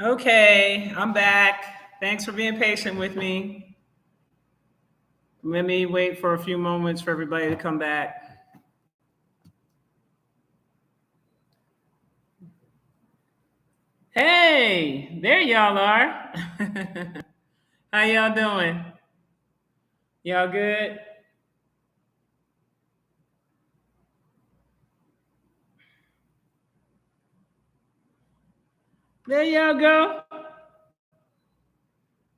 Okay, I'm back. Thanks for being patient with me. Let me wait for a few moments for everybody to come back. Hey, there y'all are. How y'all doing? Y'all good? There y'all go.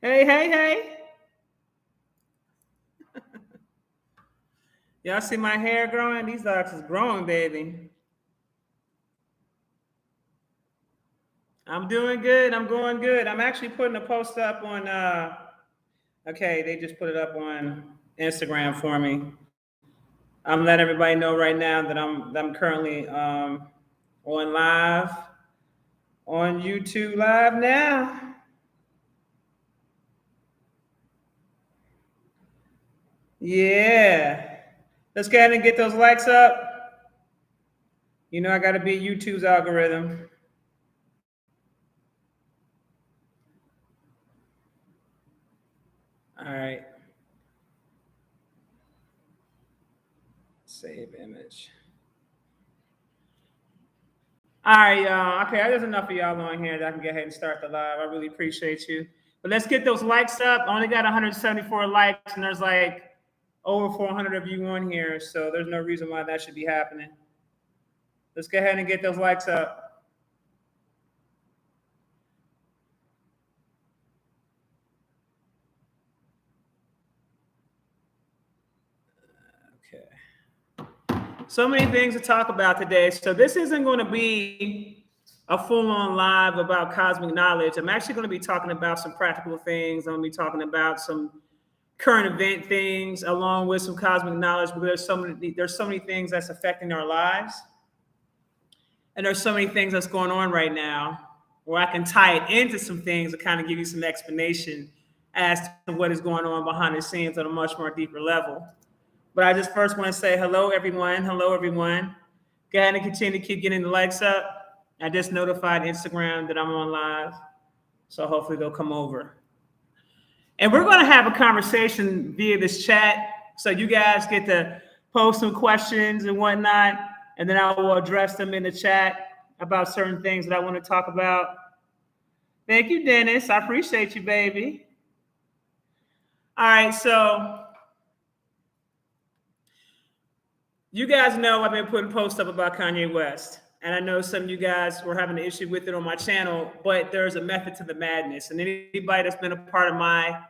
Hey, hey, hey. Y'all see my hair growing? These locks is growing, baby. I'm doing good. I'm going good. I'm actually putting a post up on okay, they just put it up on Instagram for me. I'm letting everybody know right now that I'm currently on live on YouTube live now. Yeah. Let's go ahead and get those likes up. You know I gotta beat YouTube's algorithm. All right. Save image. All right, y'all. Okay, there's enough of y'all on here that I can go ahead and start the live. I really appreciate you. But let's get those likes up. I only got 174 likes, and there's like over 400 of you on here, so there's no reason why that should be happening. Let's go ahead and get those likes up. Okay. So many things to talk about today. So this isn't going to be a full-on live about cosmic knowledge. I'm actually going to be talking about some practical things. I'm going to be talking about some current event things along with some cosmic knowledge, because there's so many things that's affecting our lives. And there's so many things that's going on right now where I can tie it into some things to kind of give you some explanation as to what is going on behind the scenes on a much more deeper level. But I just first want to say hello, everyone. Hello, everyone. Go ahead and continue to keep getting the likes up. I just notified Instagram that I'm on live, so hopefully they'll come over. And we're going to have a conversation via this chat, so you guys get to post some questions and whatnot, and then I will address them in the chat about certain things that I want to talk about. Thank you, Dennis. I appreciate you, baby. All right, so you guys know I've been putting posts up about Kanye West. And I know some of you guys were having an issue with it on my channel, but there's a method to the madness. And anybody that's been a part of my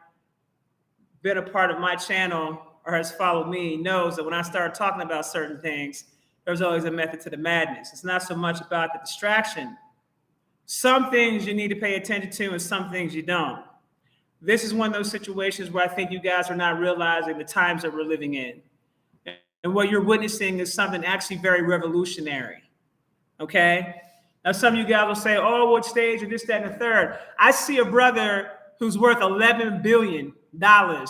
channel or has followed me knows that when I start talking about certain things, there's always a method to the madness. It's not so much about the distraction. Some things you need to pay attention to and some things you don't. This is one of those situations where I think you guys are not realizing the times that we're living in. And what you're witnessing is something actually very revolutionary. Okay? Now, some of you guys will say, oh, what stage, or this, that, and the third. I see a brother who's worth $11 billion.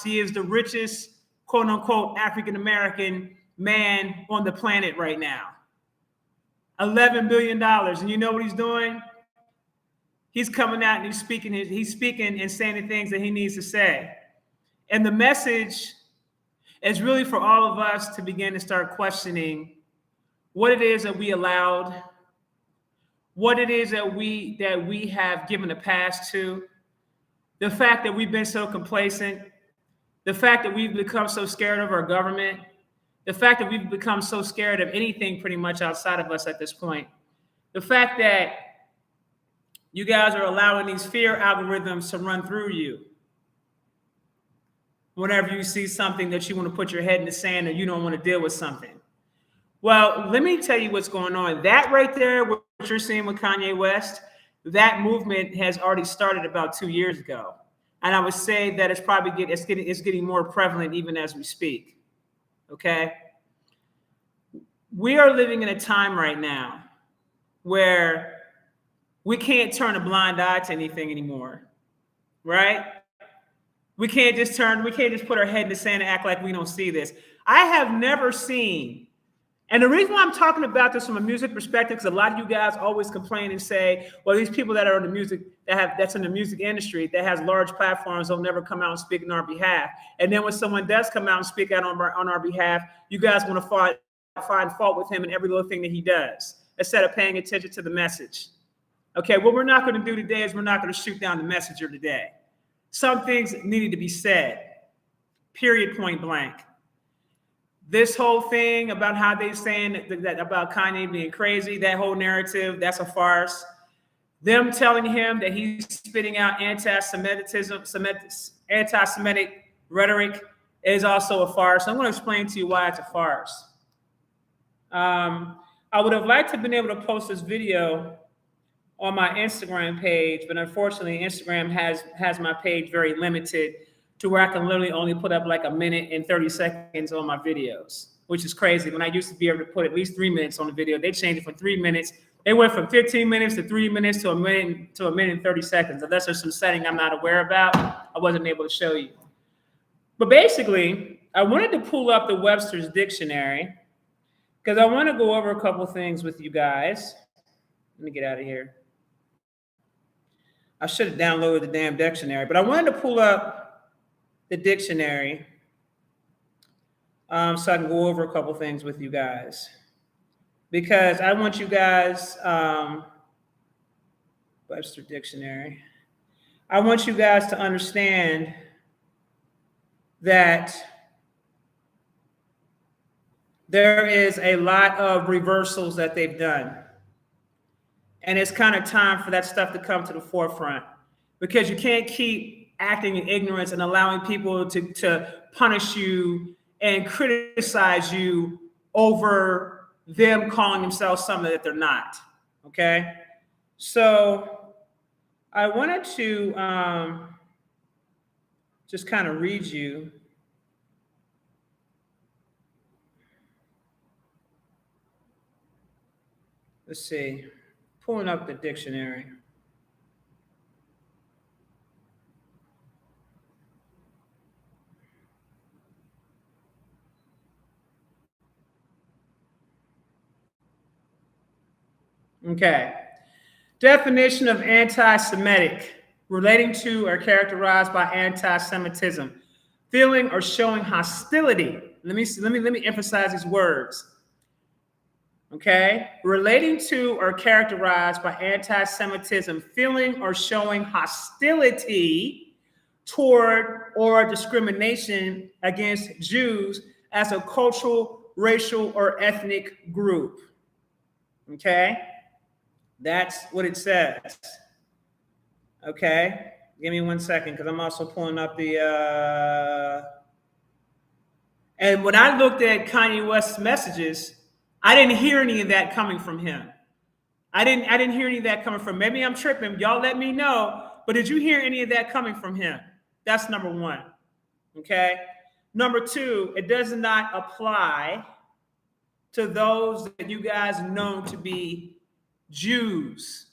He is the richest, quote unquote, African-American man on the planet right now. $11 billion. And you know what he's doing? He's coming out and he's speaking and saying the things that he needs to say. And the message is really for all of us to begin to start questioning what it is that we allowed, what it is that we have given a pass to, the fact that we've been so complacent, the fact that we've become so scared of our government, the fact that we've become so scared of anything pretty much outside of us at this point, the fact that you guys are allowing these fear algorithms to run through you whenever you see something that you want to put your head in the sand and you don't want to deal with something. Well, let me tell you what's going on. That right there, what you're seeing with Kanye West, that movement has already started about 2 years ago. And I would say that it's getting more prevalent even as we speak. Okay? We are living in a time right now where we can't turn a blind eye to anything anymore. Right? We can't just put our head in the sand and act like we don't see this. I have never seen And the reason why I'm talking about this from a music perspective, because a lot of you guys always complain and say, well, these people that are in the music, that's in the music industry, that has large platforms, they'll never come out and speak on our behalf. And then when someone does come out and speak out on our behalf, you guys want to find fault with him in every little thing that he does, instead of paying attention to the message. Okay, what we're not going to do today is we're not going to shoot down the messenger today. Some things needed to be said, period, point blank. This whole thing about how they're saying that about Kanye being crazy, that whole narrative, that's a farce. Them telling him that he's spitting out anti-Semitism, anti-Semitic rhetoric is also a farce. I'm going to explain to you why it's a farce. I would have liked to have been able to post this video on my Instagram page, but unfortunately, Instagram has my page very limited to where I can literally only put up like 1 minute and 30 seconds on my videos, which is crazy. When I used to be able to put at least 3 minutes on the video, they changed it from 3 minutes. They went from 15 minutes to 3 minutes to a minute and 30 seconds. Unless there's some setting I'm not aware about, I wasn't able to show you. But basically, I wanted to pull up the Webster's Dictionary because I want to go over a couple things with you guys. Let me get out of here. I should have downloaded the damn dictionary, but I wanted to pull up the dictionary so I can go over a couple things with you guys, because I want you guys, Webster Dictionary, I want you guys to understand that there is a lot of reversals that they've done. And it's kind of time for that stuff to come to the forefront, because you can't keep acting in ignorance and allowing people to punish you and criticize you over them calling themselves something that they're not. Okay? So I wanted to just kind of read you. Let's see. Pulling up the dictionary. Okay. Definition of anti-Semitic: relating to or characterized by anti-Semitism, feeling or showing hostility. Let me emphasize these words. Okay, relating to or characterized by anti-Semitism, feeling or showing hostility toward or discrimination against Jews as a cultural, racial, or ethnic group. Okay, that's what it says. Okay, give me 1 second, because I'm also pulling up the. And when I looked at Kanye West's messages, I didn't hear any of that coming from him. I didn't hear any of that coming from. Maybe I'm tripping. Y'all let me know. But did you hear any of that coming from him? That's number one. Okay. Number two, it does not apply to those that you guys know to be Jews.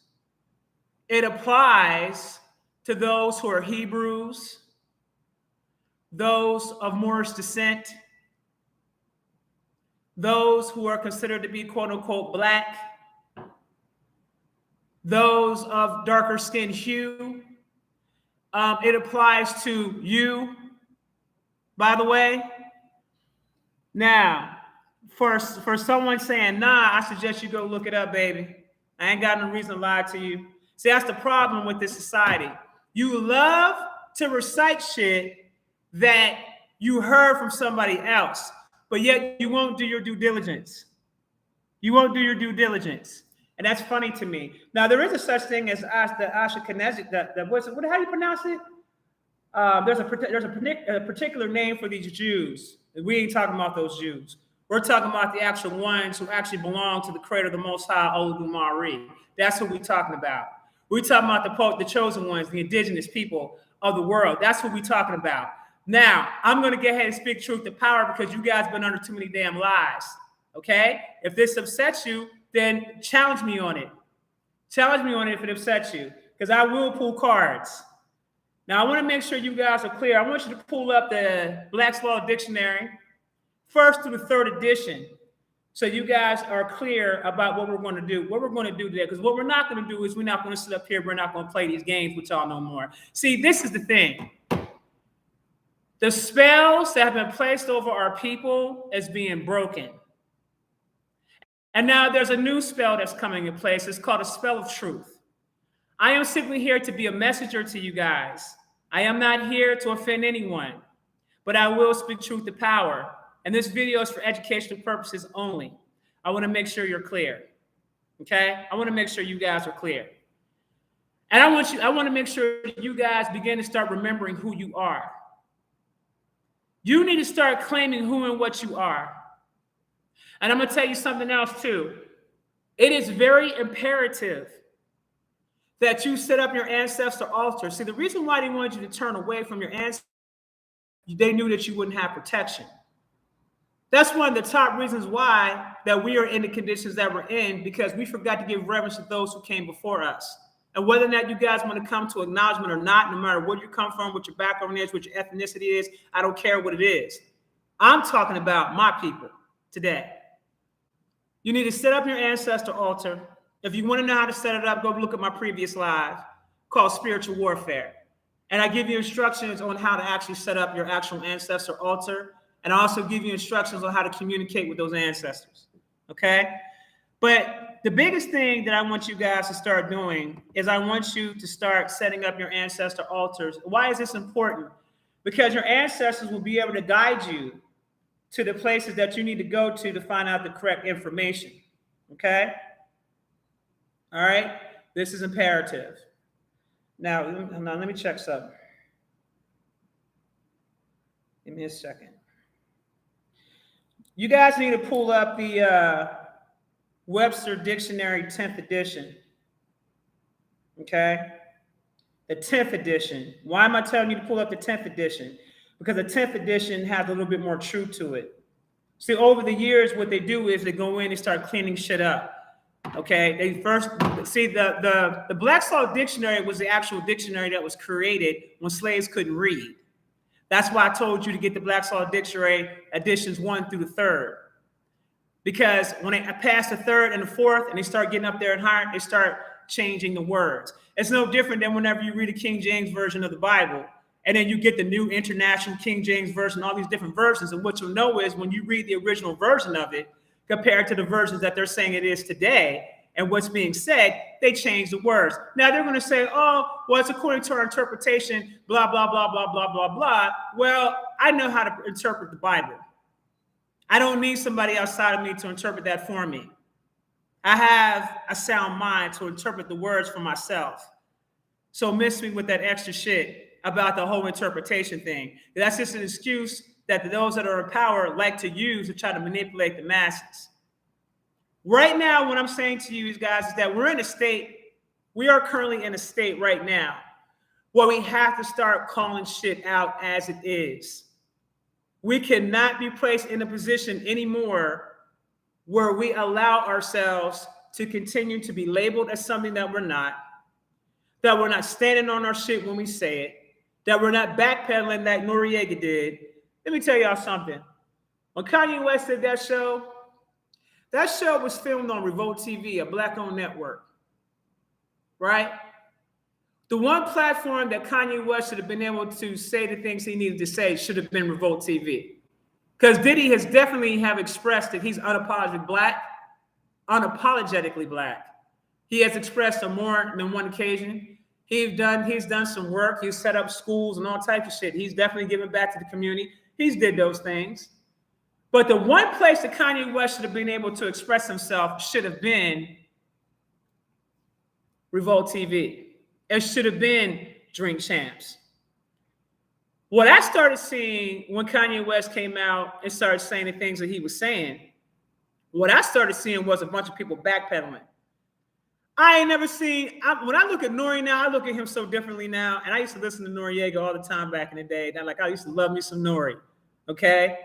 It applies to those who are Hebrews, those of Moorish descent, those who are considered to be quote unquote black, those of darker skin hue. It applies to you, by the way. Now, for someone saying, nah, I suggest you go look it up, baby. I ain't got no reason to lie to you. See, that's the problem with this society. You love to recite shit that you heard from somebody else, but yet you won't do your due diligence. You won't do your due diligence. And that's funny to me. Now, there is a such thing as the Ashkenazi, how do you pronounce it? There's a particular name for these Jews. We ain't talking about those Jews. We're talking about the actual ones who actually belong to the creator of the Most High, Olodumare. That's what we're talking about. We're talking about the chosen ones, the indigenous people of the world. That's what we're talking about. Now, I'm going to go ahead and speak truth to power, because you guys have been under too many damn lies. Okay? If this upsets you, then challenge me on it. Challenge me on it if it upsets you, because I will pull cards. Now, I want to make sure you guys are clear. I want you to pull up the Black's Law Dictionary, 1st through the 3rd edition, so you guys are clear about what we're going to do. What we're going to do today, because what we're not going to do is we're not going to sit up here. We're not going to play these games with y'all no more. See, this is the thing. The spells that have been placed over our people is being broken. And now there's a new spell that's coming in place. It's called a spell of truth. I am simply here to be a messenger to you guys. I am not here to offend anyone, but I will speak truth to power. And this video is for educational purposes only. I want to make sure you're clear. Okay? I want to make sure you guys are clear. And I want to make sure you guys begin to start remembering who you are. You need to start claiming who and what you are. And I'm going to tell you something else too. It is very imperative that you set up your ancestor altar. See, the reason why they wanted you to turn away from your ancestors, they knew that you wouldn't have protection. That's one of the top reasons why that we are in the conditions that we're in, because we forgot to give reverence to those who came before us. And whether or not you guys want to come to acknowledgement or not, no matter where you come from, what your background is, what your ethnicity is, I don't care what it is. I'm talking about my people today. You need to set up your ancestor altar. If you want to know how to set it up, go look at my previous live called Spiritual Warfare. And I give you instructions on how to actually set up your actual ancestor altar. And I also give you instructions on how to communicate with those ancestors. Okay? But the biggest thing that I want you guys to start doing is I want you to start setting up your ancestor altars. Why is this important? Because your ancestors will be able to guide you to the places that you need to go to find out the correct information. Okay? All right? This is imperative. Now, let me check something. Give me a second. You guys need to pull up the Webster Dictionary 10th edition. Okay? The 10th edition. Why am I telling you to pull up the 10th edition? Because the 10th edition has a little bit more truth to it. See, over the years, what they do is they go in and start cleaning shit up. Okay? They first, see, the Black Salt Dictionary was the actual dictionary that was created when slaves couldn't read. That's why I told you to get the Black Salt Dictionary editions 1 through the 3rd. Because when they pass the 3rd and the 4th and they start getting up there and higher, they start changing the words. It's no different than whenever you read a King James version of the Bible, and then you get the New International King James Version, all these different versions. And what you'll know is when you read the original version of it, compared to the versions that they're saying it is today, and what's being said, they change the words. Now they're going to say, oh, well, it's according to our interpretation, blah, blah, blah, blah, blah, blah, blah. Well, I know how to interpret the Bible. I don't need somebody outside of me to interpret that for me. I have a sound mind to interpret the words for myself. So miss me with that extra shit about the whole interpretation thing. That's just an excuse that those that are in power like to use to try to manipulate the masses. Right now, what I'm saying to you guys is that we are currently in a state right now where we have to start calling shit out as it is. We cannot be placed in a position anymore where we allow ourselves to continue to be labeled as something that we're not standing on our shit when we say it, that we're not backpedaling like Noriega did. Let me tell y'all something. When Kanye West did that show was filmed on Revolt TV, a Black-owned network, right? The one platform that Kanye West should have been able to say the things he needed to say should have been Revolt TV. Because Diddy has definitely have expressed that he's unapologetically black. He has expressed on more than one occasion. He's done some work. He's set up schools and all types of shit. He's definitely given back to the community. He's did those things. But the one place that Kanye West should have been able to express himself should have been Revolt TV. It should have been Drink Champs. What I started seeing when Kanye West came out and started saying the things that he was saying, what I started seeing was a bunch of people backpedaling. I ain't never seen, when I look at Nori now, I look at him so differently now. And I used to listen to Noriega all the time back in the day. And I used to love me some Nori, okay?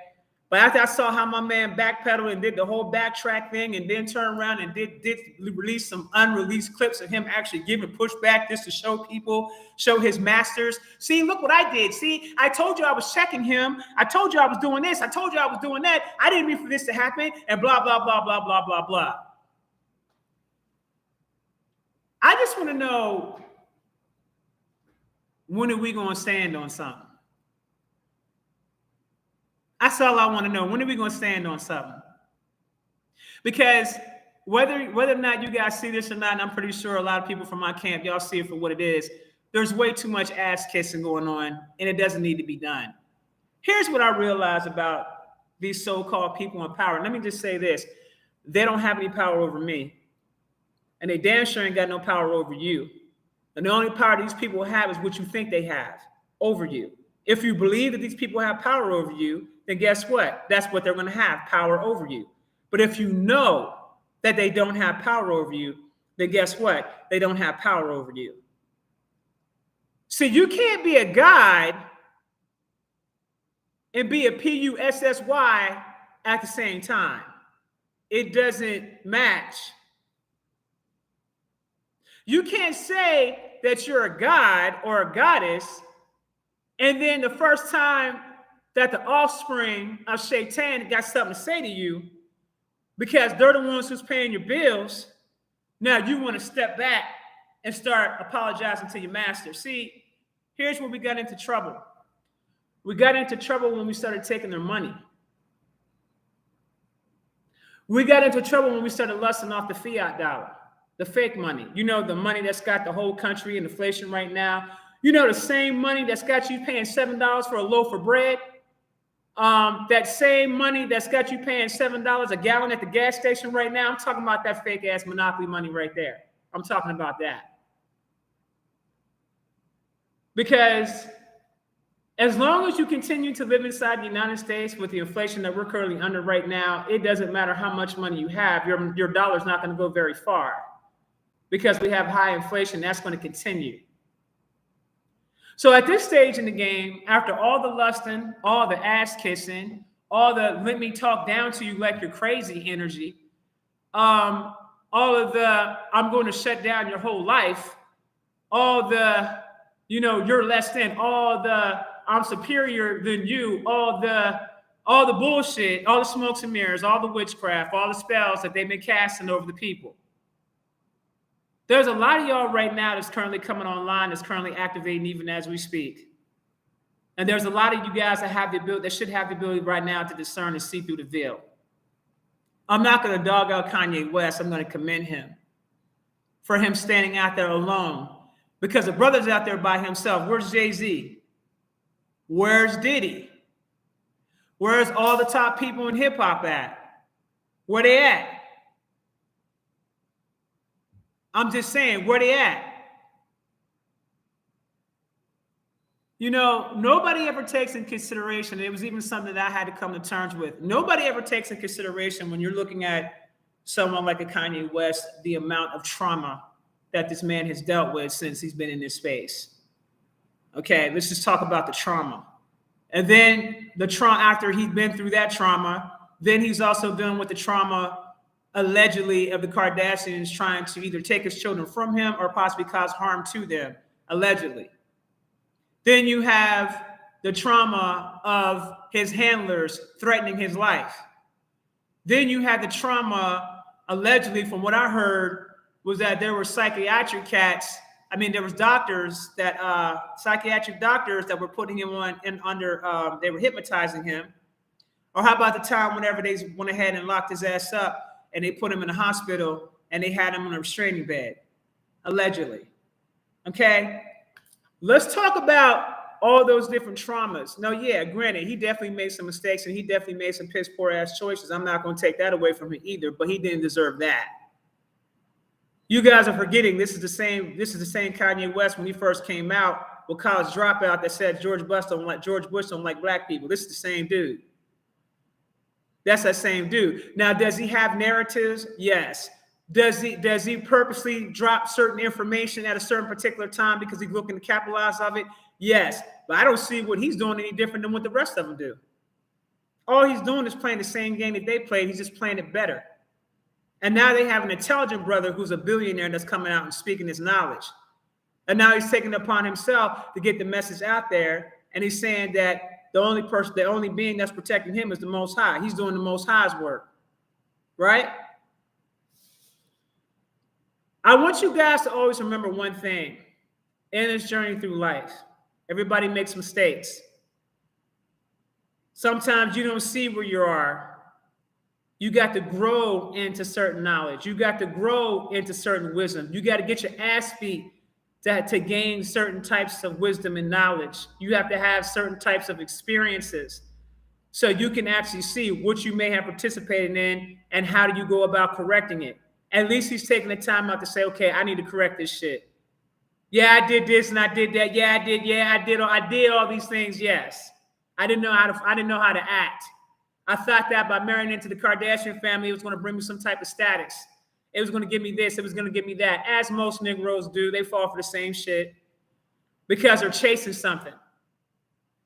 But after I saw how my man backpedaled and did the whole backtrack thing and then turned around and did release some unreleased clips of him actually giving pushback just to show people, show his masters. See, look what I did. See, I told you I was checking him. I told you I was doing this. I told you I was doing that. I didn't mean for this to happen, and blah, blah, blah, blah, blah, blah, blah. I just want to know, when are we going to stand on something? That's all I want to know. When are we going to stand on something? Because whether or not you guys see this or not, and I'm pretty sure a lot of people from my camp, y'all see it for what it is, there's way too much ass kissing going on, and it doesn't need to be done. Here's what I realize about these so-called people in power. Let me just say this. They don't have any power over me, and they damn sure ain't got no power over you. And the only power these people have is what you think they have over you. If you believe that these people have power over you, then guess what? That's what they're going to have, power over you. But if you know that they don't have power over you, then guess what? They don't have power over you. See, you can't be a guide and be a PUSSY at the same time. It doesn't match. You can't say that you're a god or a goddess, and then the first time that the offspring of Shaitan got something to say to you, because they're the ones who's paying your bills, now you want to step back and start apologizing to your master. See, here's where we got into trouble. We got into trouble when we started taking their money. We got into trouble when we started lusting off the fiat dollar, the fake money. You know, the money that's got the whole country in inflation right now. You know, the same money that's got you paying $7 for a loaf of bread. That same money that's got you paying $7 a gallon at the gas station right now. I'm talking about that fake ass monopoly money right there. I'm talking about that. Because as long as you continue to live inside the United States with the inflation that we're currently under right now, it doesn't matter how much money you have, your dollar's not going to go very far, because we have high inflation. That's going to continue. So at this stage in the game, after all the lusting, all the ass kissing, all the let me talk down to you like you're crazy energy, all of the I'm going to shut down your whole life, all the, you know, you're less than, all the I'm superior than you, all the bullshit, all the smokes and mirrors, all the witchcraft, all the spells that they've been casting over the people. There's a lot of y'all right now that's currently coming online, that's currently activating even as we speak. And there's a lot of you guys that have the ability, that should have the ability right now to discern and see through the veil. I'm not going to dog out Kanye West. I'm going to commend him for him standing out there alone, because the brother's out there by himself. Where's Jay-Z? Where's Diddy? Where's all the top people in hip hop at? Where they at? I'm just saying, where they at? You know, nobody ever takes in consideration, and it was even something that I had to come to terms with. Nobody ever takes in consideration when you're looking at someone like a Kanye West, the amount of trauma that this man has dealt with since he's been in this space. Okay, let's just talk about the trauma. And then the trauma, after he's been through that trauma, then he's also dealing with the trauma allegedly of the Kardashians trying to either take his children from him or possibly cause harm to them, allegedly. Then you have the trauma of his handlers threatening his life. Then you had the trauma, allegedly, from what I heard, was that there were psychiatric cats. I mean, there was doctors that, psychiatric doctors that were putting him on and under, they were hypnotizing him. Or how about the time whenever they went ahead and locked his ass up and they put him in a hospital and they had him on a restraining bed, allegedly. Okay, let's talk about all those different traumas. Now, yeah, granted, he definitely made some mistakes and he definitely made some piss poor ass choices. I'm not going to take that away from him either, but he didn't deserve that. You guys are forgetting this is the same Kanye West when he first came out with college dropout that said George Bush don't like black people. This is the same dude. That's that same dude. Now, does he have narratives? Yes. Does he purposely drop certain information at a certain particular time because he's looking to capitalize of it? Yes. But I don't see what he's doing any different than what the rest of them do. All he's doing is playing the same game that they played. He's just playing it better. And now they have an intelligent brother who's a billionaire that's coming out and speaking his knowledge. And now he's taking it upon himself to get the message out there. And he's saying that the only being that's protecting him is the Most High. He's doing the Most High's work, right? I want you guys to always remember one thing in this journey through life. Everybody makes mistakes. Sometimes you don't see where you are. You got to grow into certain knowledge. You got to grow into certain wisdom. You got to get your ass beat to gain certain types of wisdom and knowledge. You have to have certain types of experiences so you can actually see what you may have participated in and how do you go about correcting it. At least he's taking the time out to say, okay, I need to correct this shit. Yeah, I did this and I did that. Yeah, I did. Yeah, I did all these things. Yes. I didn't know how to act. I thought that by marrying into the Kardashian family, it was going to bring me some type of status. It was going to give me this. It was going to give me that. As most Negroes do, they fall for the same shit because they're chasing something,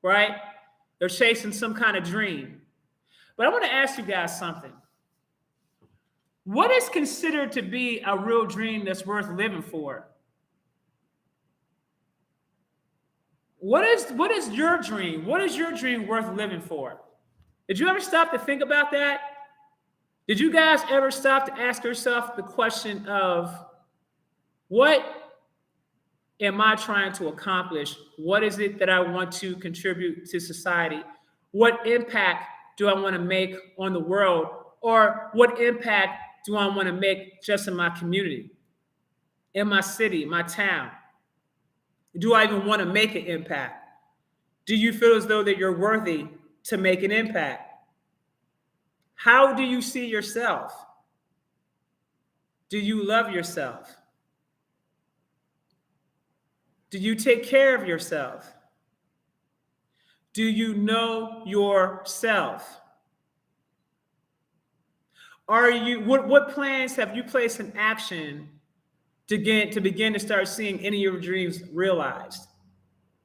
right? They're chasing some kind of dream. But I want to ask you guys something. What is considered to be a real dream that's worth living for? What is your dream? What is your dream worth living for? Did you ever stop to think about that? Did you guys ever stop to ask yourself the question of what am I trying to accomplish? What is it that I want to contribute to society? What impact do I want to make on the world? Or what impact do I want to make just in my community, in my city, my town? Do I even want to make an impact? Do you feel as though that you're worthy to make an impact? How do you see yourself? Do you love yourself? Do you take care of yourself? Do you know yourself? What plans have you placed in action to begin to start seeing any of your dreams realized?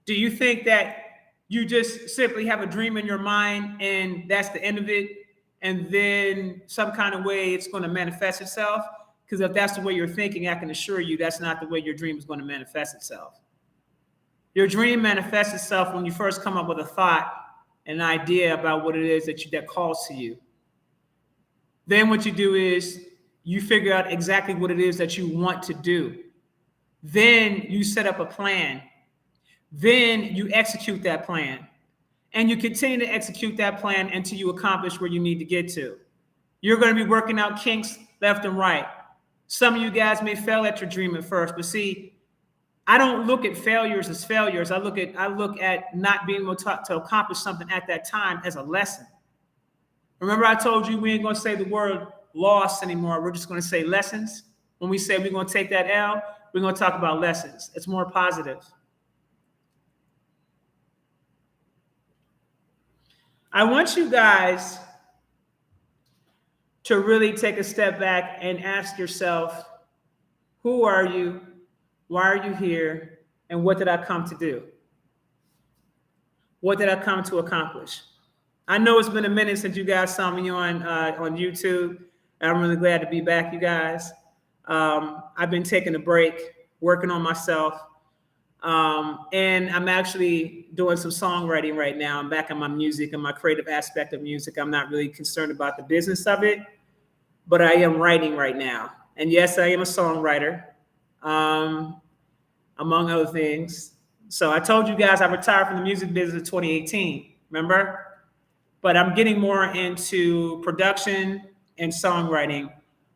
Do you think that you just simply have a dream in your mind and that's the end of it, and then some kind of way it's going to manifest itself? Because if that's the way you're thinking, I can assure you that's not the way your dream is going to manifest itself. Your dream manifests itself when you first come up with a thought, an idea about what it is that calls to you. Then what you do is you figure out exactly what it is that you want to do. Then you set up a plan. Then you execute that plan. And you continue to execute that plan until you accomplish where you need to get to. You're going to be working out kinks left and right. Some of you guys may fail at your dream at first, but see, I don't look at failures as failures. I look at not being able to accomplish something at that time as a lesson. Remember I told you we ain't going to say the word loss anymore. We're just going to say lessons. When we say we're going to take that L, we're going to talk about lessons. It's more positive. I want you guys to really take a step back and ask yourself, who are you? Why are you here? And what did I come to do? What did I come to accomplish? I know it's been a minute since you guys saw me on YouTube. I'm really glad to be back, you guys. I've been taking a break, working on myself. And I'm actually doing some songwriting right now. I'm back on my music and my creative aspect of music. I'm not really concerned about the business of it, but I am writing right now. And yes, I am a songwriter, among other things. So I told you guys I retired from the music business in 2018, remember? But I'm getting more into production and songwriting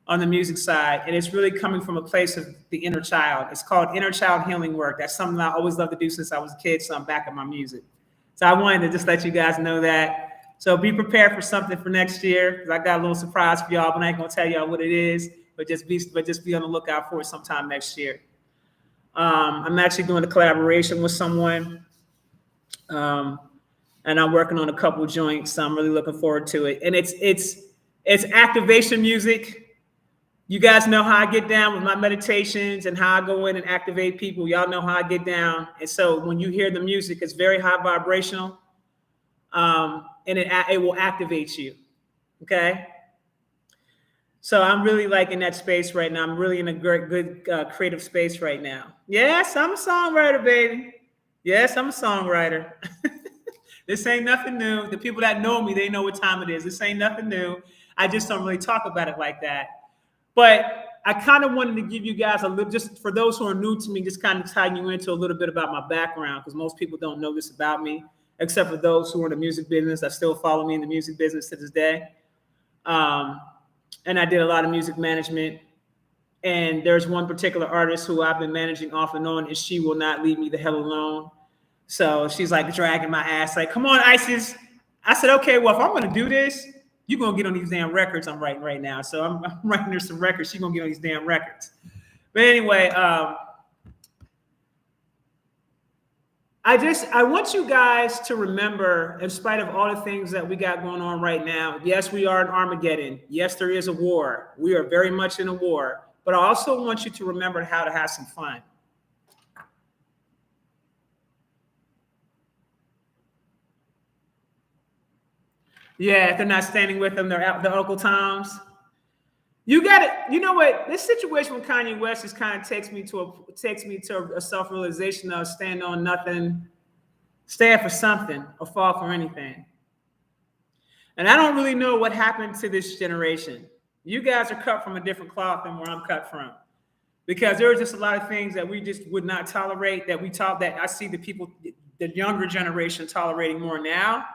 on the music side. And it's really coming from a place of the inner child. It's called inner child healing work. That's something I always loved to do since I was a kid. So I'm back in my music. So I wanted to just let you guys know that. So be prepared for something for next year, because I got a little surprise for y'all, but I ain't gonna tell y'all what it is, but just be on the lookout for it sometime next year. I'm actually doing a collaboration with someone. And I'm working on a couple joints, so I'm really looking forward to it. And it's activation music. You guys know how I get down with my meditations and how I go in and activate people. Y'all know how I get down. And so when you hear the music, it's very high vibrational. and it will activate you. Okay. So I'm really like in that space right now. I'm really in a good creative space right now. Yes, I'm a songwriter, baby. Yes, I'm a songwriter. This ain't nothing new. The people that know me, they know what time it is. This ain't nothing new. I just don't really talk about it like that. But I kind of wanted to give you guys a little, just for those who are new to me, just kind of tie you into a little bit about my background, because most people don't know this about me, except for those who are in the music business that still follow me in the music business to this day. And I did a lot of music management. And there's one particular artist who I've been managing off and on, and she will not leave me the hell alone. So she's like dragging my ass, like, come on, Isis. I said, okay, well, if I'm going to do this, you're going to get on these damn records I'm writing right now. So I'm writing her some records. She's going to get on these damn records. But anyway, I want you guys to remember, in spite of all the things that we got going on right now, yes, we are in Armageddon. Yes, there is a war. We are very much in a war. But I also want you to remember how to have some fun. Yeah, if they're not standing with them, they're out the Uncle Toms. You got it. You know what? This situation with Kanye West just kind of takes me to a self-realization of stand on nothing, stand for something, or fall for anything. And I don't really know what happened to this generation. You guys are cut from a different cloth than where I'm cut from, because there are just a lot of things that we just would not tolerate, that I see the people, the younger generation tolerating more now.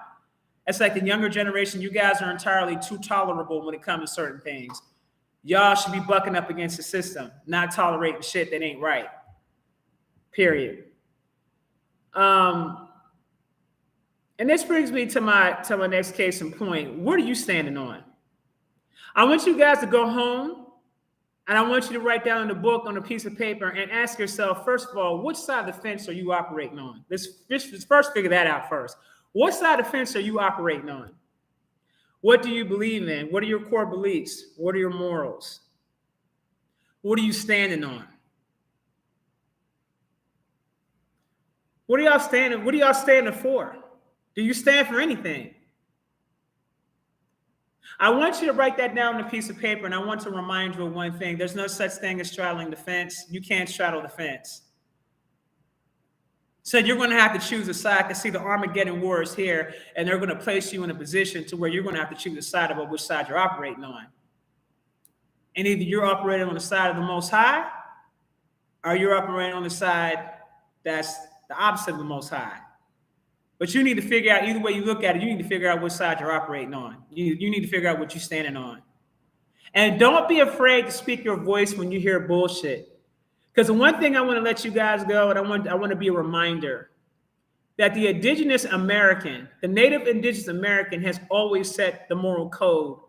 It's like the younger generation, you guys are entirely too tolerable when it comes to certain things. Y'all should be bucking up against the system, not tolerating shit that ain't right. Period. And this brings me to my next case in point. What are you standing on? I want you guys to go home, and I want you to write down in the book on a piece of paper and ask yourself, first of all, which side of the fence are you operating on? Let's first figure that out first. What side of the fence are you operating on? What do you believe in? What are your core beliefs? What are your morals? What are you standing on? What are y'all standing for? Do you stand for anything? I want you to write that down on a piece of paper, and I want to remind you of one thing. There's no such thing as straddling the fence. You can't straddle the fence. So you're going to have to choose a side, because see, the Armageddon war is here, and they're going to place you in a position to where you're going to have to choose a side about which side you're operating on. And either you're operating on the side of the Most High, or you're operating on the side that's the opposite of the Most High. But you need to figure out, either way you look at it, you need to figure out which side you're operating on. You need to figure out what you're standing on. And don't be afraid to speak your voice when you hear bullshit. Because the one thing I want to let you guys go, and I want to be a reminder, that the Indigenous American, the Native Indigenous American, has always set the moral code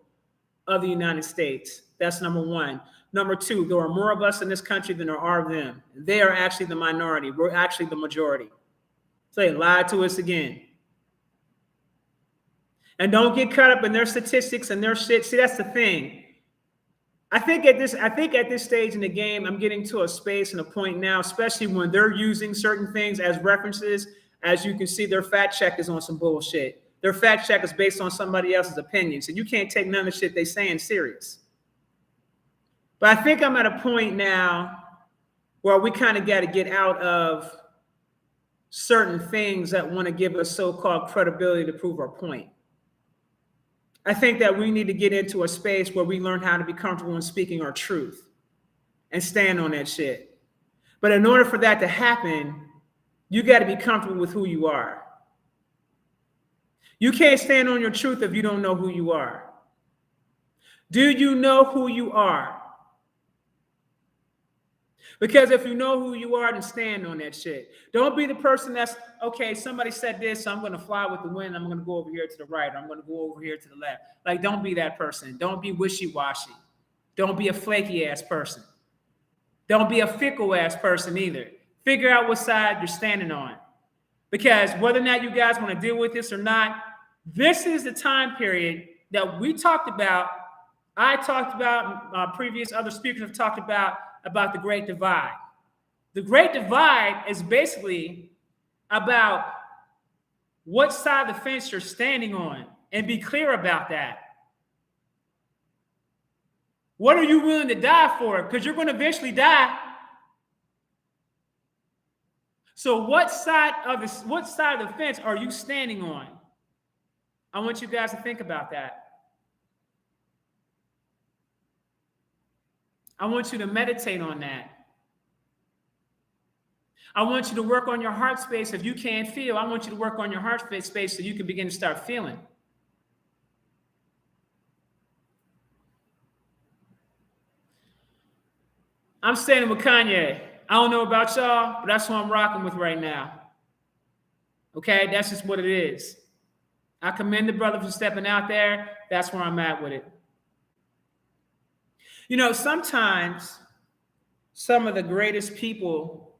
of the United States. That's number one. Number two, there are more of us in this country than there are of them. They are actually the minority. We're actually the majority. So they lied to us again. And don't get caught up in their statistics and their shit. See, that's the thing. I think at this stage in the game, I'm getting to a space and a point now, especially when they're using certain things as references. As you can see, their fact check is on some bullshit. Their fact check is based on somebody else's opinion. So you can't take none of the shit they saying serious. But I think I'm at a point now where we kind of got to get out of certain things that want to give us so-called credibility to prove our point. I think that we need to get into a space where we learn how to be comfortable in speaking our truth and stand on that shit. But in order for that to happen, you got to be comfortable with who you are. You can't stand on your truth if you don't know who you are. Do you know who you are? Because if you know who you are, then stand on that shit. Don't be the person that's, okay, somebody said this, so I'm going to fly with the wind. I'm going to go over here to the right. Or I'm going to go over here to the left. Like, don't be that person. Don't be wishy-washy. Don't be a flaky-ass person. Don't be a fickle-ass person either. Figure out what side you're standing on. Because whether or not you guys want to deal with this or not, this is the time period that we talked about. I talked about, previous other speakers have talked about the Great Divide. The Great Divide is basically about what side of the fence you're standing on, and be clear about that. What are you willing to die for? Because you're going to eventually die. So what side of the fence are you standing on? I want you guys to think about that. I want you to meditate on that. I want you to work on your heart space. If you can't feel, I want you to work on your heart space so you can begin to start feeling. I'm standing with Kanye. I don't know about y'all, but that's who I'm rocking with right now. Okay, that's just what it is. I commend the brother for stepping out there. That's where I'm at with it. You know, sometimes some of the greatest people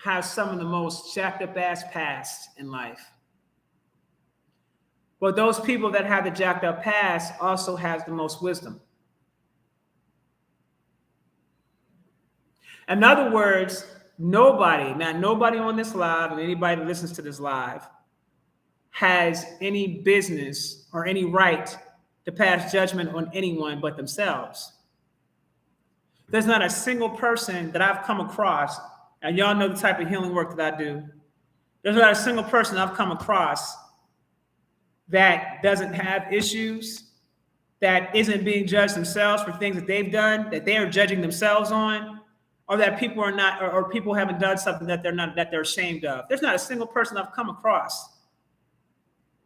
have some of the most jacked up ass past in life. But those people that have the jacked up past also has the most wisdom. In other words, nobody on this live and anybody that listens to this live has any business or any right to pass judgment on anyone but themselves. There's not a single person that I've come across, and y'all know the type of healing work that I do. There's not a single person I've come across that doesn't have issues, that isn't being judged themselves for things that they've done, that they are judging themselves on, or that people are not, or people haven't done something that they're ashamed of. There's not a single person I've come across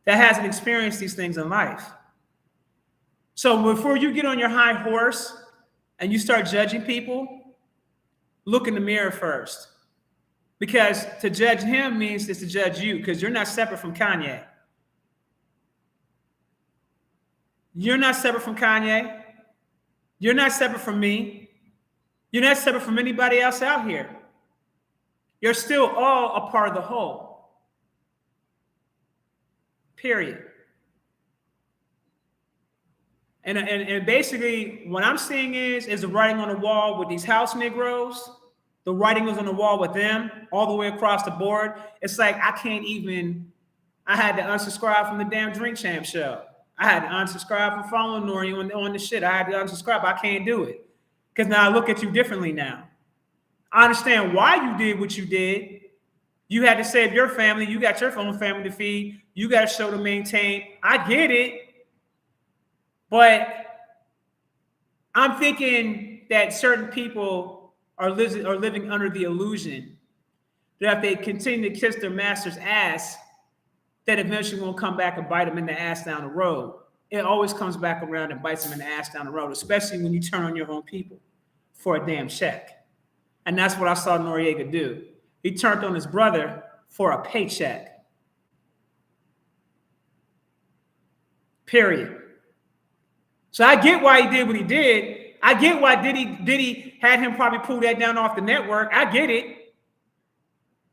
that hasn't experienced these things in life. So before you get on your high horse and you start judging people, look in the mirror first. Because to judge him means is to judge you, because you're not separate from Kanye. You're not separate from Kanye. You're not separate from me. You're not separate from anybody else out here. You're still all a part of the whole. Period. And basically, what I'm seeing is the writing on the wall with these house Negroes. The writing is on the wall with them all the way across the board. It's like I had to unsubscribe from the damn Drink Champ show. I had to unsubscribe from following Nori on the shit. I had to unsubscribe. I can't do it. Because now I look at you differently now. I understand why you did what you did. You had to save your family. You got your own family to feed. You got a show to maintain. I get it. But I'm thinking that certain people are living under the illusion that if they continue to kiss their master's ass, that eventually won't come back and bite them in the ass down the road. It always comes back around and bites them in the ass down the road, especially when you turn on your own people for a damn check. And that's what I saw Noriega do. He turned on his brother for a paycheck. Period. So I get why he did what he did. I get why Diddy had him probably pull that down off the network. I get it.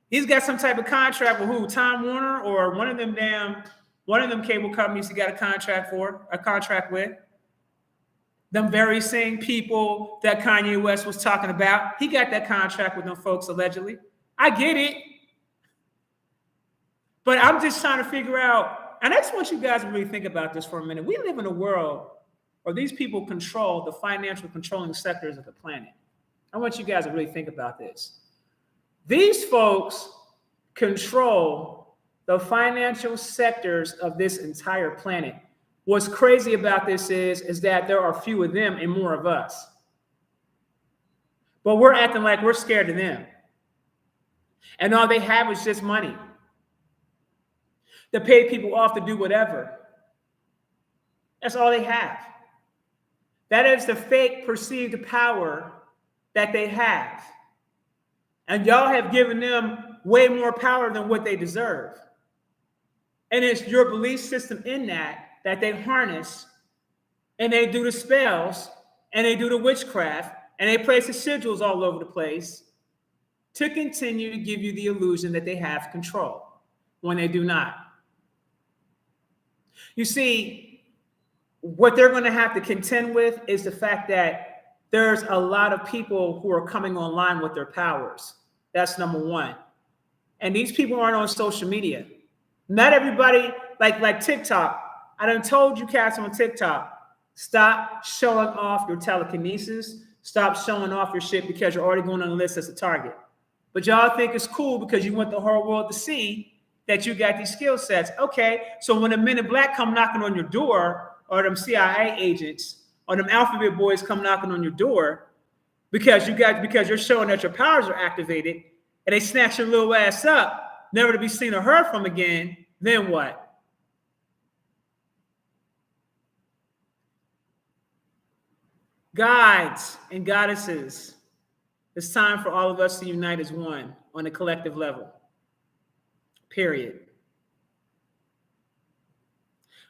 He's got some type of contract with who? Time Warner or one of them cable companies he got a contract with. Them very same people that Kanye West was talking about. He got that contract with them folks allegedly. I get it. But I'm just trying to figure out, and I just want you guys to really think about this for a minute. We live in a world where these people control the financial controlling sectors of the planet. I want you guys to really think about this. These folks control the financial sectors of this entire planet. What's crazy about this is that there are few of them and more of us. But we're acting like we're scared of them. And all they have is just money. They pay people off to do whatever. That's all they have. That is the fake perceived power that they have. And y'all have given them way more power than what they deserve. And it's your belief system in that they harness, and they do the spells, and they do the witchcraft, and they place the sigils all over the place to continue to give you the illusion that they have control when they do not. You see, what they're going to have to contend with is the fact that there's a lot of people who are coming online with their powers. That's number one. And these people aren't on social media. Not everybody, like TikTok. I done told you cats on TikTok, stop showing off your telekinesis. Stop showing off your shit because you're already going on the list as a target. But y'all think it's cool because you want the whole world to see that you got these skill sets. Okay, so when the Men in Black come knocking on your door, or them CIA agents, or them alphabet boys come knocking on your door, because you're showing that your powers are activated, and they snatch your little ass up, never to be seen or heard from again, then what? Guides and goddesses, it's time for all of us to unite as one on a collective level. Period.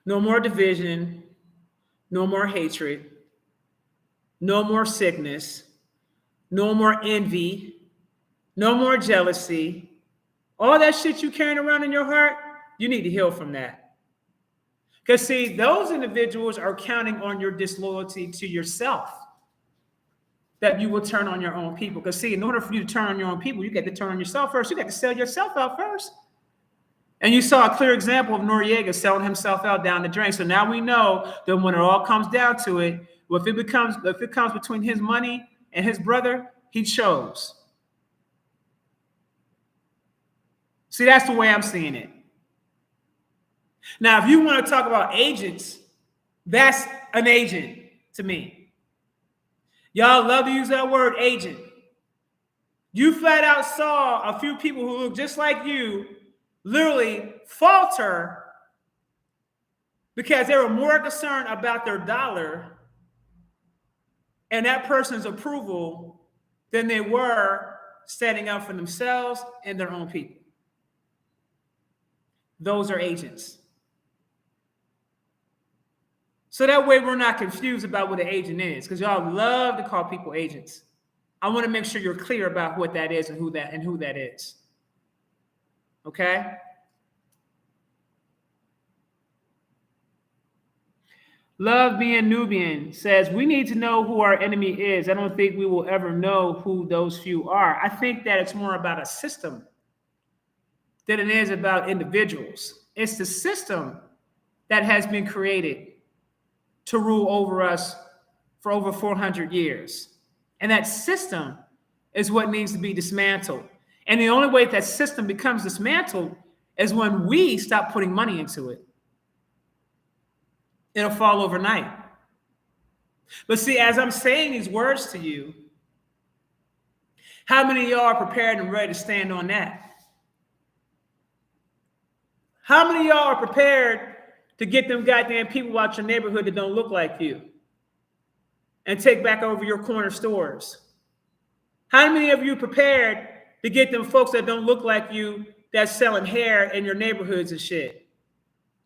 No more division, no more hatred, no more sickness, no more envy, no more jealousy. All that shit you carrying around in your heart, you need to heal from that. Because see, those individuals are counting on your disloyalty to yourself, that you will turn on your own people. Because see, in order for you to turn on your own people, you got to turn on yourself first. You got to sell yourself out first. And you saw a clear example of Noriega selling himself out down the drain. So now we know that when it all comes down to it, well, if it comes between his money and his brother, he chose. See, that's the way I'm seeing it. Now, if you want to talk about agents, that's an agent to me. Y'all love to use that word, agent. You flat out saw a few people who look just like you literally falter because they were more concerned about their dollar and that person's approval than they were standing up for themselves and their own people. Those are agents. So that way we're not confused about what an agent is, because y'all love to call people agents. I want to make sure you're clear about what that is and who that is. Okay? Love Being Nubian says, we need to know who our enemy is. I don't think we will ever know who those few are. I think that it's more about a system than it is about individuals. It's the system that has been created to rule over us for over 400 years. And that system is what needs to be dismantled. And the only way that system becomes dismantled is when we stop putting money into it. It'll fall overnight. But see, as I'm saying these words to you, how many of y'all are prepared and ready to stand on that? How many of y'all are prepared to get them goddamn people out your neighborhood that don't look like you and take back over your corner stores? How many of you prepared to get them folks that don't look like you that's selling hair in your neighborhoods and shit?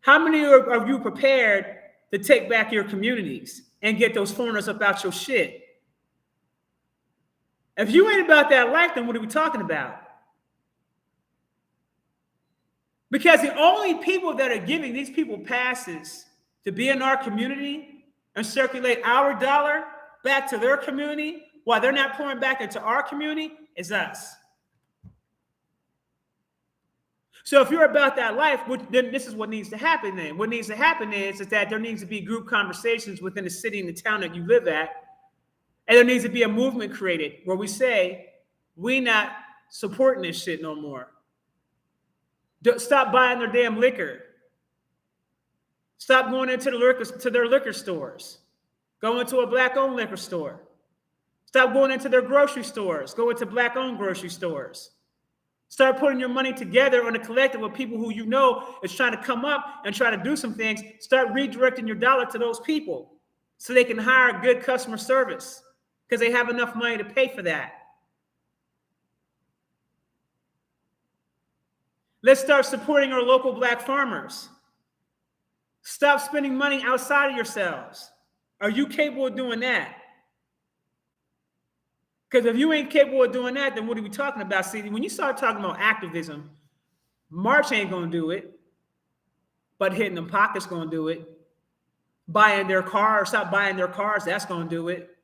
How many of you prepared to take back your communities and get those foreigners up out your shit? If you ain't about that life, then what are we talking about? Because the only people that are giving these people passes to be in our community and circulate our dollar back to their community while they're not pouring back into our community is us. So if you're about that life, then this is what needs to happen then. What needs to happen is that there needs to be group conversations within the city and the town that you live at. And there needs to be a movement created where we say, we not supporting this shit no more. Stop buying their damn liquor. Stop going into their liquor stores. Go into a black-owned liquor store. Stop going into their grocery stores. Go into black-owned grocery stores. Start putting your money together on a collective of people who you know is trying to come up and try to do some things. Start redirecting your dollar to those people so they can hire good customer service because they have enough money to pay for that. Let's start supporting our local black farmers. Stop spending money outside of yourselves. Are you capable of doing that? Because if you ain't capable of doing that, then what are we talking about? See, when you start talking about activism, March ain't going to do it, but hitting them pockets going to do it. Buying their cars, stop buying their cars, that's going to do it.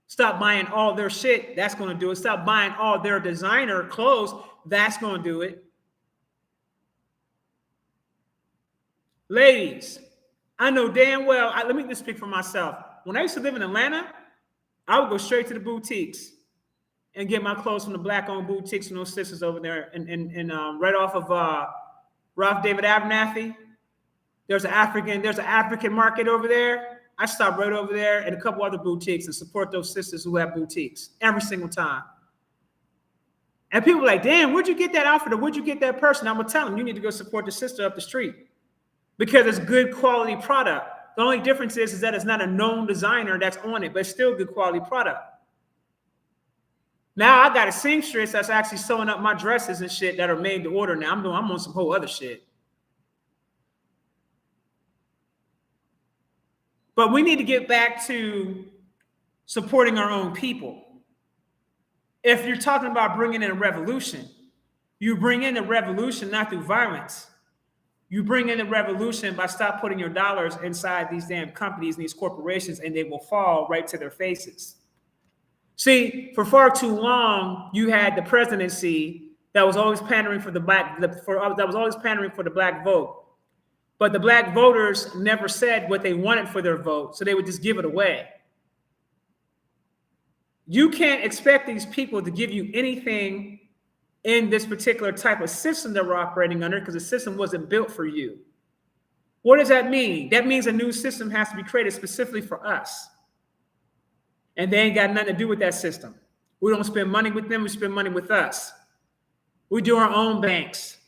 Stop buying all their shit, that's going to do it. Stop buying all their designer clothes, that's going to do it. Ladies, I know damn well, let me just speak for myself. When I used to live in Atlanta, I would go straight to the boutiques and get my clothes from the black-owned boutiques and those sisters over there, and right off of Ralph David Abernathy. There's an African market over there. I stop right over there and a couple other boutiques and support those sisters who have boutiques every single time. And people are like, damn, where'd you get that outfit, or where'd you get that person? I'm gonna tell them, you need to go support the sister up the street because it's good quality product. The only difference is that it's not a known designer that's on it, but it's still good quality product. Now I got a seamstress that's actually sewing up my dresses and shit that are made to order now. I'm on some whole other shit. But we need to get back to supporting our own people. If you're talking about bringing in a revolution, you bring in a revolution not through violence. You bring in a revolution by stop putting your dollars inside these damn companies and these corporations, and they will fall right to their faces. See, for far too long, you had the presidency that was always pandering for the black vote. But the black voters never said what they wanted for their vote, so they would just give it away. You can't expect these people to give you anything in this particular type of system that we're operating under, because the system wasn't built for you. What does that mean? That means a new system has to be created specifically for us. And they ain't got nothing to do with that system. We don't spend money with them, we spend money with us. We do our own banks.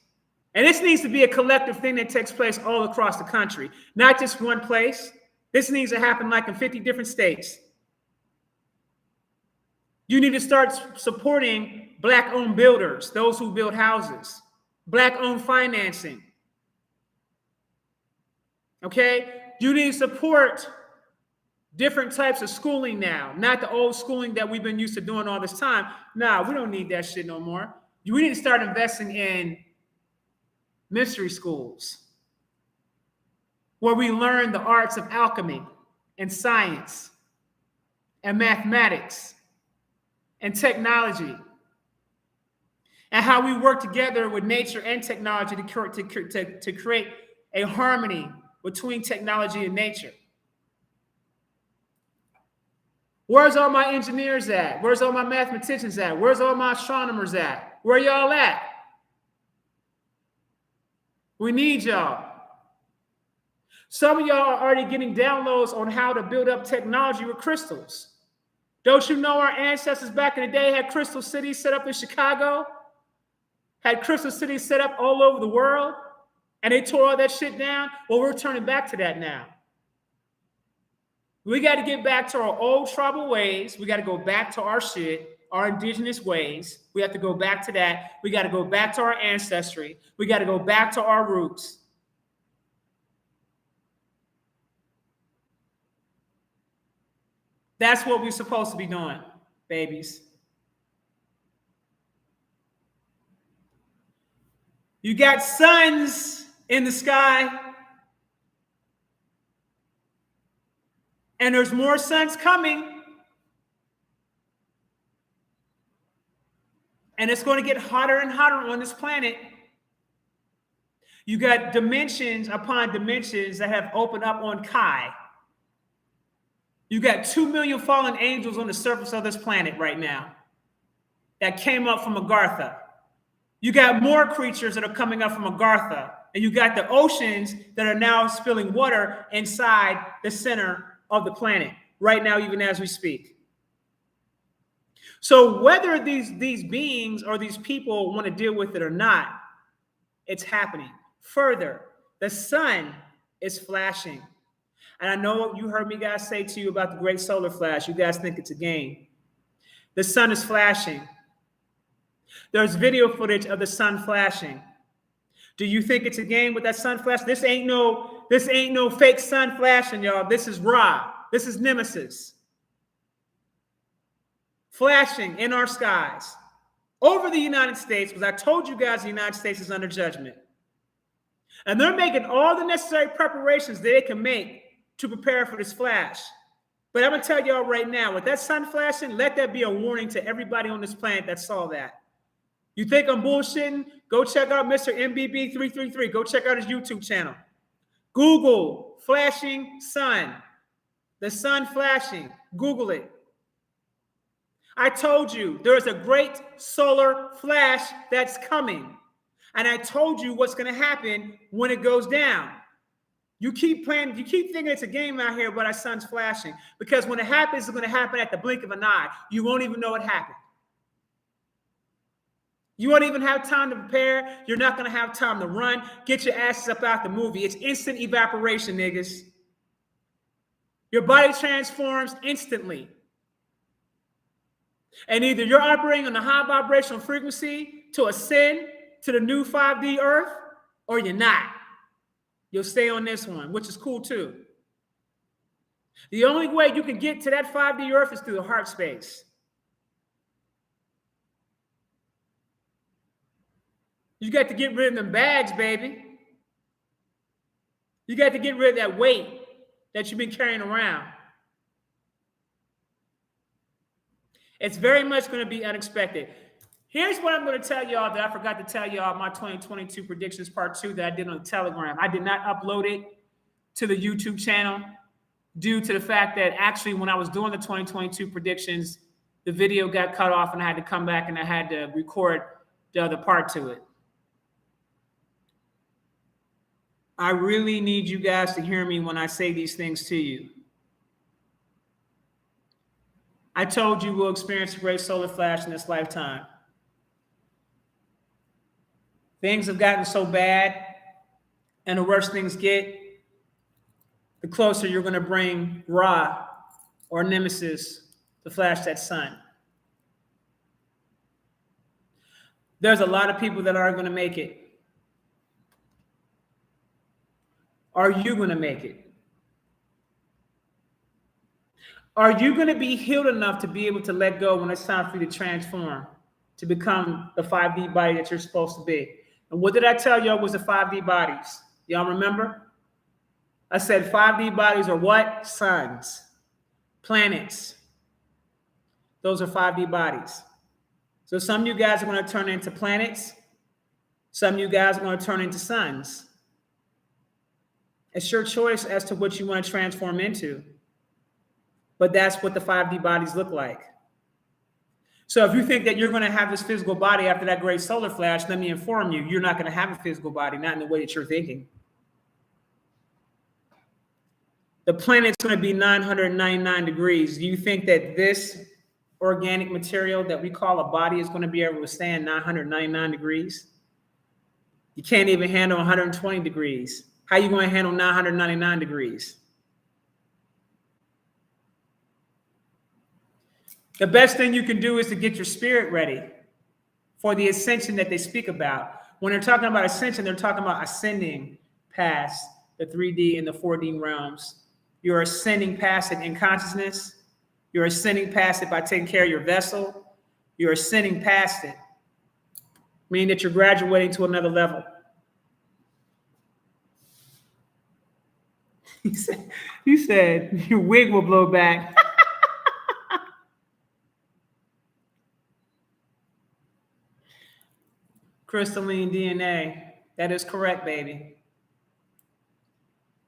And this needs to be a collective thing that takes place all across the country, not just one place. This needs to happen like in 50 different states. You need to start supporting Black-owned builders, those who build houses, Black-owned financing. Okay? You need to support different types of schooling now, not the old schooling that we've been used to doing all this time. Nah, we don't need that shit no more. We need to start investing in mystery schools where we learn the arts of alchemy and science and mathematics and technology, and how we work together with nature and technology to create a harmony between technology and nature. Where's all my engineers at? Where's all my mathematicians at? Where's all my astronomers at? Where y'all at? We need y'all. Some of y'all are already getting downloads on how to build up technology with crystals. Don't you know our ancestors back in the day had crystal cities set up in Chicago? Had crystal cities set up all over the world? And they tore all that shit down? Well, we're turning back to that now. We got to get back to our old tribal ways. We got to go back to our shit, our indigenous ways. We have to go back to that. We got to go back to our ancestry. We got to go back to our roots. That's what we're supposed to be doing, babies. You got suns in the sky, and there's more suns coming. And it's going to get hotter and hotter on this planet. You got dimensions upon dimensions that have opened up on Kai. You got 2 million fallen angels on the surface of this planet right now that came up from Agartha. You got more creatures that are coming up from Agartha. And you got the oceans that are now spilling water inside the center of the planet right now, even as we speak. So whether these beings or these people want to deal with it or not, it's happening. Further, the sun is flashing. And I know you heard me guys say to you about the great solar flash. You guys think it's a game. The sun is flashing. There's video footage of the sun flashing. Do you think it's a game with that sun flash? This ain't no fake sun flashing, y'all. This is Ra. This is Nemesis. Flashing in our skies over the United States, because I told you guys the United States is under judgment. And they're making all the necessary preparations they can make to prepare for this flash. But I'm going to tell y'all right now, with that sun flashing, let that be a warning to everybody on this planet that saw that. You think I'm bullshitting? Go check out Mr. MBB333. Go check out his YouTube channel. Google flashing sun. The sun flashing. Google it. I told you there's a great solar flash that's coming. And I told you what's going to happen when it goes down. You keep thinking it's a game out here, but our sun's flashing. Because when it happens, it's going to happen at the blink of an eye. You won't even know it happened. You won't even have time to prepare. You're not going to have time to run. Get your asses up out the movie. It's instant evaporation, niggas. Your body transforms instantly. And either you're operating on a high vibrational frequency to ascend to the new 5D Earth, or you're not. You'll stay on this one, which is cool too. The only way you can get to that 5D Earth is through the heart space. You got to get rid of them bags, baby. You got to get rid of that weight that you've been carrying around. It's very much going to be unexpected. Here's what I'm going to tell y'all that I forgot to tell y'all, my 2022 predictions part 2 that I did on Telegram. I did not upload it to the YouTube channel due to the fact that actually when I was doing the 2022 predictions, the video got cut off and I had to come back and I had to record the other part to it. I really need you guys to hear me when I say these things to you. I told you we'll experience a great solar flash in this lifetime. Things have gotten so bad, and the worse things get, the closer you're going to bring Ra or Nemesis to flash that sun. There's a lot of people that aren't going to make it. Are you going to make it? Are you going to be healed enough to be able to let go when it's time for you to transform, to become the 5D body that you're supposed to be? And what did I tell y'all was the 5D bodies? Y'all remember? I said 5D bodies are what? Suns, planets. Those are 5D bodies. So some of you guys are going to turn into planets. Some of you guys are going to turn into suns. It's your choice as to what you want to transform into. But that's what the 5D bodies look like. So if you think that you're going to have this physical body after that great solar flash, let me inform you, you're not going to have a physical body, not in the way that you're thinking. The planet's going to be 999 degrees. Do you think that this organic material that we call a body is going to be able to stand 999 degrees? You can't even handle 120 degrees. How are you going to handle 999 degrees? The best thing you can do is to get your spirit ready for the ascension that they speak about. When they're talking about ascension, they're talking about ascending past the 3D and the 4D realms. You're ascending past it in consciousness. You're ascending past it by taking care of your vessel. You're ascending past it, meaning that you're graduating to another level. You said your wig will blow back. Crystalline DNA. That is correct, baby.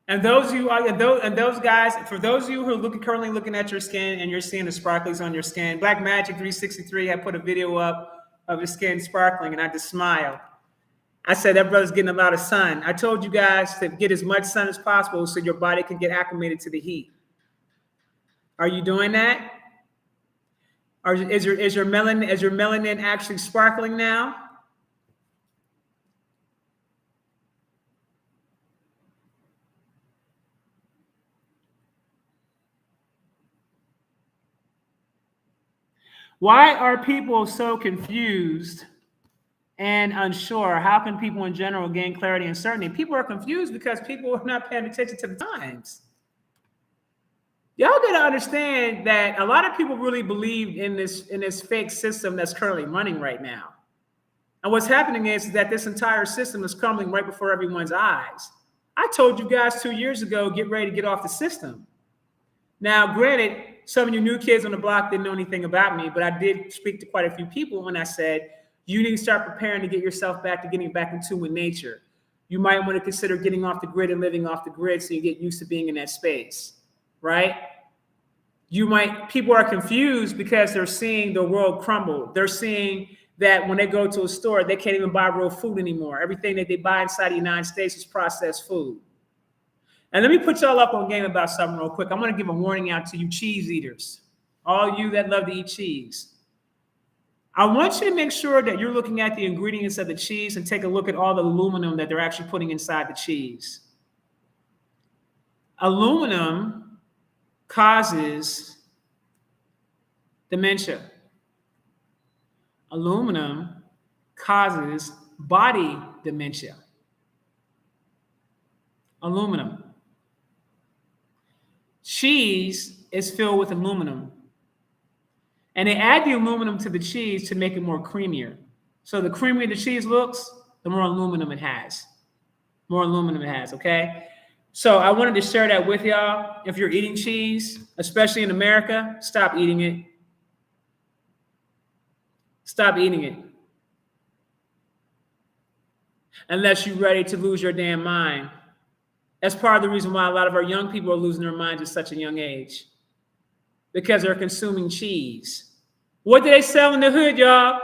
And those of you and those guys, for those of you who are currently looking at your skin and you're seeing the sparkles on your skin, Black Magic 363 had put a video up of his skin sparkling, and I just smiled. I said that brother's getting a lot of sun. I told you guys to get as much sun as possible so your body can get acclimated to the heat. Are you doing that? Or is your melanin actually sparkling now? Why are people so confused and unsure? How can people in general gain clarity and certainty? People are confused because people are not paying attention to the times. Y'all got to understand that a lot of people really believe in this fake system that's currently running right now. And what's happening is that this entire system is crumbling right before everyone's eyes. I told you guys 2 years ago, get ready to get off the system. Now, granted, some of you new kids on the block didn't know anything about me, but I did speak to quite a few people when I said, you need to start preparing to get yourself back to getting back in tune with nature. you might want to consider getting off the grid and living off the grid so you get used to being in that space, right? People are confused because they're seeing the world crumble. They're seeing that when they go to a store, they can't even buy real food anymore. Everything that they buy inside the United States is processed food. And let me put y'all up on game about something real quick. I'm going to give a warning out to you cheese eaters, all you that love to eat cheese. I want you to make sure that you're looking at the ingredients of the cheese and take a look at all the aluminum that they're actually putting inside the cheese. Aluminum causes dementia. Aluminum causes body dementia. Aluminum. Cheese is filled with aluminum. And they add the aluminum to the cheese to make it more creamier. So the creamier the cheese looks, the more aluminum it has. More aluminum it has, okay? So I wanted to share that with y'all. If you're eating cheese, especially in America, stop eating it. Stop eating it. Unless you're ready to lose your damn mind. That's part of the reason why a lot of our young people are losing their minds at such a young age. Because they're consuming cheese. What do they sell in the hood, y'all?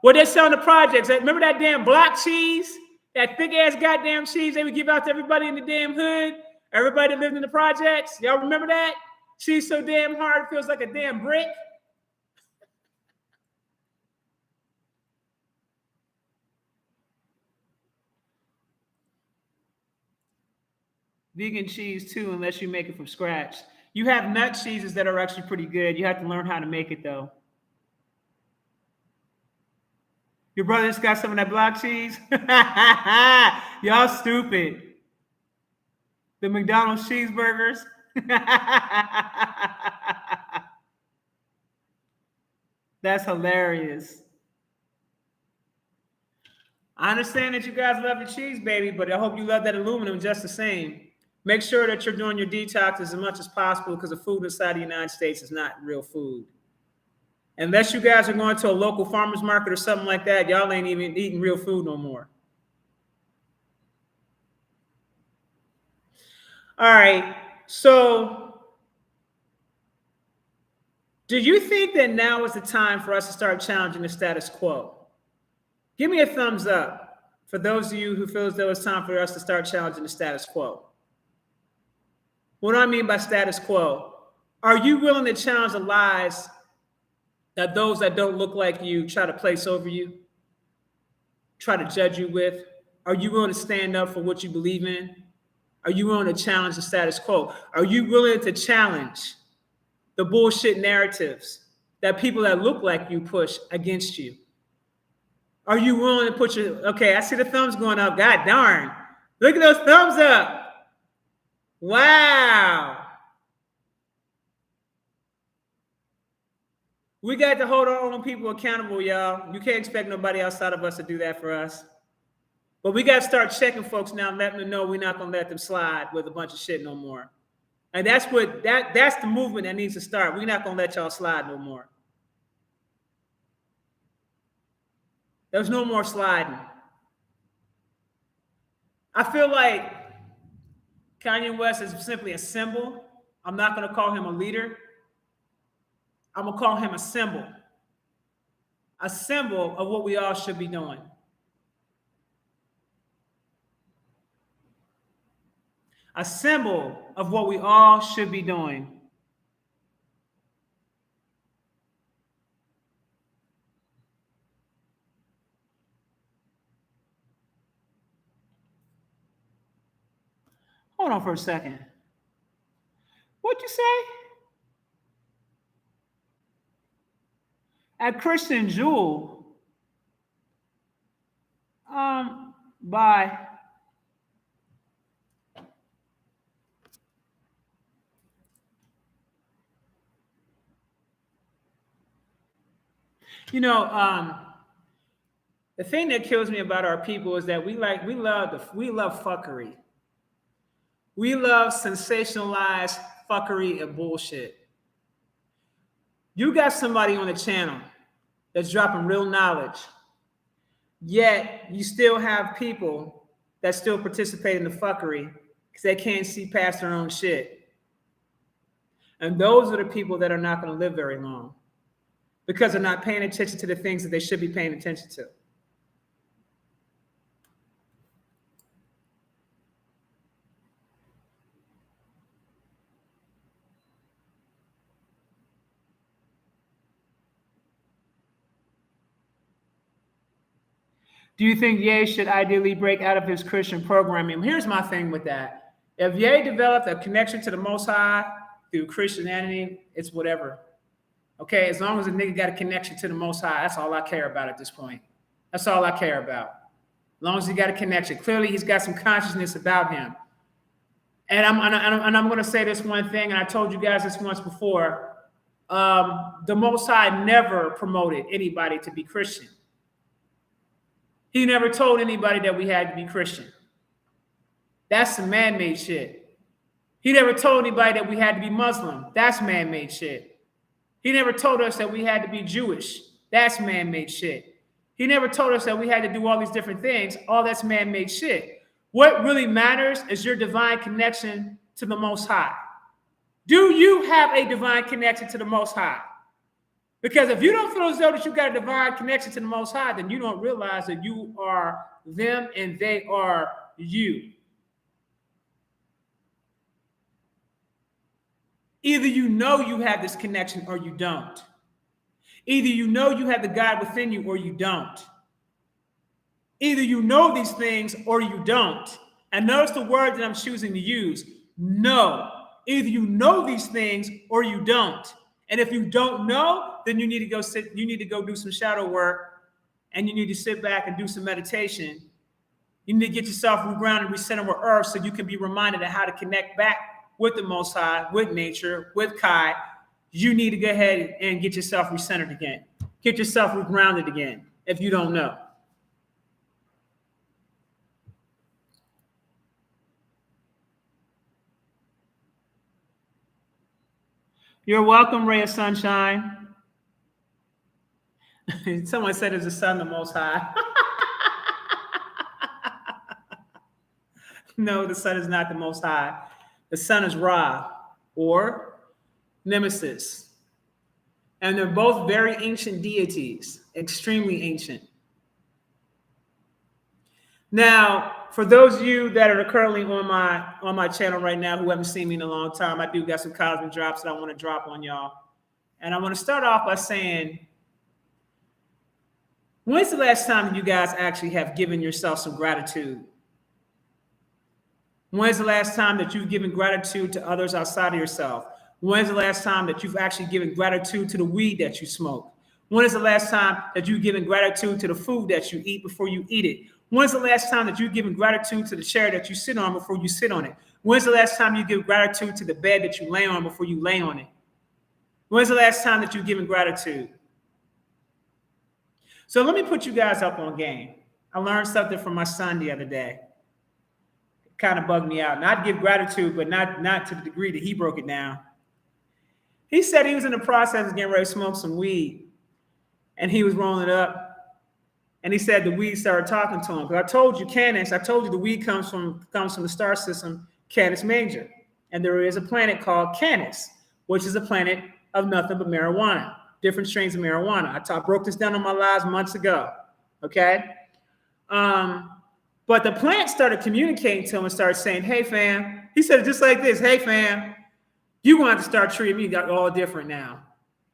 What they sell in the projects? Remember that damn block cheese? That thick-ass goddamn cheese they would give out to everybody in the damn hood? Everybody that lived in the projects? Y'all remember that? Cheese so damn hard, it feels like a damn brick. Vegan cheese, too, unless you make it from scratch. You have nut cheeses that are actually pretty good. You have to learn how to make it, though. Your brother just got some of that block cheese? Y'all stupid. The McDonald's cheeseburgers? That's hilarious. I understand that you guys love the cheese, baby, but I hope you love that aluminum just the same. Make sure that you're doing your detox as much as possible because the food inside the United States is not real food. Unless you guys are going to a local farmer's market or something like that, y'all ain't even eating real food no more. All right. So do you think that now is the time for us to start challenging the status quo? Give me a thumbs up for those of you who feel as though it's time for us to start challenging the status quo. What do I mean by status quo? Are you willing to challenge the lies that those that don't look like you try to place over you, try to judge you with? Are you willing to stand up for what you believe in? Are you willing to challenge the status quo? Are you willing to challenge the bullshit narratives that people that look like you push against you? Are you willing to put your, okay, I see the thumbs going up. God darn. Look at those thumbs up. Wow. We got to hold our own people accountable, y'all. You can't expect nobody outside of us to do that for us. But we got to start checking folks now and letting them know we're not going to let them slide with a bunch of shit no more. And that's the movement that needs to start. We're not going to let y'all slide no more. There's no more sliding. I feel like Kanye West is simply a symbol. I'm not going to call him a leader. I'm going to call him a symbol of what we all should be doing. A symbol of what we all should be doing. Hold on for a second. What'd you say? At Christian Jewel. Bye. You know, the thing that kills me about our people is that we love fuckery. We love sensationalized fuckery and bullshit. You got somebody on the channel that's dropping real knowledge, yet you still have people that still participate in the fuckery because they can't see past their own shit. And those are the people that are not going to live very long because they're not paying attention to the things that they should be paying attention to. Do you think Ye should ideally break out of his Christian programming? Here's my thing with that. If Ye developed a connection to the Most High through Christianity, it's whatever. Okay, as long as a nigga got a connection to the Most High, that's all I care about at this point. That's all I care about. As long as he got a connection. Clearly, he's got some consciousness about him. And I'm going to say this one thing, and I told you guys this once before. The Most High never promoted anybody to be Christian. He never told anybody that we had to be Christian. That's some man-made shit. He never told anybody that we had to be Muslim. That's man-made shit. He never told us that we had to be Jewish. That's man-made shit. He never told us that we had to do all these different things. All that's man-made shit. What really matters is your divine connection to the Most High. Do you have a divine connection to the Most High? Because if you don't feel as though that you got a divine connection to the Most High, then you don't realize that you are them and they are you. Either you know you have this connection or you don't. Either you know you have the God within you or you don't. Either you know these things or you don't. And notice the word that I'm choosing to use. No. Either you know these things or you don't. And if you don't know, then you need to go do some shadow work, and you need to sit back and do some meditation. You need to get yourself regrounded, recenter with earth, so you can be reminded of how to connect back with the Most High, with nature, with Kai. You need to go ahead and get yourself recentered again. Get yourself regrounded again if you don't know. You're welcome, ray of sunshine. Someone said, is the sun the Most High? No, the sun is not the Most High. The sun is Ra, or Nemesis. And they're both very ancient deities, extremely ancient. Now, for those of you that are currently on my channel right now who haven't seen me in a long time, I do got some cosmic drops that I want to drop on y'all. And I want to start off by saying, when's the last time you guys actually have given yourself some gratitude? When's the last time that you've given gratitude to others outside of yourself? When's the last time that you've actually given gratitude to the weed that you smoke? When is the last time that you've given gratitude to the food that you eat before you eat it? When's the last time that you've given gratitude to the chair that you sit on before you sit on it? When's the last time you give gratitude to the bed that you lay on before you lay on it? When's the last time that you've given gratitude? So let me put you guys up on game. I learned something from my son the other day. It kind of bugged me out. Not give gratitude, but not to the degree that he broke it down. He said he was in the process of getting ready to smoke some weed, and he was rolling it up. And he said the weed started talking to him. Because I told you, Canis, I told you the weed comes from the star system, Canis Major. And there is a planet called Canis, which is a planet of nothing but marijuana, different strains of marijuana. I broke this down on my lives months ago, okay? But the plant started communicating to him and started saying, hey, fam. He said it just like this, hey, fam, you're going to have to start treating me all different now.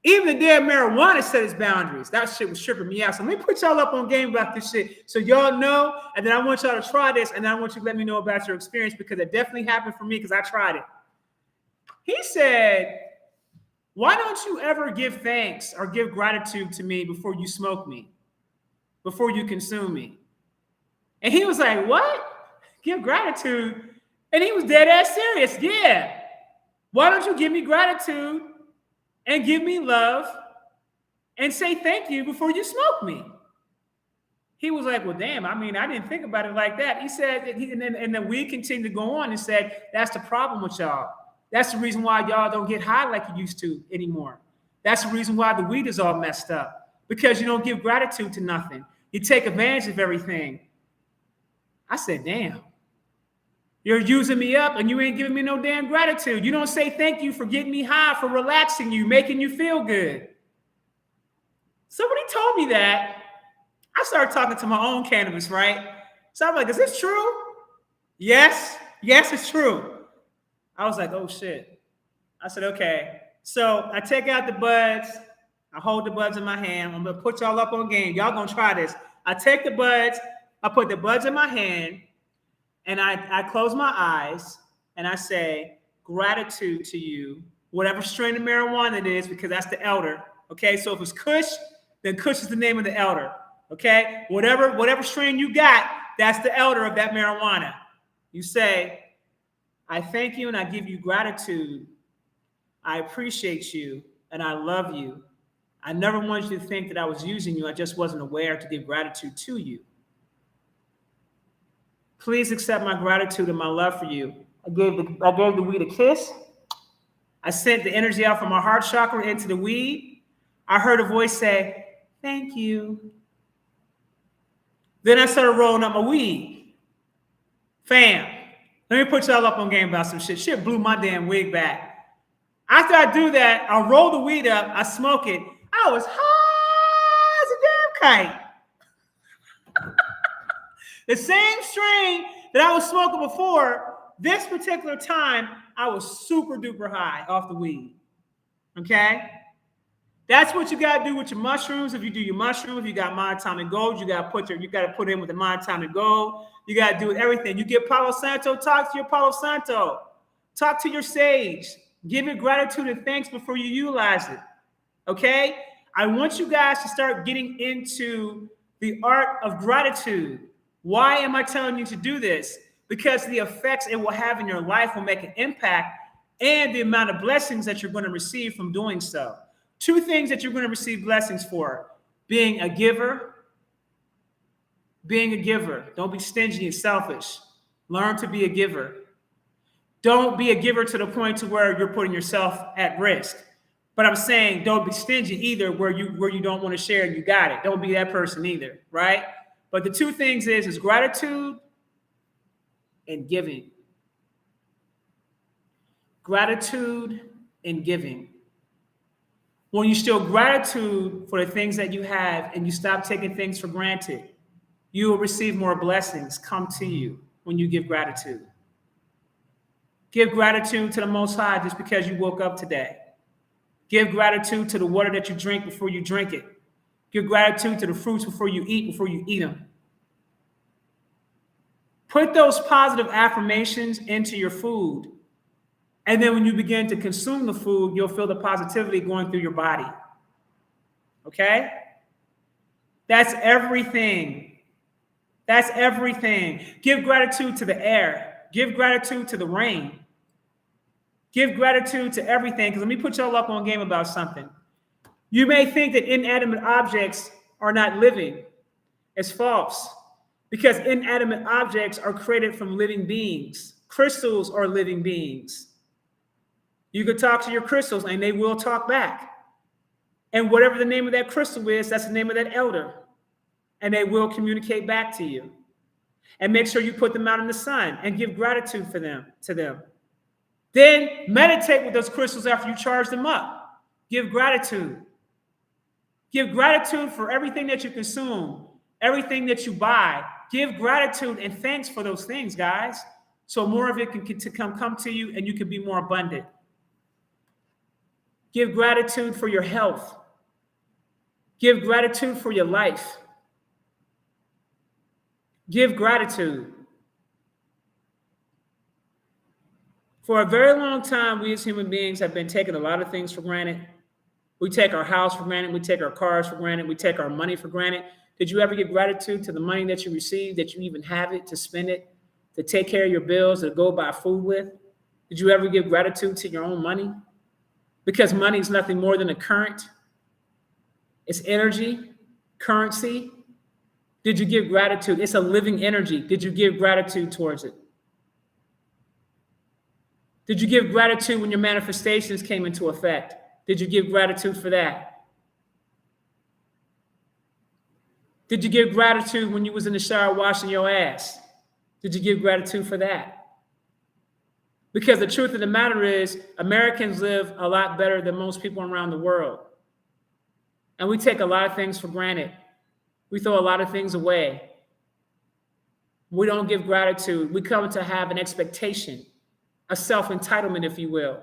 Even the damn marijuana set its boundaries. That shit was tripping me out. So let me put y'all up on game about this shit so y'all know. And then I want y'all to try this. And then I want you to let me know about your experience because it definitely happened for me because I tried it. He said, why don't you ever give thanks or give gratitude to me before you smoke me, before you consume me? And he was like, what? Give gratitude? And he was dead ass serious. Yeah. Why don't you give me gratitude and give me love and say thank you before you smoke me? He was like, well, damn, I mean, I didn't think about it like that. He said, and then we continued to go on and said, that's the problem with y'all. That's the reason why y'all don't get high like you used to anymore. That's the reason why the weed is all messed up, because you don't give gratitude to nothing. You take advantage of everything. I said, damn. You're using me up and you ain't giving me no damn gratitude. You don't say thank you for getting me high, for relaxing you, making you feel good. Somebody told me that. I started talking to my own cannabis, right? So I'm like, is this true? Yes, it's true. I was like, oh shit. I said, okay. So I take out the buds. I hold the buds in my hand. I'm gonna put y'all up on game. Y'all gonna try this. I take the buds, I put the buds in my hand, and I close my eyes and I say, gratitude to you, whatever strain of marijuana it is, because that's the elder. Okay, so if it's Kush, then Kush is the name of the elder. Okay, whatever strain you got, that's the elder of that marijuana. You say, I thank you and I give you gratitude. I appreciate you and I love you. I never wanted you to think that I was using you. I just wasn't aware to give gratitude to you. Please accept my gratitude and my love for you. I gave the weed a kiss. I sent the energy out from my heart chakra into the weed. I heard a voice say, thank you. Then I started rolling up my weed. Fam, let me put y'all up on game about some shit. Shit blew my damn wig back. After I do that, I roll the weed up, I smoke it. I was high as a damn kite. The same strain that I was smoking before, this particular time, I was super duper high off the weed. Okay? That's what you gotta do with your mushrooms. If you do your mushrooms, you got monatomic gold, you gotta put in with the monatomic gold. You gotta do with everything. You get Palo Santo, talk to your Palo Santo. Talk to your sage. Give it gratitude and thanks before you utilize it. Okay? I want you guys to start getting into the art of gratitude. Why am I telling you to do this? Because the effects it will have in your life will make an impact, and the amount of blessings that you're going to receive from doing so. Two things that you're going to receive blessings for: being a giver. Being a giver. Don't be stingy and selfish. Learn to be a giver. Don't be a giver to the point to where you're putting yourself at risk. But I'm saying don't be stingy either where you don't want to share and you got it. Don't be that person either, right? But the two things is gratitude and giving. Gratitude and giving. When you show gratitude for the things that you have and you stop taking things for granted, you will receive more blessings come to you when you give gratitude. Give gratitude to the Most High just because you woke up today. Give gratitude to the water that you drink before you drink it. Give gratitude to the fruits before you eat them. Put those positive affirmations into your food. And then when you begin to consume the food, you'll feel the positivity going through your body. Okay? That's everything. That's everything. Give gratitude to the air. Give gratitude to the rain. Give gratitude to everything. Because let me put y'all up on game about something. You may think that inanimate objects are not living. It's false. Because inanimate objects are created from living beings. Crystals are living beings. You can talk to your crystals and they will talk back. And whatever the name of that crystal is, that's the name of that elder. And they will communicate back to you. And make sure you put them out in the sun and give gratitude for them to them. Then meditate with those crystals after you charge them up. Give gratitude. Give gratitude for everything that you consume, everything that you buy. Give gratitude and thanks for those things, guys. So more of it can come to you and you can be more abundant. Give gratitude for your health. Give gratitude for your life. Give gratitude. For a very long time, we as human beings have been taking a lot of things for granted. We take our house for granted. We take our cars for granted. We take our money for granted. Did you ever give gratitude to the money that you received, that you even have it to spend it, to take care of your bills, to go buy food with? Did you ever give gratitude to your own money? Because money is nothing more than a current. It's energy, currency. Did you give gratitude? It's a living energy. Did you give gratitude towards it? Did you give gratitude when your manifestations came into effect? Did you give gratitude for that? Did you give gratitude when you was in the shower washing your ass? Did you give gratitude for that? Because the truth of the matter is, Americans live a lot better than most people around the world. And we take a lot of things for granted. We throw a lot of things away. We don't give gratitude. We come to have an expectation, a self-entitlement, if you will.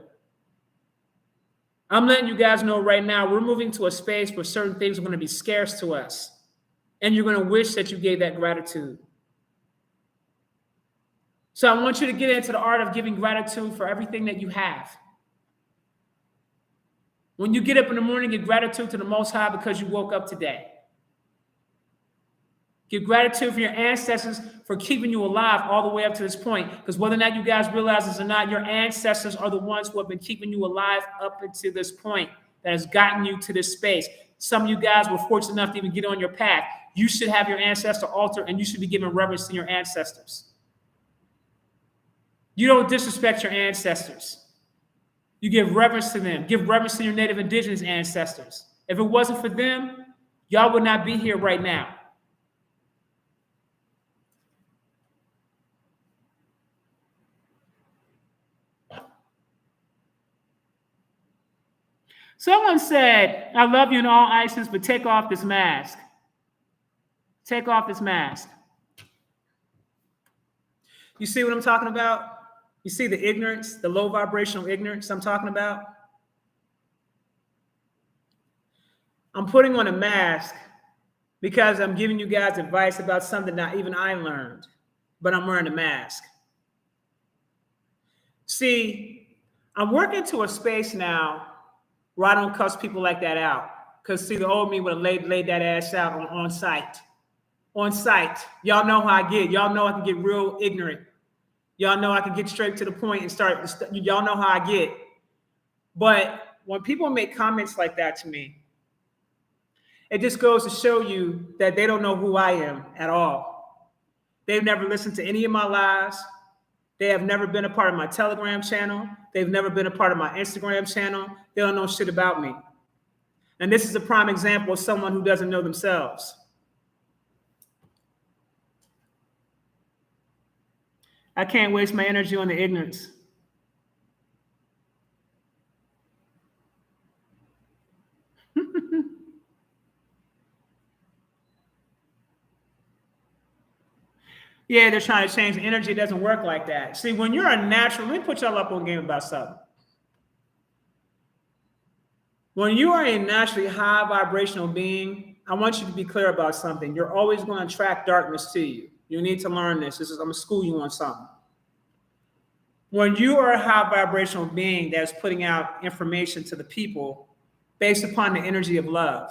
I'm letting you guys know right now, we're moving to a space where certain things are going to be scarce to us. And you're going to wish that you gave that gratitude. So I want you to get into the art of giving gratitude for everything that you have. When you get up in the morning, give gratitude to the Most High because you woke up today. Give gratitude for your ancestors for keeping you alive all the way up to this point. Because whether or not you guys realize this or not, your ancestors are the ones who have been keeping you alive up until this point that has gotten you to this space. Some of you guys were fortunate enough to even get on your path. You should have your ancestor altar and you should be giving reverence to your ancestors. You don't disrespect your ancestors. You give reverence to them. Give reverence to your Native Indigenous ancestors. If it wasn't for them, y'all would not be here right now. Someone said, I love you in all ISIS, but take off this mask. Take off this mask. You see what I'm talking about? You see the ignorance, the low vibrational ignorance I'm talking about? I'm putting on a mask because I'm giving you guys advice about something that even I learned, but I'm wearing a mask. See, I'm working to a space now where I don't cuss people like that out. Because see, the old me would have laid that ass out on site. On site. Y'all know how I get. Y'all know I can get real ignorant. Y'all know I can get straight to the point and start. Y'all know how I get. But when people make comments like that to me, it just goes to show you that they don't know who I am at all. They've never listened to any of my lives. They have never been a part of my Telegram channel. They've never been a part of my Instagram channel. They don't know shit about me. And this is a prime example of someone who doesn't know themselves. I can't waste my energy on the ignorance. Yeah, they're trying to change the energy. It doesn't work like that. See, when you're a natural, let me put y'all up on game about something. When you are a naturally high vibrational being, I want you to be clear about something. You're always going to attract darkness to you. You need to learn this. I'm going to school you on something. When you are a high vibrational being that's putting out information to the people based upon the energy of love,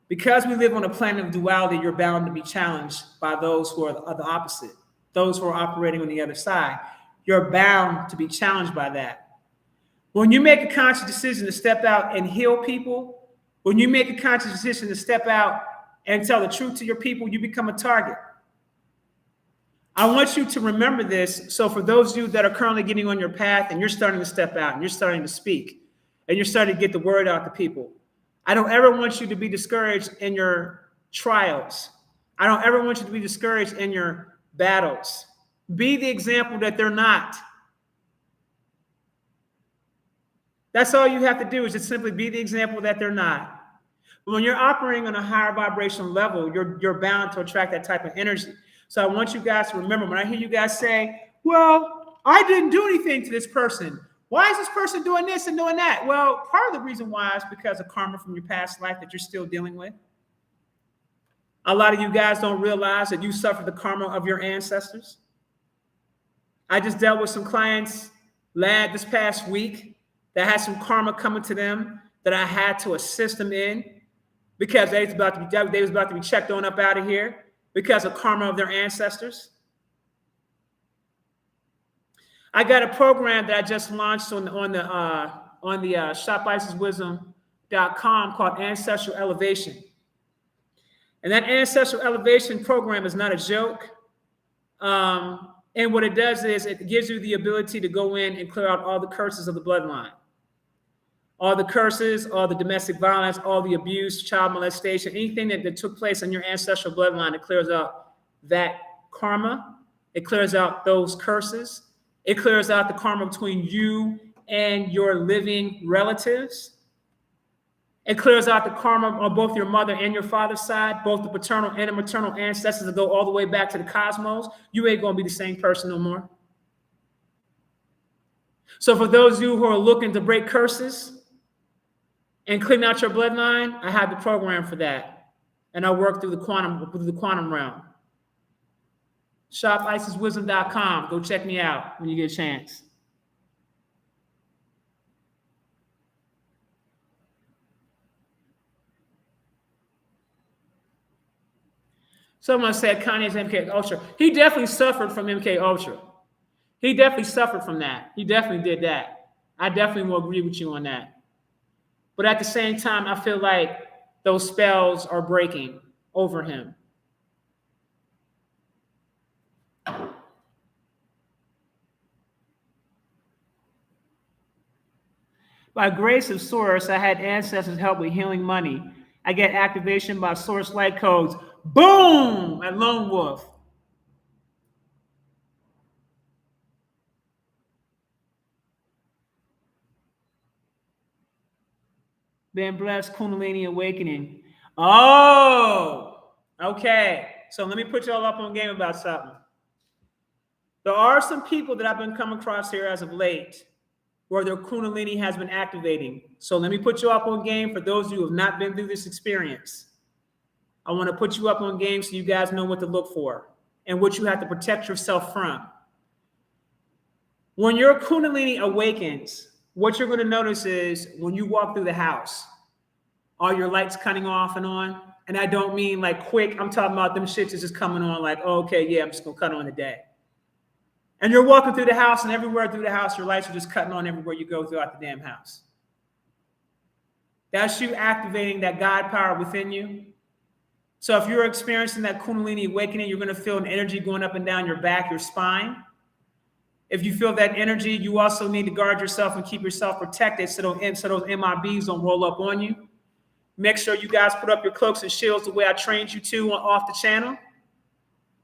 because we live on a planet of duality, you're bound to be challenged by those who are the opposite, those who are operating on the other side. You're bound to be challenged by that. When you make a conscious decision to step out and heal people, when you make a conscious decision to step out and tell the truth to your people, you become a target. I want you to remember this. So for those of you that are currently getting on your path and you're starting to step out and you're starting to speak and you're starting to get the word out to people, I don't ever want you to be discouraged in your trials. I don't ever want you to be discouraged in your battles. Be the example that they're not. That's all you have to do is just simply be the example that they're not. But when you're operating on a higher vibrational level, you're bound to attract that type of energy. So I want you guys to remember when I hear you guys say, well, I didn't do anything to this person. Why is this person doing this and doing that? Well, part of the reason why is because of karma from your past life that you're still dealing with. A lot of you guys don't realize that you suffer the karma of your ancestors. I just dealt with some clients this past week that had some karma coming to them that I had to assist them in because they was about to be checked on up out of here because of karma of their ancestors. I got a program that I just launched on the shopiceswisdom.com called Ancestral Elevation. And that Ancestral Elevation program is not a joke. And what it does is it gives you the ability to go in and clear out all the curses of the bloodline. All the curses, all the domestic violence, all the abuse, child molestation, anything that took place in your ancestral bloodline, it clears out that karma. It clears out those curses. It clears out the karma between you and your living relatives. It clears out the karma on both your mother and your father's side, both the paternal and the maternal ancestors that go all the way back to the cosmos. You ain't going to be the same person no more. So for those of you who are looking to break curses and clean out your bloodline, I have the program for that. And I work through the quantum realm. ShopIsisWisdom.com. Go check me out when you get a chance. Someone said Kanye's MK Ultra. He definitely suffered from MK Ultra. He definitely suffered from that. He definitely did that. I definitely will agree with you on that. But at the same time, I feel like those spells are breaking over him. By grace of source, I had ancestors help with healing money. I get activation by source light codes. Boom! At Lone Wolf. Been blessed, Kundalini awakening. Oh, okay. So let me put y'all up on game about something. There are some people that I've been coming across here as of late where their Kundalini has been activating. So let me put you up on game for those of you who have not been through this experience. I want to put you up on game so you guys know what to look for and what you have to protect yourself from. When your Kundalini awakens, what you're going to notice is when you walk through the house, all your lights cutting off and on. And I don't mean like quick. I'm talking about them shits is just coming on like, oh, okay, yeah, I'm just going to cut on today. And you're walking through the house, and everywhere through the house, your lights are just cutting on everywhere you go throughout the damn house. That's you activating that God power within you. So if you're experiencing that Kundalini awakening, you're going to feel an energy going up and down your back, your spine. If you feel that energy, you also need to guard yourself and keep yourself protected so those MIBs don't roll up on you. Make sure you guys put up your cloaks and shields the way I trained you to off the channel.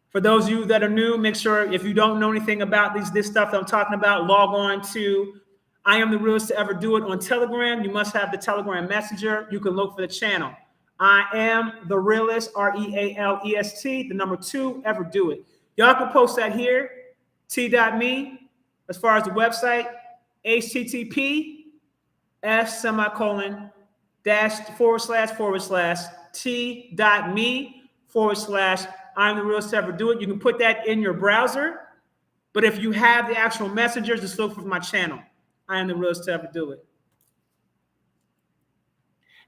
For those of you that are new, make sure if you don't know anything about this stuff that I'm talking about, log on to I Am the Realest to Ever Do It on Telegram. You must have the Telegram Messenger. You can look for the channel. I Am the Realest, REALEST, the number 2, Ever Do It. Y'all can post that here, t.me, as far as the website, http://t.me/I'm the Realest to Ever Do It. You can put that in your browser, but if you have the actual messenger, just look for my channel. I Am the Realest to Ever Do It.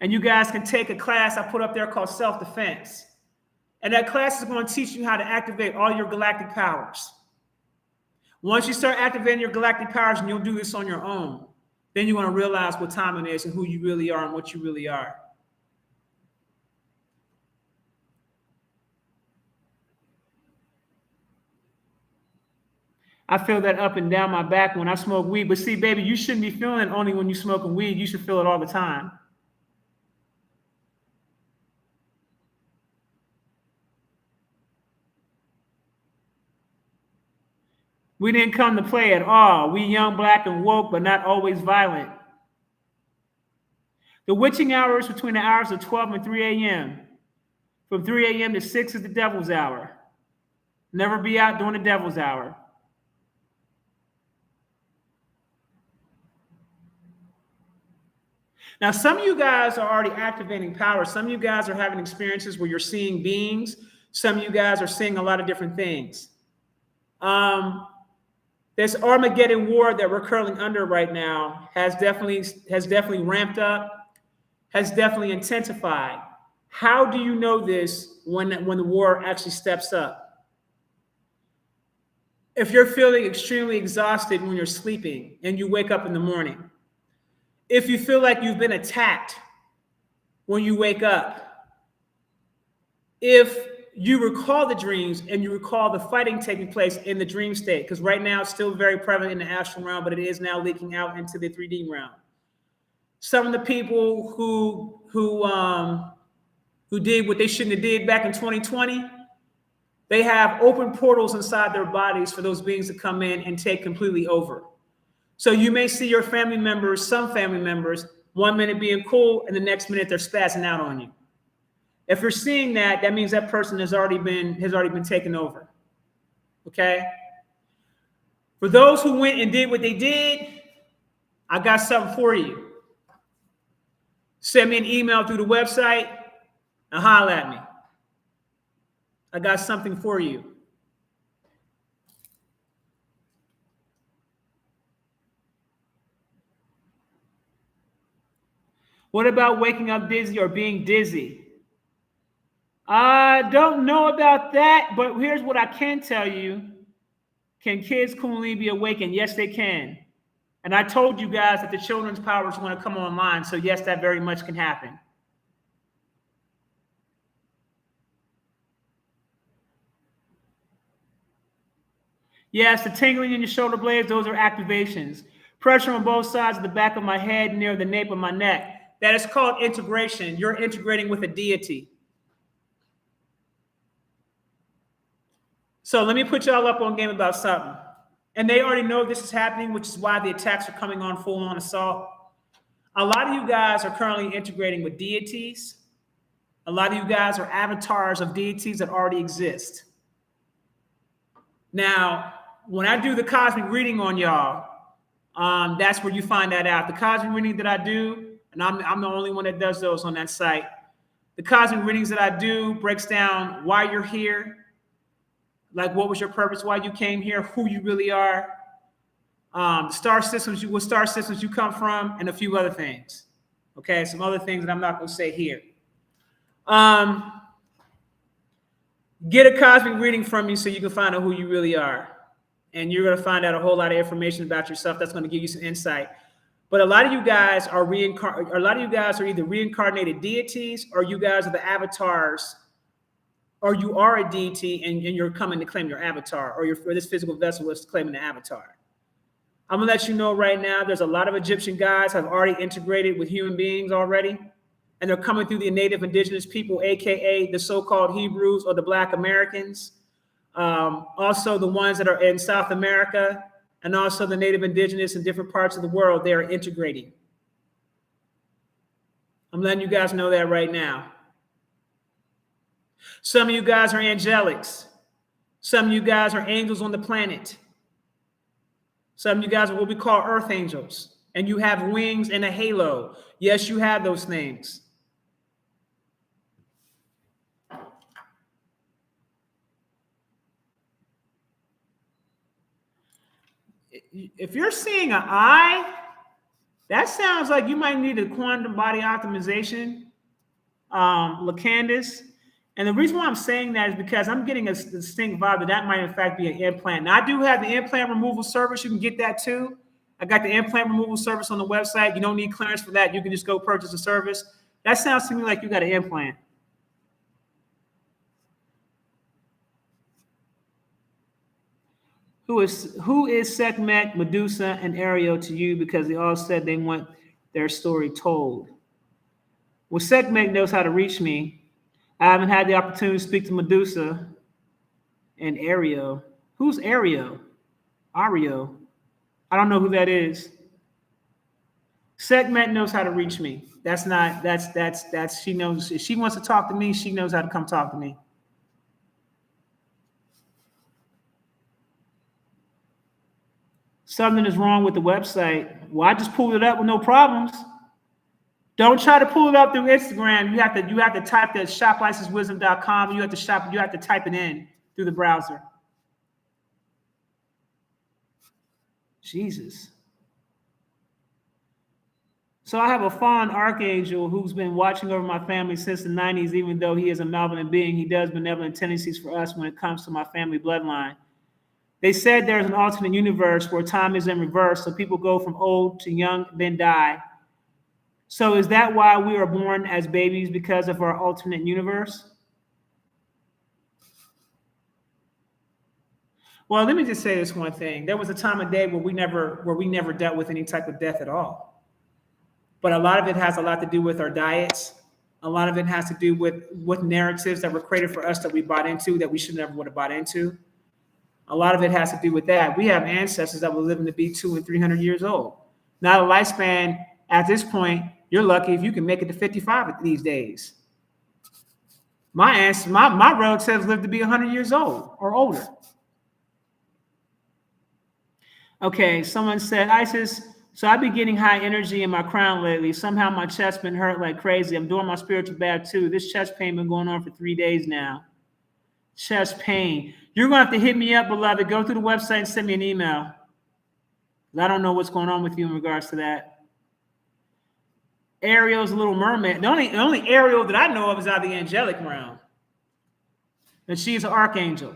And you guys can take a class I put up there called Self-Defense. And that class is going to teach you how to activate all your galactic powers. Once you start activating your galactic powers, and you'll do this on your own, then you're going to realize what time it is and who you really are and what you really are. I feel that up and down my back when I smoke weed. But see, baby, you shouldn't be feeling it only when you're smoking weed. You should feel it all the time. We didn't come to play at all. We young, black, and woke, but not always violent. The witching hour is between the hours of 12 and 3 a.m. From 3 a.m. to 6 is the devil's hour. Never be out during the devil's hour. Now, some of you guys are already activating power. Some of you guys are having experiences where you're seeing beings. Some of you guys are seeing a lot of different things. This Armageddon war that we're currently under right now has definitely ramped up, has definitely intensified. How do you know this when the war actually steps up? If you're feeling extremely exhausted when you're sleeping and you wake up in the morning, if you feel like you've been attacked when you wake up, if you recall the dreams and you recall the fighting taking place in the dream state, because right now it's still very prevalent in the astral realm, but it is now leaking out into the 3D realm. Some of the people who did what they shouldn't have did back in 2020, They have open portals inside their bodies for those beings to come in and take completely over. So you may see your family members, some family members, 1 minute being cool and the next minute they're spazzing out on you. If you're seeing that, that means that person has already been taken over. Okay? For those who went and did what they did, I got something for you. Send me an email through the website and holler at me. I got something for you. What about waking up dizzy or being dizzy? I don't know about that, but here's what I can tell you. Can kids Kundalini be awakened? Yes, they can. And I told you guys that the children's powers want to come online. So yes, that very much can happen. Yes, the tingling in your shoulder blades, those are activations. Pressure on both sides of the back of my head near the nape of my neck. That is called integration. You're integrating with a deity. So let me put y'all up on game about something. And they already know this is happening, which is why the attacks are coming on full-on assault. A lot of you guys are currently integrating with deities. A lot of you guys are avatars of deities that already exist. Now, when I do the cosmic reading on y'all, that's where you find that out. The cosmic reading that I do, and I'm the only one that does those on that site. The cosmic readings that I do breaks down why you're here, like what was your purpose, why you came here, who you really are, the star systems, what star systems you come from, and a few other things. Okay, some other things that I'm not going to say here. Get a cosmic reading from me so you can find out who you really are. And you're going to find out a whole lot of information about yourself that's going to give you some insight. But a lot of you guys are either reincarnated deities, or you guys are the avatars, or you are a deity and you're coming to claim your avatar, or this physical vessel is claiming the avatar. I'm going to let you know right now, there's a lot of Egyptian guys have already integrated with human beings already. And they're coming through the native indigenous people, AKA the so-called Hebrews or the Black Americans. Also the ones that are in South America, and also the native indigenous in different parts of the world, they are integrating. I'm letting you guys know that right now. Some of you guys are angelics. Some of you guys are angels on the planet. Some of you guys are what we call earth angels. And you have wings and a halo. Yes, you have those things. If you're seeing an eye, that sounds like you might need a quantum body optimization, Lacandis. And the reason why I'm saying that is because I'm getting a distinct vibe that might in fact be an implant. Now, I do have the implant removal service. You can get that too. I got the implant removal service on the website. You don't need clearance for that. You can just go purchase a service. That sounds to me like you got an implant. Who is Sekhmet, Medusa, and Ariel to you? Because they all said they want their story told. Well, Sekhmet knows how to reach me. I haven't had the opportunity to speak to Medusa and Ariel. Who's Ariel? Ariel. I don't know who that is. Sekhmet knows how to reach me. That's she knows. If she wants to talk to me, she knows how to come talk to me. Something is wrong with the website. Well, I just pulled it up with no problems. Don't try to pull it up through Instagram. You have to type the shoplicensewisdom.com. You have to type it in through the browser. Jesus. So I have a fallen archangel who's been watching over my family since the 90s, even though he is a malevolent being. He does benevolent tendencies for us when it comes to my family bloodline. They said there's an alternate universe where time is in reverse, so people go from old to young, then die. So is that why we are born as babies, because of our alternate universe? Well, let me just say this one thing. There was a time of day where we never dealt with any type of death at all. But a lot of it has a lot to do with our diets. A lot of it has to do with narratives that were created for us that we bought into that we should never would have bought into. A lot of it has to do with that. We have ancestors that were living to be 200 and 300 years old. Now the lifespan at this point, you're lucky if you can make it to 55 these days. My relatives lived to be 100 years old or older. Okay, someone said, Isis, so I've been getting high energy in my crown lately. Somehow my chest's been hurt like crazy. I'm doing my spiritual bath too. This chest pain been going on for 3 days now. Chest pain. You're going to have to hit me up, beloved. Go through the website and send me an email. I don't know what's going on with you in regards to that. Ariel's a Little Mermaid. The only Ariel that I know of is out of the angelic realm. And she's an archangel.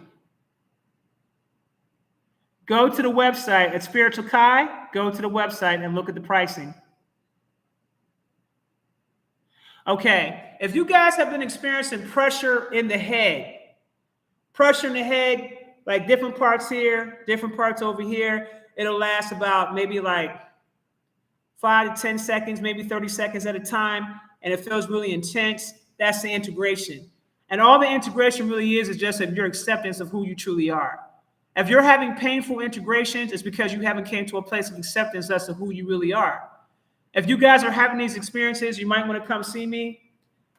Go to the website at Spiritual Kai. Go to the website and look at the pricing. Okay, if you guys have been experiencing pressure in the head, like different parts here, different parts over here, it'll last about maybe like 5 to 10 seconds, maybe 30 seconds at a time, and it feels really intense. That's the integration. And all the integration really is just your acceptance of who you truly are. If you're having painful integrations, it's because you haven't came to a place of acceptance as to who you really are. If you guys are having these experiences, you might want to come see me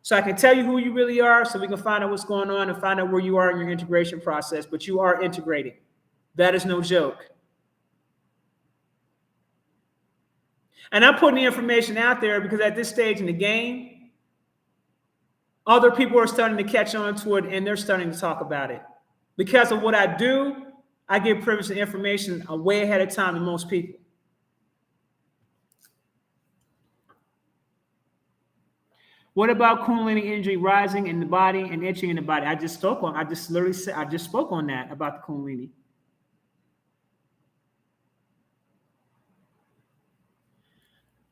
so I can tell you who you really are, so we can find out what's going on and find out where you are in your integration process. But you are integrating. That is no joke. And I'm putting the information out there because at this stage in the game, other people are starting to catch on to it and they're starting to talk about it. Because of what I do, I get privilege to information way ahead of time than most people. What about Kundalini energy rising in the body and itching in the body? I just spoke on that about the Kundalini.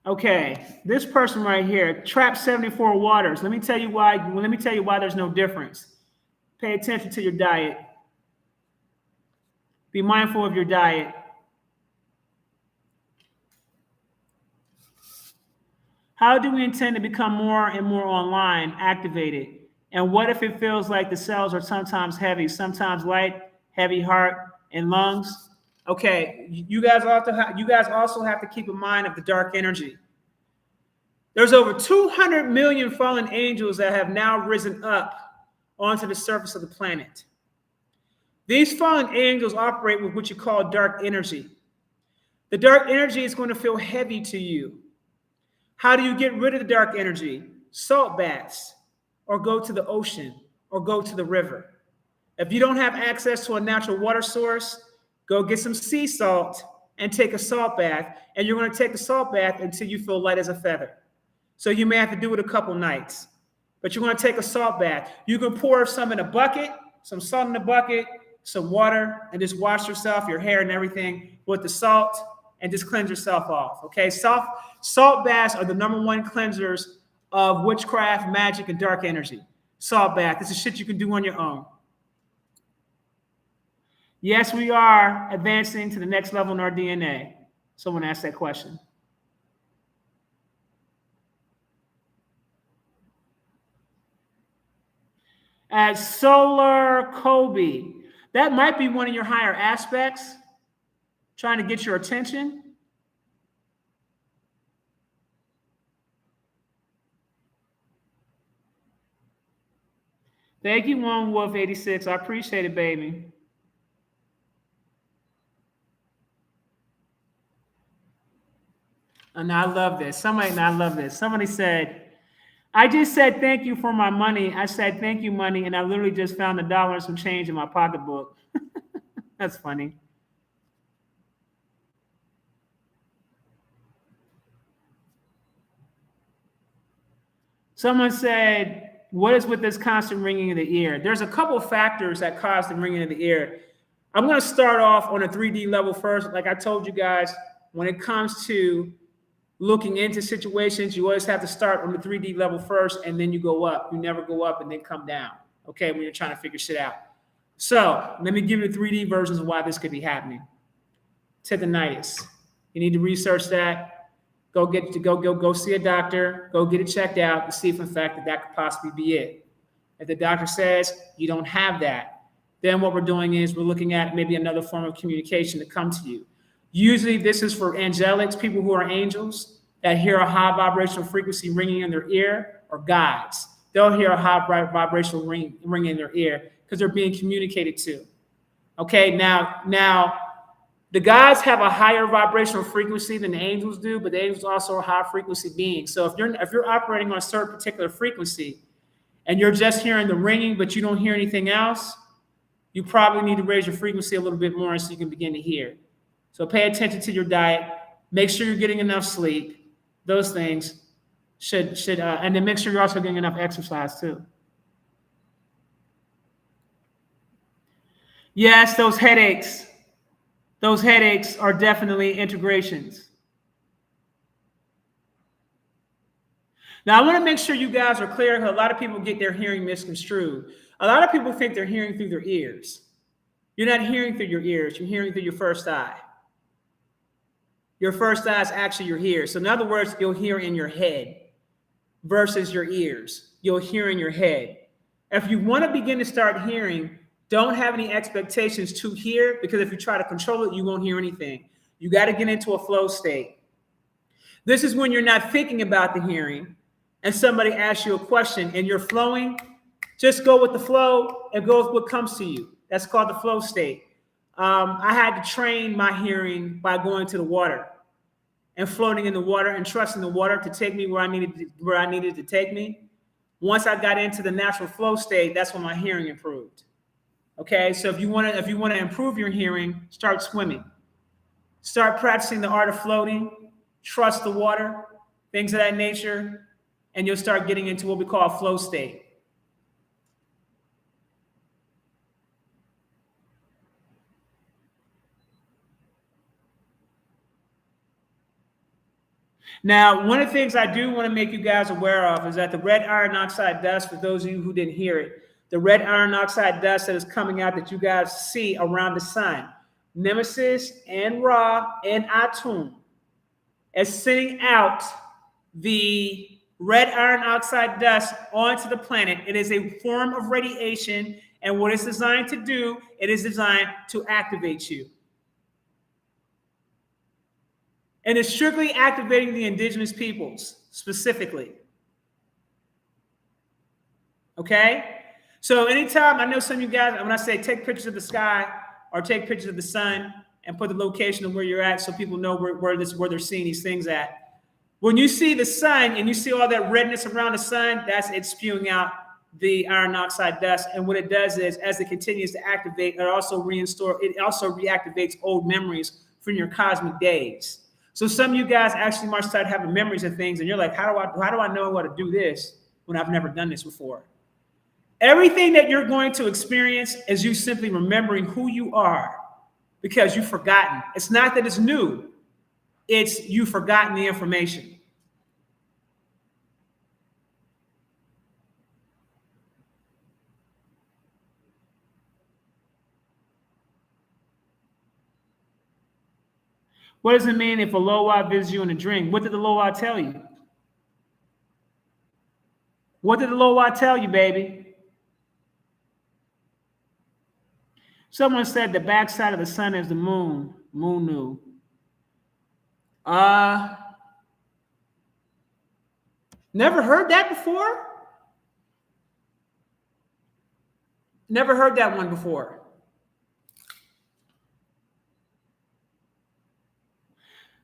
Okay, this person right here, Trap 74 Waters. Let me tell you why there's no difference. Pay attention to your diet. Be mindful of your diet. How do we intend to become more and more online, activated? And what if it feels like the cells are sometimes heavy, sometimes light, heavy heart and lungs? Okay, you guys also have to keep in mind of the dark energy. There's over 200 million fallen angels that have now risen up onto the surface of the planet. These fallen angels operate with what you call dark energy. The dark energy is going to feel heavy to you. How do you get rid of the dark energy? Salt baths, or go to the ocean, or go to the river. If you don't have access to a natural water source, go get some sea salt and take a salt bath. And you're going to take a salt bath until you feel light as a feather. So you may have to do it a couple nights, but you're going to take a salt bath. You can pour some in a bucket, some salt in a bucket, some water, and just wash yourself, your hair and everything with the salt, and just cleanse yourself off. Okay, salt baths are the #1 cleansers of witchcraft, magic, and dark energy. Salt bath. This is shit you can do on your own. Yes, we are advancing to the next level in our DNA. Someone asked that question. As Solar Kobe, that might be one of your higher aspects, trying to get your attention. Thank you, One Wolf 86. I appreciate it, baby. And I love this. Somebody said, I just said thank you for my money. I said thank you, money, and I literally just found $1 and some change in my pocketbook. That's funny. Someone said, what is with this constant ringing in the ear? There's a couple of factors that cause the ringing in the ear. I'm going to start off on a 3D level first. Like I told you guys, when it comes to looking into situations, you always have to start on the 3D level first, and then you go up. You never go up and then come down, okay, when you're trying to figure shit out. So let me give you the 3D versions of why this could be happening. Tendinitis. You need to research that. Go see a doctor, go get it checked out to see if in fact that could possibly be it. If the doctor says you don't have that, then what we're doing is we're looking at maybe another form of communication to come to you. Usually this is for angelics, people who are angels that hear a high vibrational frequency ringing in their ear, or guides. They'll hear a high vibrational ring in their ear because they're being communicated to. Okay, now the guides have a higher vibrational frequency than the angels do, but the angels also are high frequency beings. So if you're operating on a certain particular frequency and you're just hearing the ringing, but you don't hear anything else, you probably need to raise your frequency a little bit more so you can begin to hear. So pay attention to your diet. Make sure you're getting enough sleep. Those things should and then make sure you're also getting enough exercise too. Yes, those headaches are definitely integrations. Now, I want to make sure you guys are clear because a lot of people get their hearing misconstrued. A lot of people think they're hearing through their ears. You're not hearing through your ears. You're hearing through your first eye. Your first eye is actually your ears. So in other words, you'll hear in your head versus your ears. You'll hear in your head. If you want to begin to start hearing, don't have any expectations to hear, because if you try to control it, you won't hear anything. You got to get into a flow state. This is when you're not thinking about the hearing and somebody asks you a question and you're flowing. Just go with the flow and go with what comes to you. That's called the flow state. I had to train my hearing by going to the water and floating in the water and trusting the water to take me where I needed to take me. Once I got into the natural flow state, that's when my hearing improved. Okay, so if you want to improve your hearing, start swimming. Start practicing the art of floating. Trust the water, things of that nature, and you'll start getting into what we call a flow state. Now, one of the things I do want to make you guys aware of is that the red iron oxide dust, for those of you who didn't hear it, the red iron oxide dust that is coming out that you guys see around the sun, Nemesis and Ra and Atum, is sending out the red iron oxide dust onto the planet. It is a form of radiation, and what it's designed to do, it is designed to activate you. And it's strictly activating the indigenous peoples specifically. Okay? So anytime, I know some of you guys, when I say take pictures of the sky or take pictures of the sun and put the location of where you're at so people know where they're seeing these things at. When you see the sun and you see all that redness around the sun, that's it spewing out the iron oxide dust. And what it does is, as it continues to activate, it also reactivates old memories from your cosmic days. So some of you guys actually might start having memories of things, and you're like, how do I know how to do this when I've never done this before? Everything that you're going to experience is you simply remembering who you are because you've forgotten. It's not that it's new. It's you've forgotten the information. What does it mean if a Loa visits you in a dream? What did the Loa tell you? What did the Loa tell you, baby? Someone said the backside of the sun is the moon. Moonu. Never heard that before? Never heard that one before.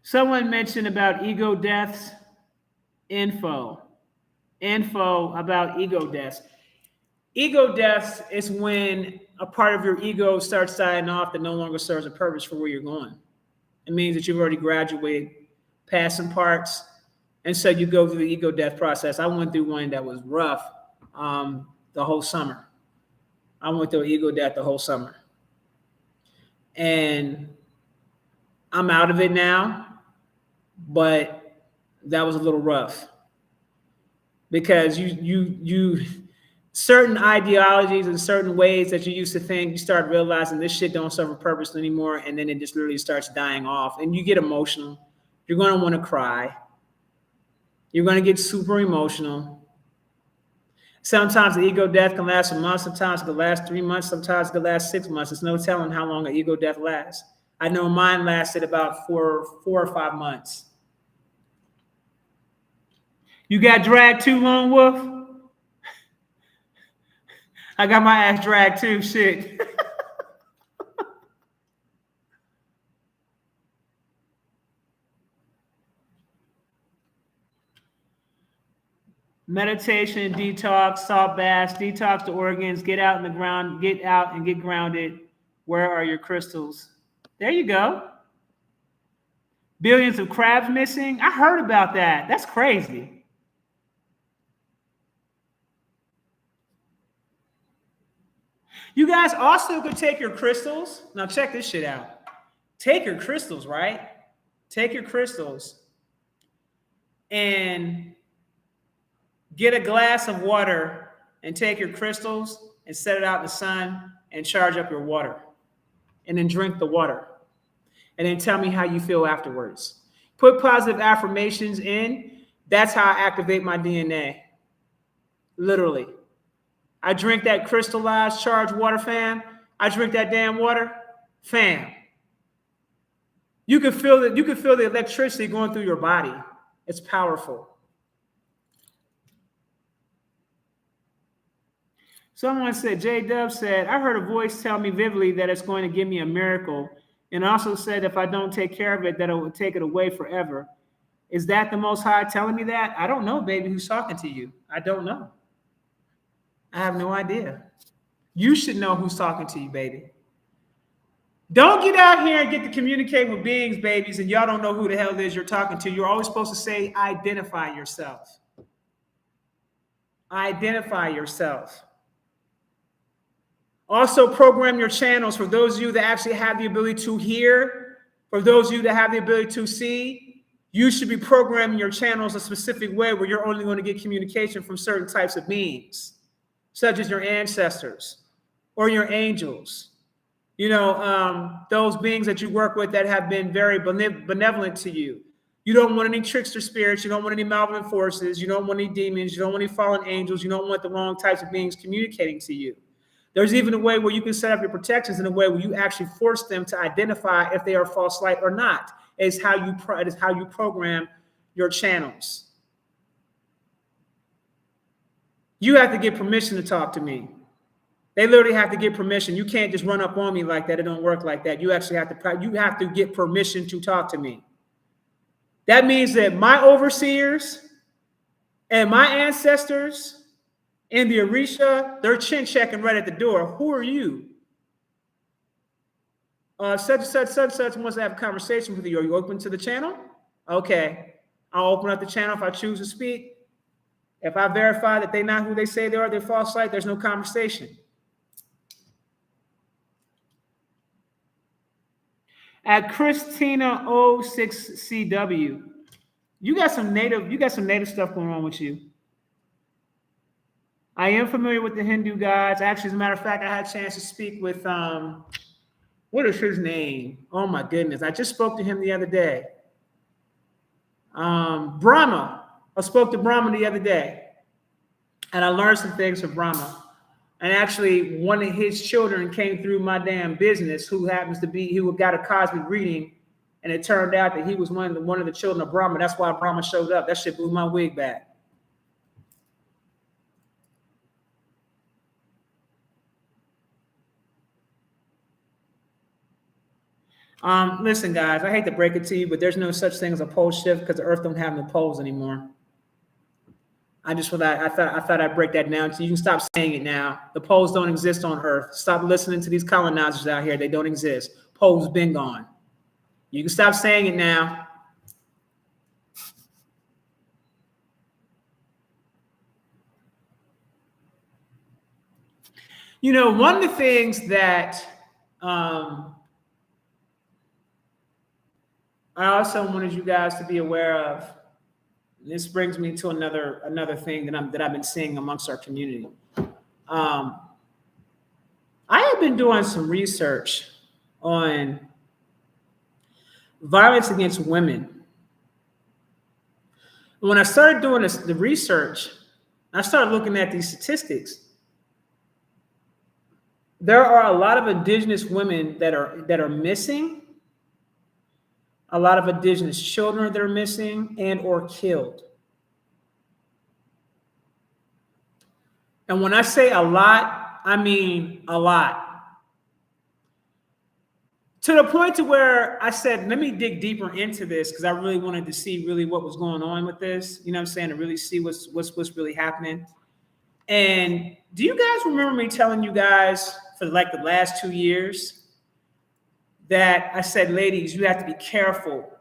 Someone mentioned about ego deaths. Info about ego deaths. Ego deaths is when a part of your ego starts dying off that no longer serves a purpose for where you're going. It means that you've already graduated past some parts, and so you go through the ego death process. I went through one that was rough the whole summer. I went through ego death the whole summer. And I'm out of it now, but that was a little rough. Because you certain ideologies and certain ways that you used to think, you start realizing this shit don't serve a purpose anymore, and then it just literally starts dying off, and you get emotional. You're going to want to cry. You're going to get super emotional. Sometimes the ego death can last a month. Sometimes it can last 3 months. Sometimes it can last 6 months. There's no telling how long an ego death lasts. I know mine lasted about four or 5 months. You got dragged too, Lone Wolf? I got my ass dragged too, shit. Meditation, detox, salt baths, detox the organs, get out in the ground, get out and get grounded. Where are your crystals? There you go. Billions of crabs missing. I heard about that. That's crazy. You guys also could take your crystals. Now check this shit out. Take your crystals, right? Take your crystals and get a glass of water and take your crystals and set it out in the sun and charge up your water. And then drink the water. And then tell me how you feel afterwards. Put positive affirmations in. That's how I activate my DNA. Literally. I drink that crystallized charged water, fam. I drink that damn water, fam. You can feel it. You can feel the electricity going through your body. It's powerful. Someone said, J-Dub said, I heard a voice tell me vividly that it's going to give me a miracle. And also said, if I don't take care of it, that it will take it away forever. Is that the Most High telling me that? I don't know, baby, who's talking to you. I don't know. I have no idea. You should know who's talking to you, baby. Don't get out here and get to communicate with beings, babies, and y'all don't know who the hell it is you're talking to. You're always supposed to say, identify yourself. Identify yourself. Also program your channels for those of you that actually have the ability to hear. For those of you that have the ability to see, you should be programming your channels a specific way where you're only going to get communication from certain types of beings, such as your ancestors or your angels. You know, those beings that you work with that have been very benevolent to you. You don't want any trickster spirits. You don't want any malevolent forces. You don't want any demons. You don't want any fallen angels. You don't want the wrong types of beings communicating to you. There's even a way where you can set up your protections in a way where you actually force them to identify if they are false light or not. It is how you program your channels. You have to get permission to talk to me. They literally have to get permission. You can't just run up on me like that. It don't work like that. You actually have to get permission to talk to me. That means that my overseers and my ancestors in the Orisha, they're chin checking right at the door. Who are you? Such wants to have a conversation with you. Are you open to the channel? Okay. I'll open up the channel if I choose to speak. If I verify that they're not who they say they are, they're false light, there's no conversation. At Christina 06CW, you got some native stuff going on with you. I am familiar with the Hindu gods. Actually, as a matter of fact, I had a chance to speak with what is his name? Oh my goodness. I just spoke to him the other day. Brahma. I spoke to Brahma the other day. And I learned some things from Brahma. And actually, one of his children came through my damn business who got a cosmic reading. And it turned out that he was one of the children of Brahma. That's why Brahma showed up. That shit blew my wig back. Listen, guys, I hate to break it to you, but there's no such thing as a pole shift because the Earth don't have no poles anymore. I thought I'd break that down so you can stop saying it now. The poles don't exist on Earth. Stop listening to these colonizers out here. They don't exist. Poles been gone. You can stop saying it now. You know, one of the things that I also wanted you guys to be aware of. This brings me to another thing that I've been seeing amongst our community. I have been doing some research on violence against women. When I started doing the research, I started looking at these statistics. There are a lot of Indigenous women that are missing, a lot of Indigenous children that are missing and or killed. And when I say a lot, I mean a lot. To the point to where I said, let me dig deeper into this because I really wanted to see really what was going on with this. You know what I'm saying? To really see what's really happening. And do you guys remember me telling you guys for like the last 2 years that I said, ladies, you have to be careful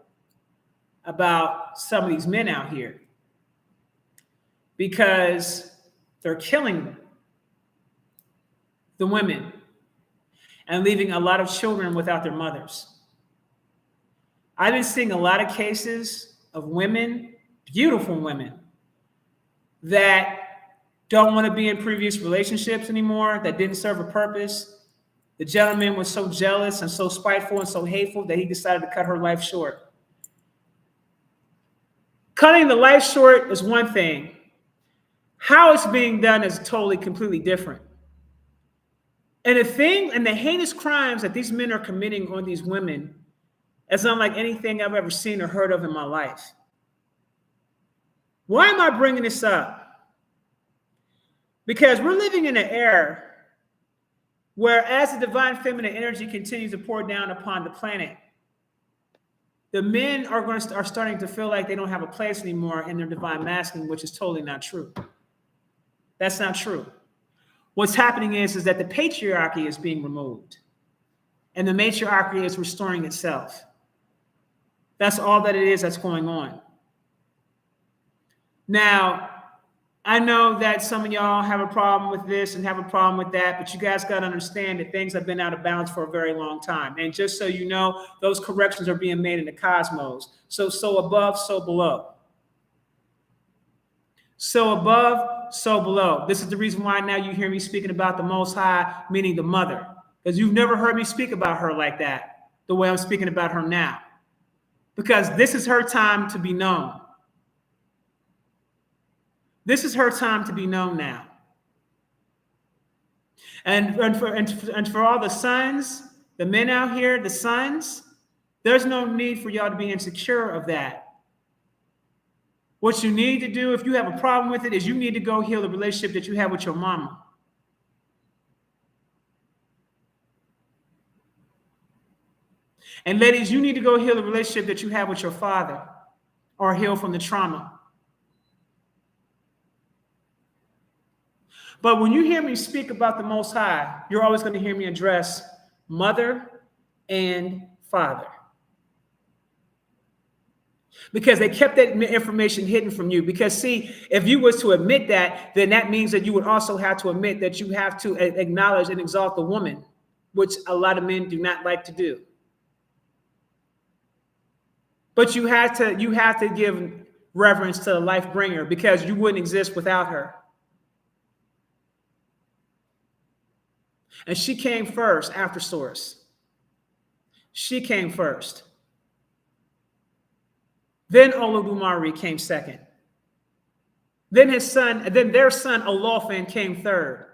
about some of these men out here because they're killing the women and leaving a lot of children without their mothers. I've been seeing a lot of cases of women, beautiful women, that don't want to be in previous relationships anymore, that didn't serve a purpose. The gentleman was so jealous and so spiteful and so hateful that he decided to cut her life short. Cutting the life short is one thing. How it's being done is totally, completely different. And the heinous crimes that these men are committing on these women is unlike anything I've ever seen or heard of in my life. Why am I bringing this up? Because we're living in an era where as the divine feminine energy continues to pour down upon the planet, the men are starting to feel like they don't have a place anymore in their divine masculine, which is totally not true. That's not true. What's happening is that the patriarchy is being removed and the matriarchy is restoring itself. That's all that it is that's going on. Now, I know that some of y'all have a problem with this and have a problem with that, but you guys got to understand that things have been out of balance for a very long time. And just so you know, those corrections are being made in the cosmos. So above, so below. So above, so below. This is the reason why now you hear me speaking about the Most High, meaning the mother, because you've never heard me speak about her like that, the way I'm speaking about her now, because this is her time to be known. This is her time to be known now. And for all the sons, the men out here, the sons, there's no need for y'all to be insecure of that. What you need to do, if you have a problem with it, is you need to go heal the relationship that you have with your mama. And ladies, you need to go heal the relationship that you have with your father or heal from the trauma. But when you hear me speak about the Most High, you're always going to hear me address mother and father. Because they kept that information hidden from you. Because see, if you was to admit that, then that means that you would also have to admit that you have to acknowledge and exalt the woman, which a lot of men do not like to do. But you have to give reverence to the life bringer because you wouldn't exist without her. And she came first after Source. She came first. Then Olodumare came second. Then their son Olofin came third,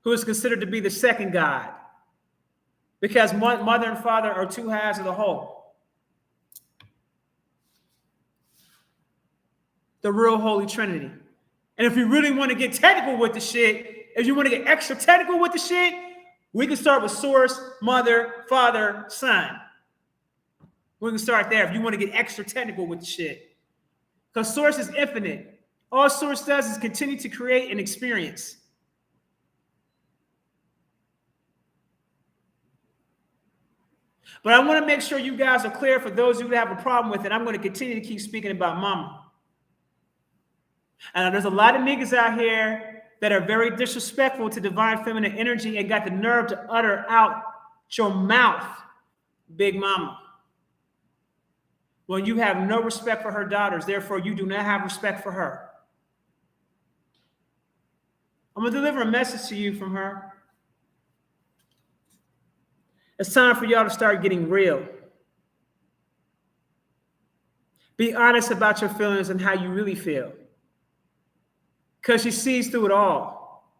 who is considered to be the second God, because mother and father are two halves of the whole. The real Holy Trinity. And if you really want to get technical with the shit, if you want to get extra technical with the shit, we can start with Source, Mother, Father, Son. We can start there if you want to get extra technical with the shit. Because Source is infinite. All Source does is continue to create an experience. But I want to make sure you guys are clear. For those of you who have a problem with it, I'm going to continue to keep speaking about mama. And there's a lot of niggas out here that are very disrespectful to divine feminine energy and got the nerve to utter out your mouth, Big Mama, when you have no respect for her daughters. Therefore, you do not have respect for her. I'm going to deliver a message to you from her. It's time for y'all to start getting real. Be honest about your feelings and how you really feel. Because she sees through it all.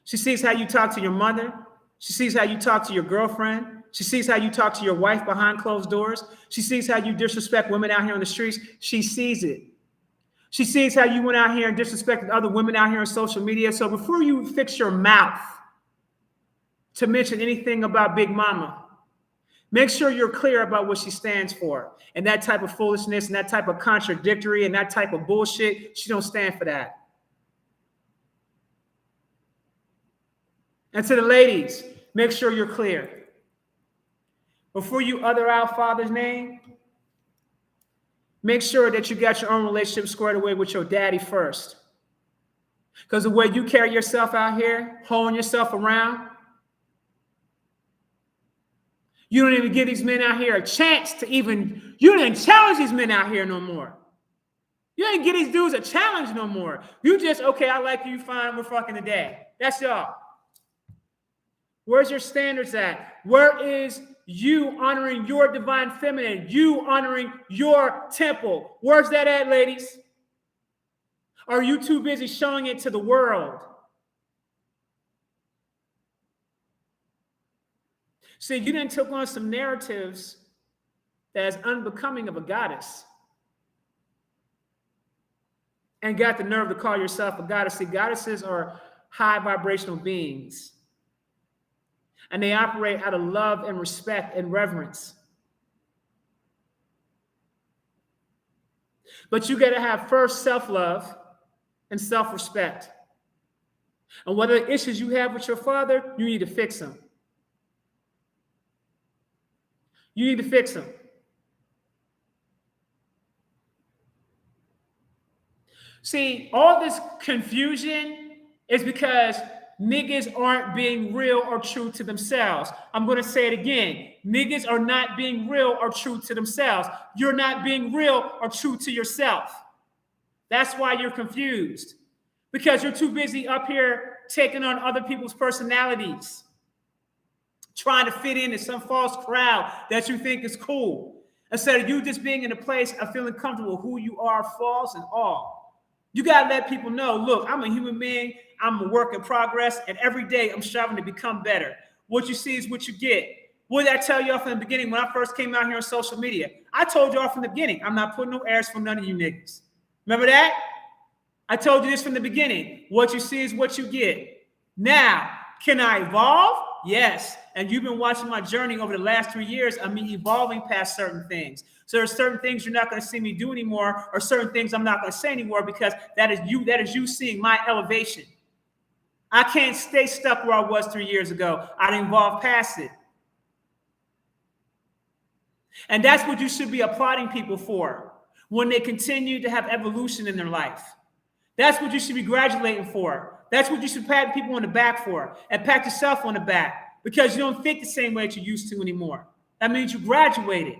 She sees how you talk to your mother. She sees how you talk to your girlfriend. She sees how you talk to your wife behind closed doors. She sees how you disrespect women out here on the streets. She sees it. She sees how you went out here and disrespected other women out here on social media. So before you fix your mouth to mention anything about Big Mama, make sure you're clear about what she stands for. And that type of foolishness and that type of contradictory and that type of bullshit, she don't stand for that. And to the ladies, make sure you're clear. Before you utter out Father's name, make sure that you got your own relationship squared away with your daddy first. Because the way you carry yourself out here, holding yourself around, you don't even give these men out here a chance to even, you didn't challenge these men out here no more. You didn't give these dudes a challenge no more. You just, okay, I like you, fine, we're fucking today. That's y'all. Where's your standards at? Where is you honoring your divine feminine? You honoring your temple? Where's that at, ladies? Are you too busy showing it to the world? See, you didn't took on some narratives that is unbecoming of a goddess and got the nerve to call yourself a goddess. See, goddesses are high vibrational beings, and they operate out of love and respect and reverence. But you got to have first self-love and self-respect. And whatever issues you have with your father, you need to fix them. You need to fix them. See, all this confusion is because niggas aren't being real or true to themselves. I'm going to say it again. Niggas are not being real or true to themselves. You're not being real or true to yourself. That's why you're confused. Because you're too busy up here taking on other people's personalities, trying to fit into some false crowd that you think is cool, instead of you just being in a place of feeling comfortable who you are, false and all. You got to let people know, look, I'm a human being, I'm a work in progress, and every day I'm striving to become better. What you see is what you get. What did I tell y'all from the beginning when I first came out here on social media? I told y'all from the beginning, I'm not putting no airs for none of you niggas. Remember that? I told you this from the beginning. What you see is what you get. Now, can I evolve? Yes. And you've been watching my journey over the last 3 years of me evolving past certain things. So there's certain things you're not going to see me do anymore, or certain things I'm not going to say anymore, because that is you seeing my elevation. I can't stay stuck where I was 3 years ago. I evolved past it. And that's what you should be applauding people for when they continue to have evolution in their life. That's what you should be congratulating for. That's what you should pat people on the back for, and pat yourself on the back, because you don't think the same way that you used to anymore. That means you graduated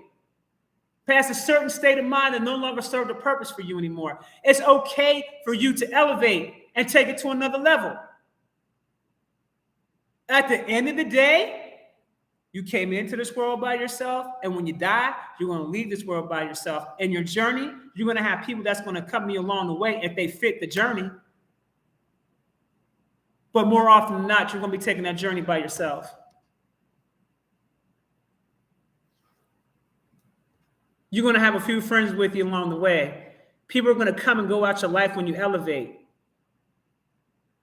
past a certain state of mind that no longer served a purpose for you anymore. It's okay for you to elevate and take it to another level. At the end of the day, you came into this world by yourself, and when you die, you're going to leave this world by yourself. In your journey, you're going to have people that's going to accompany you along the way if they fit the journey. But more often than not, you're going to be taking that journey by yourself. You're going to have a few friends with you along the way. People are going to come and go out your life when you elevate.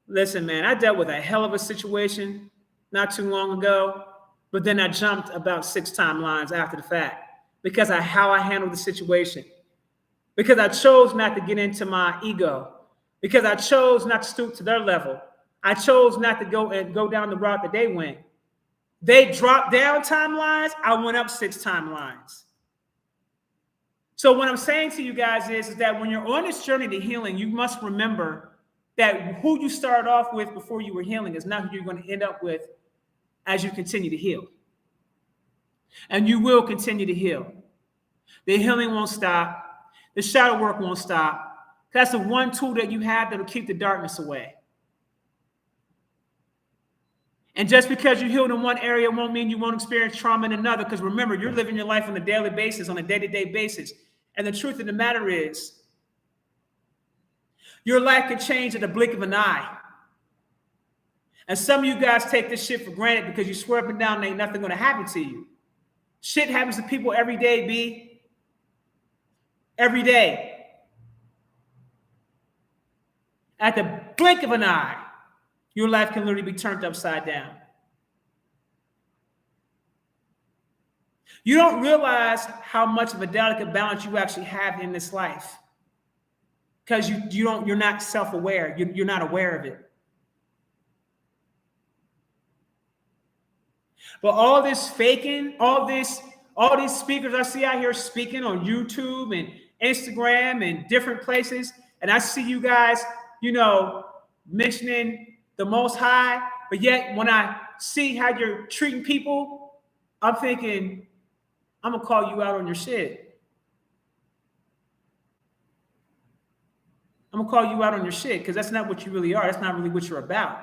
Listen, man, I dealt with a hell of a situation not too long ago, but then I jumped about 6 timelines after the fact because of how I handled the situation. Because I chose not to get into my ego. Because I chose not to stoop to their level. I chose not to go down the route that they went. They dropped down timelines. I went up 6 timelines. So what I'm saying to you guys is that when you're on this journey to healing, you must remember that who you started off with before you were healing is not who you're going to end up with as you continue to heal. And you will continue to heal. The healing won't stop. The shadow work won't stop. That's the one tool that you have that will keep the darkness away. And just because you healed in one area won't mean you won't experience trauma in another, because remember, you're living your life on a daily basis, on a day-to-day basis. And the truth of the matter is, your life can change at the blink of an eye. And some of you guys take this shit for granted because you swear up and down ain't nothing going to happen to you. Shit happens to people every day, B. Every day. At the blink of an eye, your life can literally be turned upside down. You don't realize how much of a delicate balance you actually have in this life because you're not self-aware. You're not aware of it. But all this faking, all these speakers I see out here speaking on YouTube and Instagram and different places, and I see you guys, mentioning the Most High, but yet when I see how you're treating people, I'm thinking, I'm gonna call you out on your shit. I'm gonna call you out on your shit because that's not what you really are. That's not really what you're about.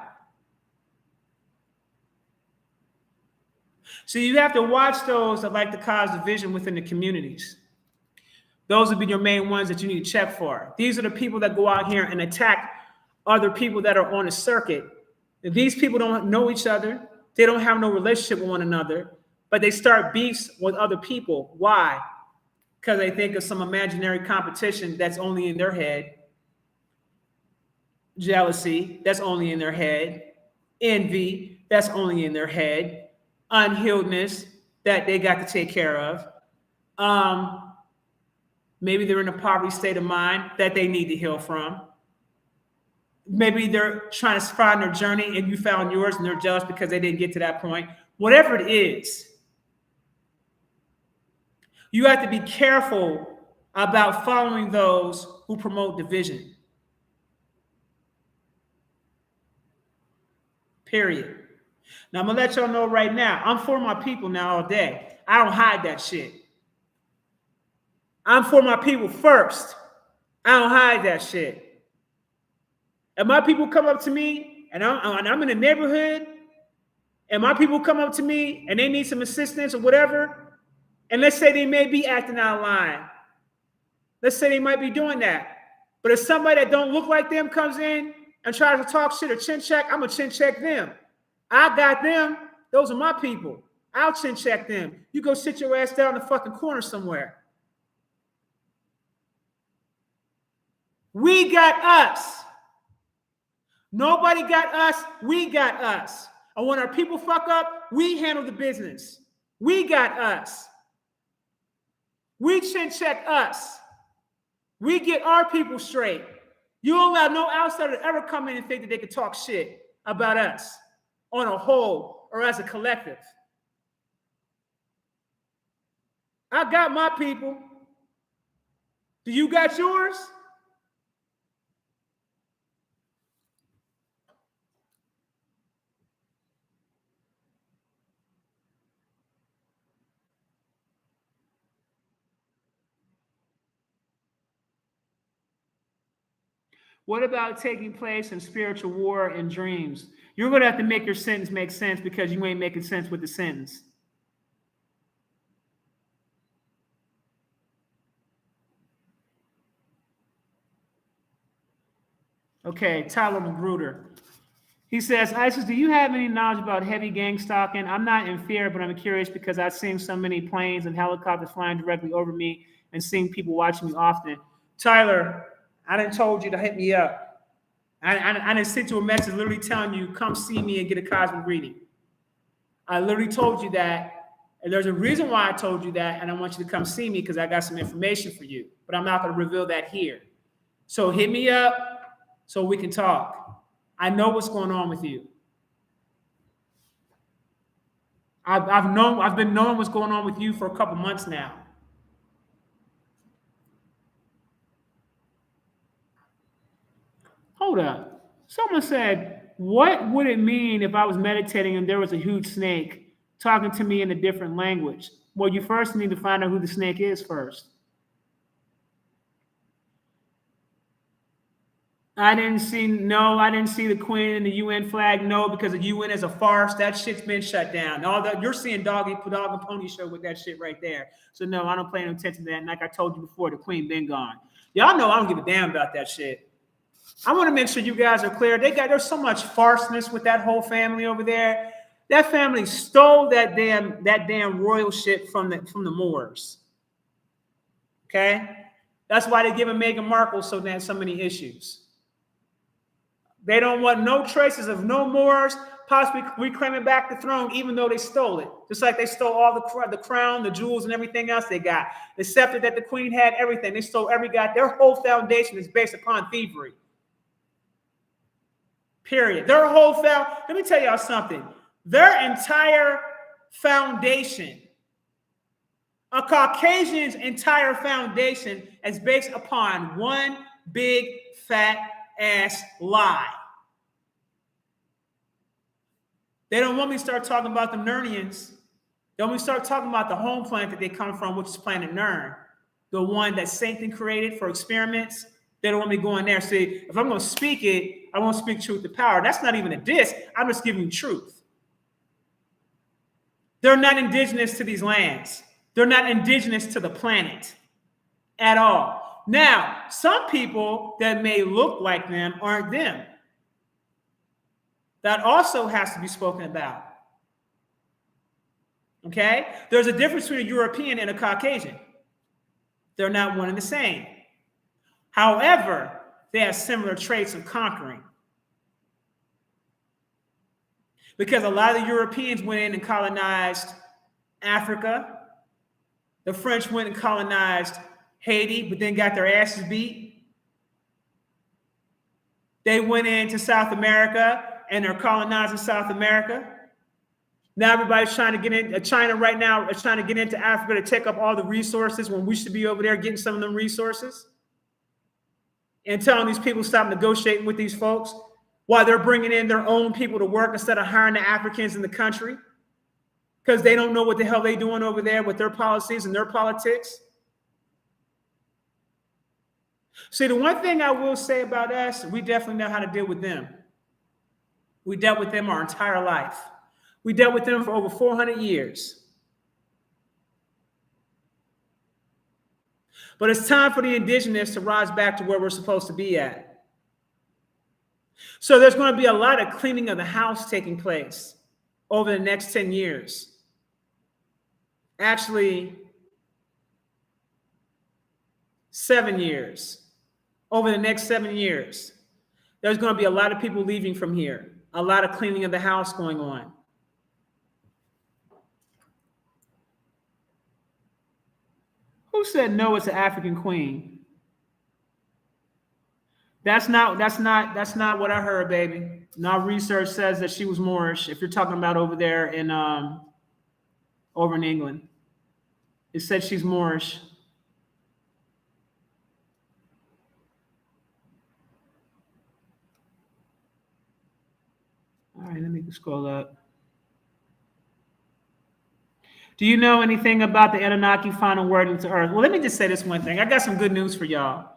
So you have to watch those that like to cause division within the communities. Those would be your main ones that you need to check for. These are the people that go out here and attack other people that are on a circuit. And these people don't know each other. They don't have no relationship with one another, but they start beefs with other people. Why? Because they think of some imaginary competition that's only in their head. Jealousy, that's only in their head. Envy, that's only in their head. Unhealedness that they got to take care of. Maybe they're in a poverty state of mind that they need to heal from. Maybe they're trying to find their journey and you found yours and they're jealous because they didn't get to that point. Whatever it is, you have to be careful about following those who promote division. Period. Now, I'm going to let y'all know right now, I'm for my people now all day. I don't hide that shit. I'm for my people first. I don't hide that shit. If my people come up to me and I'm in the neighborhood and my people come up to me and they need some assistance or whatever, and let's say they may be acting out of line. Let's say they might be doing that. But if somebody that don't look like them comes in and tries to talk shit or chin check, I'm going to chin check them. I got them. Those are my people. I'll chin check them. You go sit your ass down in the fucking corner somewhere. We got us. Nobody got us. We got us. And when our people fuck up, we handle the business. We got us. We chin check us. We get our people straight. You don't allow no outsider to ever come in and think that they can talk shit about us on a whole or as a collective. I got my people. Do you got yours? What about taking place in spiritual war and dreams? You're going to have to make your sentence make sense because you ain't making sense with the sentence. Okay, Tyler Magruder. He says, Isis, do you have any knowledge about heavy gang stalking? I'm not in fear, but I'm curious because I've seen so many planes and helicopters flying directly over me and seeing people watching me often. Tyler, I done told you to hit me up. I done sent you a message literally telling you, come see me and get a cosmic reading. I literally told you that, and there's a reason why I told you that, and I want you to come see me because I got some information for you, but I'm not going to reveal that here. So hit me up so we can talk. I know what's going on with you. I've been knowing what's going on with you for a couple months now. Hold up. Someone said, what would it mean if I was meditating and there was a huge snake talking to me in a different language? Well, you first need to find out who the snake is first. I didn't see the Queen and the UN flag. No, because the UN is a farce. That shit's been shut down. All that you're seeing dog and pony show with that shit right there. So no, I don't pay no attention to that. And like I told you before, the Queen been gone. Y'all know I don't give a damn about that shit. I want to make sure you guys are clear. There's so much farceness with that whole family over there. That family stole that damn royal shit from the Moors. Okay, that's why they're giving Meghan Markle so many issues. They don't want no traces of no Moors possibly reclaiming back the throne, even though they stole it. Just like they stole all the crown, the jewels, and everything else they got. The scepter that the Queen had, everything. They stole their whole foundation is based upon thievery. Period. Let me tell y'all something. Their entire foundation, a Caucasian's entire foundation, is based upon one big fat ass lie. They don't want me to start talking about the Nernians. They want me to start talking about the home planet that they come from, which is planet Nern, the one that Satan created for experiments. They don't want me going there. See, if I'm going to speak it, I won't speak truth to power. That's not even a diss. I'm just giving you truth. They're not indigenous to these lands. They're not indigenous to the planet at all. Now, some people that may look like them aren't them. That also has to be spoken about. Okay? There's a difference between a European and a Caucasian. They're not one and the same. However, they have similar traits of conquering. Because a lot of the Europeans went in and colonized Africa. The French went and colonized Haiti, but then got their asses beat. They went into South America and they're colonizing South America. Now everybody's trying to get in. China right now is trying to get into Africa to take up all the resources when we should be over there getting some of them resources. And telling these people to stop negotiating with these folks while they're bringing in their own people to work instead of hiring the Africans in the country because they don't know what the hell they're doing over there with their policies and their politics. See, the one thing I will say about us, we definitely know how to deal with them. We dealt with them our entire life. We dealt with them for over 400 years. But it's time for the indigenous to rise back to where we're supposed to be at. So there's going to be a lot of cleaning of the house taking place over the next 10 years. Actually, 7 years. Over the next 7 years, there's going to be a lot of people leaving from here. A lot of cleaning of the house going on. Who said no? It's an African queen. That's not what I heard, baby. Now research says that she was Moorish. If you're talking about over there in over in England, it said she's Moorish. All right, let me scroll up. Do you know anything about the Anunnaki final word into Earth? Well, let me just say this one thing. I got some good news for y'all.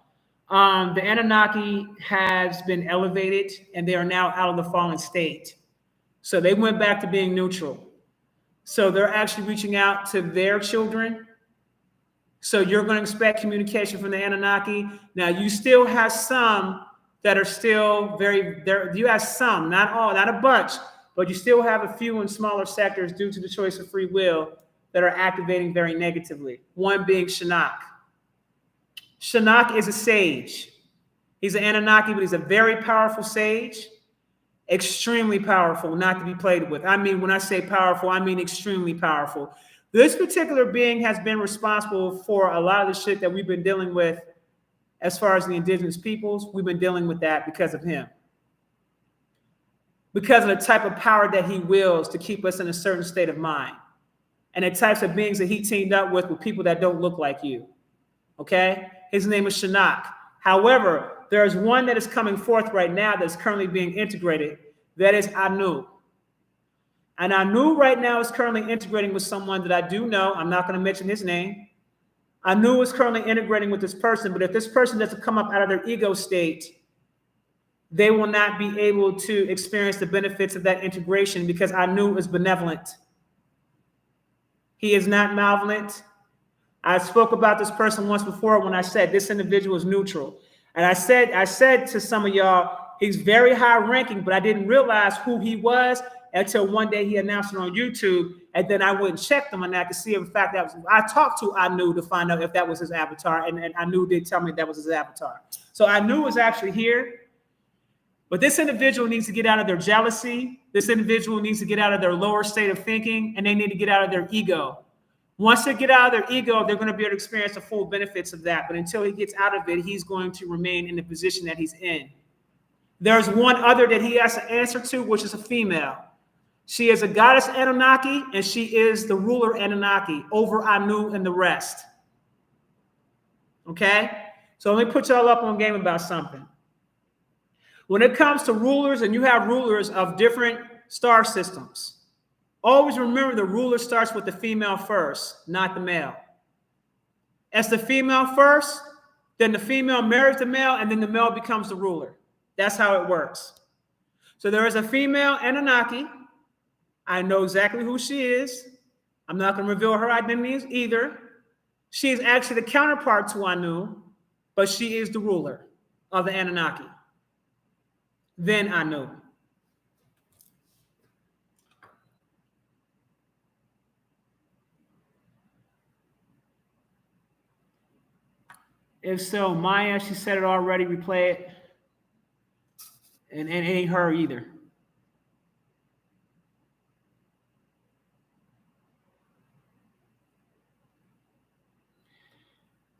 The Anunnaki has been elevated, and they are now out of the fallen state. So they went back to being neutral. So they're actually reaching out to their children. So you're going to expect communication from the Anunnaki. Now, you still have some that are still you have some, not all, not a bunch, but you still have a few in smaller sectors due to the choice of free will that are activating very negatively. One being Shinnok. Shinnok is a sage. He's an Anunnaki, but he's a very powerful sage. Extremely powerful, not to be played with. I mean, when I say powerful, I mean extremely powerful. This particular being has been responsible for a lot of the shit that we've been dealing with as far as the indigenous peoples. We've been dealing with that because of him. Because of the type of power that he wills to keep us in a certain state of mind. And the types of beings that he teamed up with people that don't look like you. Okay? His name is Shinnok. However, there's one that is coming forth right now that's currently being integrated. That is Anu. And Anu right now is currently integrating with someone that I do know. I'm not going to mention his name. Anu is currently integrating with this person, but if this person doesn't come up out of their ego state they will not be able to experience the benefits of that integration, because Anu is benevolent. He is not malevolent. I spoke about this person once before when I said this individual is neutral. And I said to some of y'all, he's very high ranking, but I didn't realize who he was until one day he announced it on YouTube. And then I went and checked him, and I could see, in fact, I talked to Anu to find out if that was his avatar. And Anu did tell me that was his avatar. So Anu is actually here. But this individual needs to get out of their jealousy. This individual needs to get out of their lower state of thinking, and they need to get out of their ego. Once they get out of their ego, they're going to be able to experience the full benefits of that. But until he gets out of it, he's going to remain in the position that he's in. There's one other that he has to answer to, which is a female. She is a goddess Anunnaki, and she is the ruler Anunnaki over Anu and the rest. Okay? So let me put y'all up on game about something. When it comes to rulers, and you have rulers of different star systems, always remember the ruler starts with the female first, not the male. As the female first, then the female marries the male, and then the male becomes the ruler. That's how it works. So there is a female Anunnaki. I know exactly who she is. I'm not going to reveal her identity either. She is actually the counterpart to Anu, but she is the ruler of the Anunnaki. Then Anu. If so, Maya, she said it already, replay it. And it ain't her either.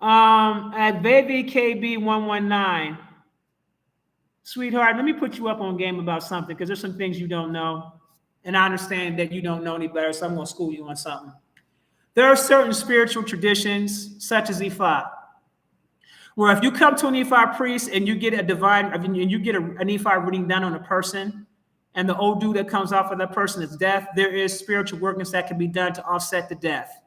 At BabyKB119, sweetheart, let me put you up on game about something, because there's some things you don't know. And I understand that you don't know any better, so I'm going to school you on something. There are certain spiritual traditions, such as Ifa, where if you come to an Ifa priest and you get a divine, and you get an Ifa reading done on a person, and the Odu that comes off of that person is death, there is spiritual workings that can be done to offset the death.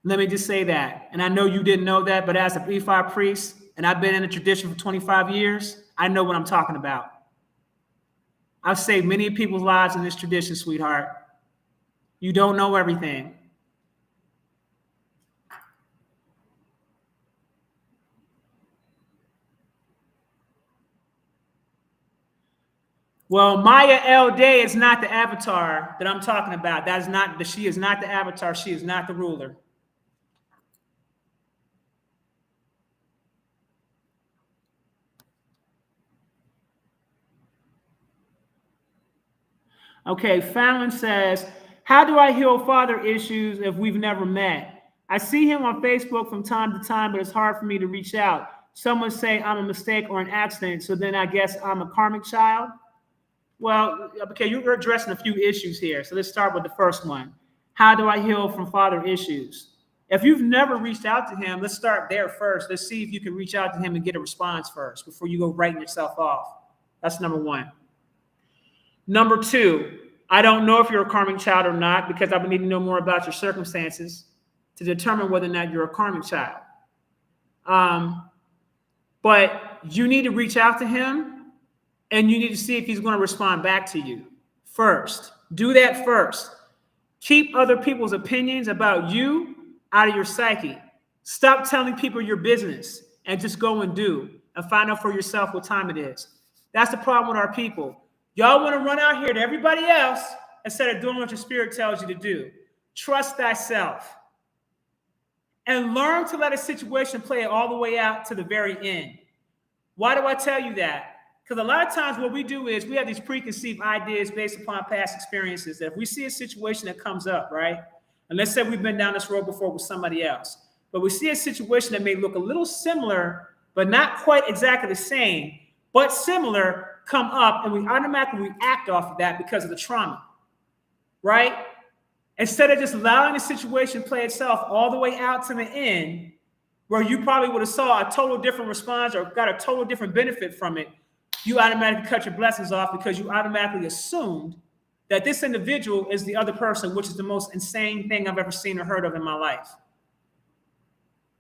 Let me just say that. And I know you didn't know that, but as a Ifa priest, and I've been in the tradition for 25 years, I know what I'm talking about. I've saved many people's lives in this tradition, sweetheart. You don't know everything. Well, Maya El Day is not the avatar that I'm talking about. That is not, she is not the avatar. She is not the ruler. Okay, Fallon says, how do I heal father issues if we've never met? I see him on Facebook from time to time, but it's hard for me to reach out. Someone say I'm a mistake or an accident, so then I guess I'm a karmic child. Well, okay, you're addressing a few issues here. So let's start with the first one. How do I heal from father issues? If you've never reached out to him, let's start there first. Let's see if you can reach out to him and get a response first before you go writing yourself off. That's number one. Number two, I don't know if you're a karmic child or not, because I would need to know more about your circumstances to determine whether or not you're a karmic child. But you need to reach out to him, and you need to see if he's going to respond back to you first. Do that first. Keep other people's opinions about you out of your psyche. Stop telling people your business and just go and do and find out for yourself what time it is. That's the problem with our people. Y'all want to run out here to everybody else instead of doing what your spirit tells you to do. Trust thyself. And learn to let a situation play it all the way out to the very end. Why do I tell you that? Because a lot of times what we do is we have these preconceived ideas based upon past experiences. That if we see a situation that comes up, right? And let's say we've been down this road before with somebody else, but we see a situation that may look a little similar, but not quite exactly the same, but similar, come up, and we automatically react off of that because of the trauma, right? Instead of just allowing the situation play itself all the way out to the end, where you probably would have saw a total different response or got a total different benefit from it, you automatically cut your blessings off because you automatically assumed that this individual is the other person, which is the most insane thing I've ever seen or heard of in my life.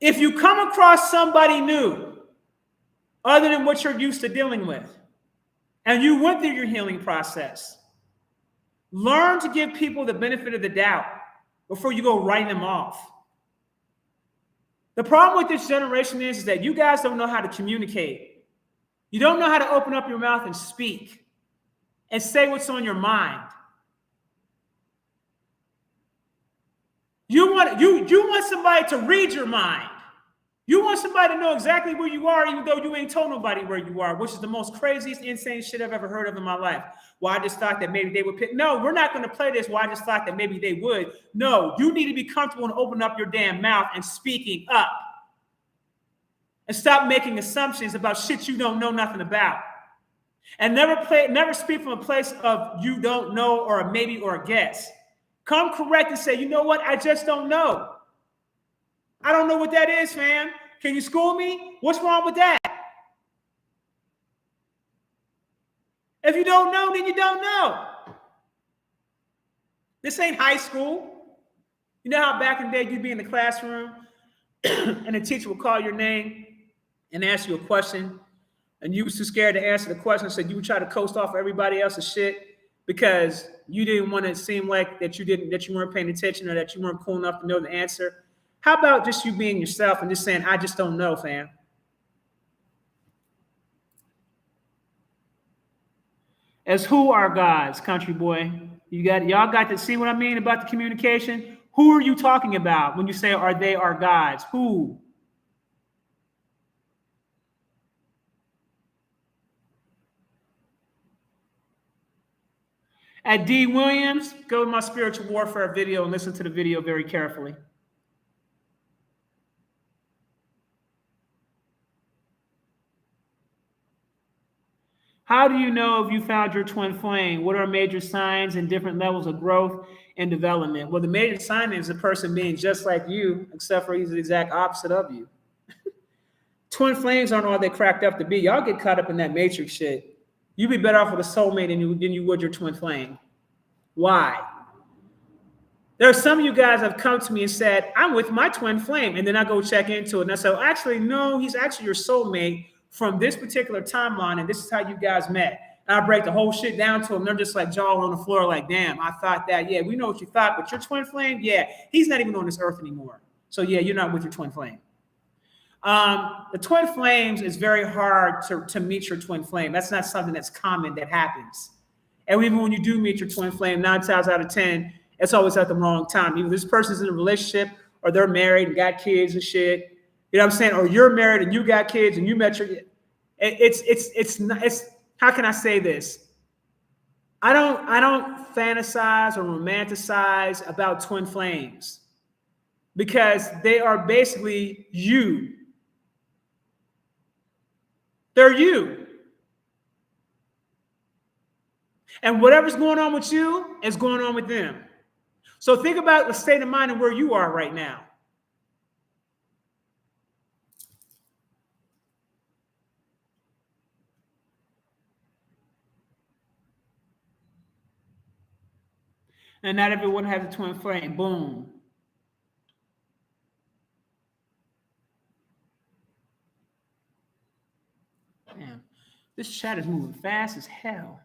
If you come across somebody new, other than what you're used to dealing with. And you went through your healing process. Learn to give people the benefit of the doubt before you go writing them off. The problem with this generation is that you guys don't know how to communicate. You don't know how to open up your mouth and speak and say what's on your mind. You want somebody to read your mind. You want somebody to know exactly where you are, even though you ain't told nobody where you are, which is the most craziest, insane shit I've ever heard of in my life. Well, I just thought that maybe they would pick. No, we're not going to play this. Well, I just thought that maybe they would. No, you need to be comfortable and open up your damn mouth and speaking up. And stop making assumptions about shit you don't know nothing about. And never speak from a place of you don't know or a maybe or a guess. Come correct and say, you know what? I just don't know. I don't know what that is, fam. Can you school me? What's wrong with that? If you don't know, then you don't know. This ain't high school. You know how back in the day you'd be in the classroom and the teacher would call your name and ask you a question, and you was too scared to answer the question, so you would try to coast off everybody else's shit because you didn't want to seem like that you weren't paying attention or that you weren't cool enough to know the answer. How about just you being yourself and just saying, I just don't know, fam? As who are gods, country boy? Y'all got to see what I mean about the communication? Who are you talking about when you say are they our gods? Who? At D. Williams, go to my spiritual warfare video and listen to the video very carefully. How do you know if you found your twin flame? What are major signs and different levels of growth and development? Well, the major sign is a person being just like you, except for he's the exact opposite of you. Twin flames aren't all they cracked up to be. Y'all get caught up in that matrix shit. You'd be better off with a soulmate than you would your twin flame. Why? There are some of you guys have come to me and said, I'm with my twin flame. And then I go check into it. And I say, actually, no, he's actually your soulmate from this particular timeline. And this is how you guys met. And I break the whole shit down to them. They're just like jaw on the floor like, damn, I thought that. Yeah, we know what you thought. But your twin flame, yeah, he's not even on this earth anymore. So, yeah, you're not with your twin flame. The twin flames is very hard to meet your twin flame. That's not something that's common that happens. And even when you do meet your twin flame, 9 times out of 10, it's always at the wrong time. Either this person's in a relationship or they're married and got kids and shit. You know what I'm saying? Or you're married and you got kids and you met your. It's how can I say this? I don't fantasize or romanticize about twin flames because they are basically you. They're you. And whatever's going on with you is going on with them. So think about the state of mind and where you are right now. And not everyone has a twin flame. Boom. Damn. This chat is moving fast as hell.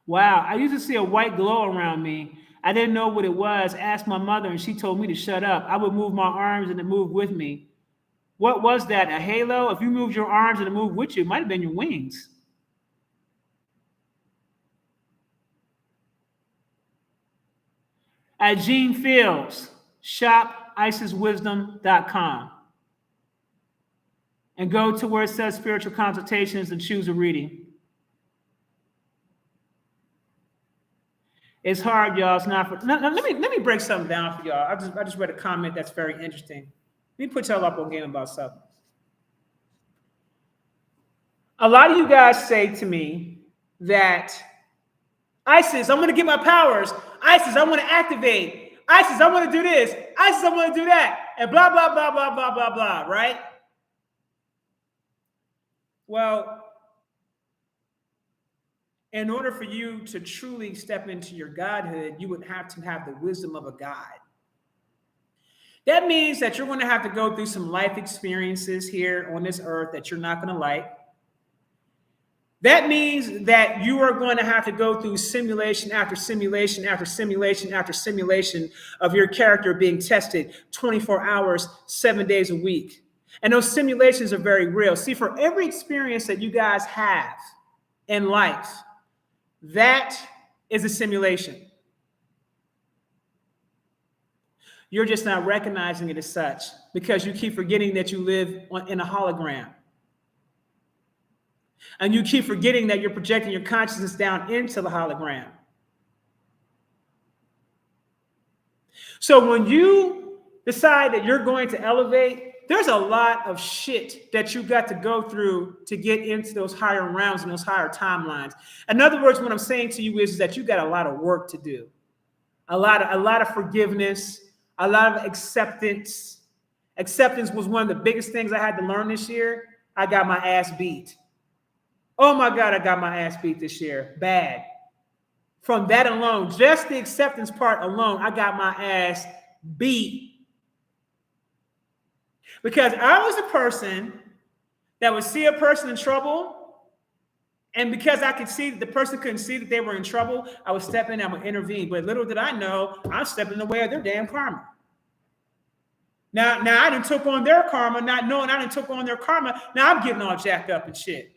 Wow, I used to see a white glow around me. I didn't know what it was. Asked my mother, and she told me to shut up. I would move my arms, and it moved with me. What was that? A halo? If you moved your arms and it moved with you, it might have been your wings. At Gene Fields, shop isiswisdom.com. And go to where it says spiritual consultations and choose a reading. It's hard, y'all. It's not for. Let me break something down for y'all. I just read a comment that's very interesting. Let me put y'all up on game about something. A lot of you guys say to me that Isis, I'm going to get my powers. Isis, I want to activate. Isis, I want to do this. Isis, I want to do that. And blah, blah, blah, blah, blah, blah, blah, right? Well, in order for you to truly step into your godhood, you would have to have the wisdom of a god. That means that you're going to have to go through some life experiences here on this earth that you're not going to like. That means that you are going to have to go through simulation after simulation after simulation after simulation of your character being tested 24 hours, 7 days a week. And those simulations are very real. See, for every experience that you guys have in life, that is a simulation. You're just not recognizing it as such because you keep forgetting that you live in a hologram. And you keep forgetting that you're projecting your consciousness down into the hologram. So when you decide that you're going to elevate, there's a lot of shit that you got to go through to get into those higher realms and those higher timelines. In other words, what I'm saying to you is that you got a lot of work to do. A lot of forgiveness, a lot of acceptance. Acceptance was one of the biggest things I had to learn this year. I got my ass beat. Oh my God, I got my ass beat this year. Bad. From that alone, just the acceptance part alone, I got my ass beat. Because I was a person that would see a person in trouble, and because I could see that the person couldn't see that they were in trouble, I would step in and I would intervene. But little did I know, I'm stepping in the way of their damn karma. Now I done took on their karma, not knowing I done took on their karma. Now I'm getting all jacked up and shit.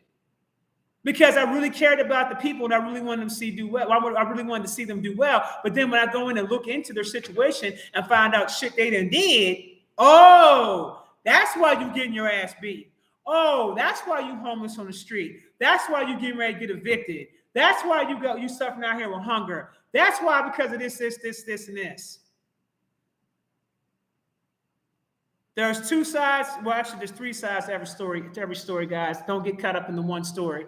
Because I really cared about the people and I really wanted them to see do well. I really wanted to see them do well. But then when I go in and look into their situation and find out shit they done did, oh, that's why you getting your ass beat. Oh, that's why you homeless on the street. That's why you getting ready to get evicted. That's why you suffering out here with hunger. That's why because of this, and this. There's two sides. Well, actually, there's three sides to every story, guys. Don't get caught up in the one story.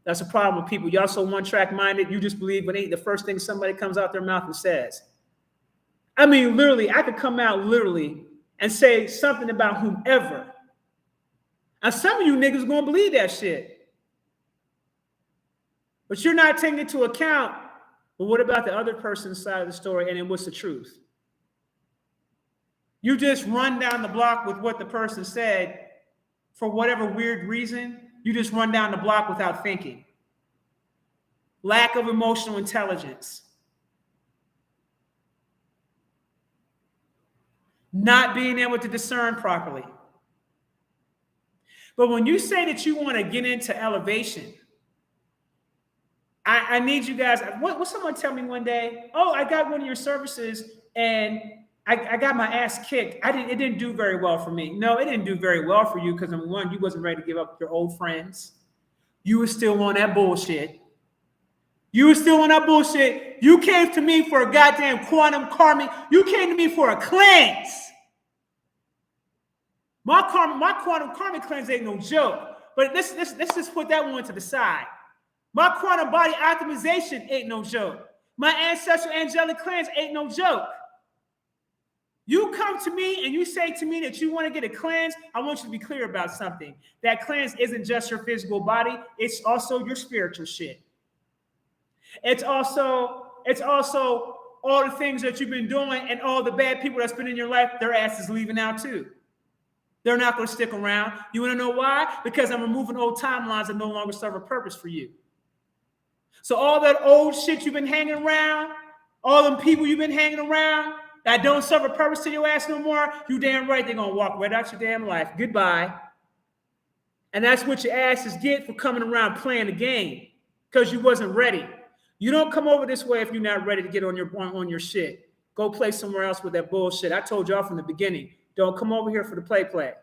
That's a problem with people. Y'all so one-track minded, you just believe what ain't the first thing somebody comes out their mouth and says. I mean, literally, I could come out literally and say something about whomever. And some of you niggas gonna believe that shit. But you're not taking into account, well, what about the other person's side of the story, and then what's the truth? You just run down the block with what the person said for whatever weird reason. You just run down the block without thinking. Lack of emotional intelligence. Not being able to discern properly. But when you say that you want to get into elevation, I need you guys. What someone tell me one day? Oh, I got one of your services and I got my ass kicked. It didn't do very well for me. No, it didn't do very well for you because number one, you wasn't ready to give up your old friends. You were still on that bullshit. You came to me for a goddamn quantum karma. You came to me for a cleanse. My quantum karma cleanse ain't no joke. But let's just put that one to the side. My quantum body optimization ain't no joke. My ancestral angelic cleanse ain't no joke. You come to me and you say to me that you want to get a cleanse. I want you to be clear about something. That cleanse isn't just your physical body. It's also your spiritual shit. It's also all the things that you've been doing and all the bad people that's been in your life, their ass is leaving out too. They're not going to stick around. You want to know why? Because I'm removing old timelines that no longer serve a purpose for you. So all that old shit you've been hanging around, all them people you've been hanging around, that don't serve a purpose to your ass no more, you damn right they're going to walk right out your damn life. Goodbye. And that's what your asses get for coming around playing the game because you wasn't ready. You don't come over this way if you're not ready to get on your shit. Go play somewhere else with that bullshit. I told y'all from the beginning, don't come over here for the play.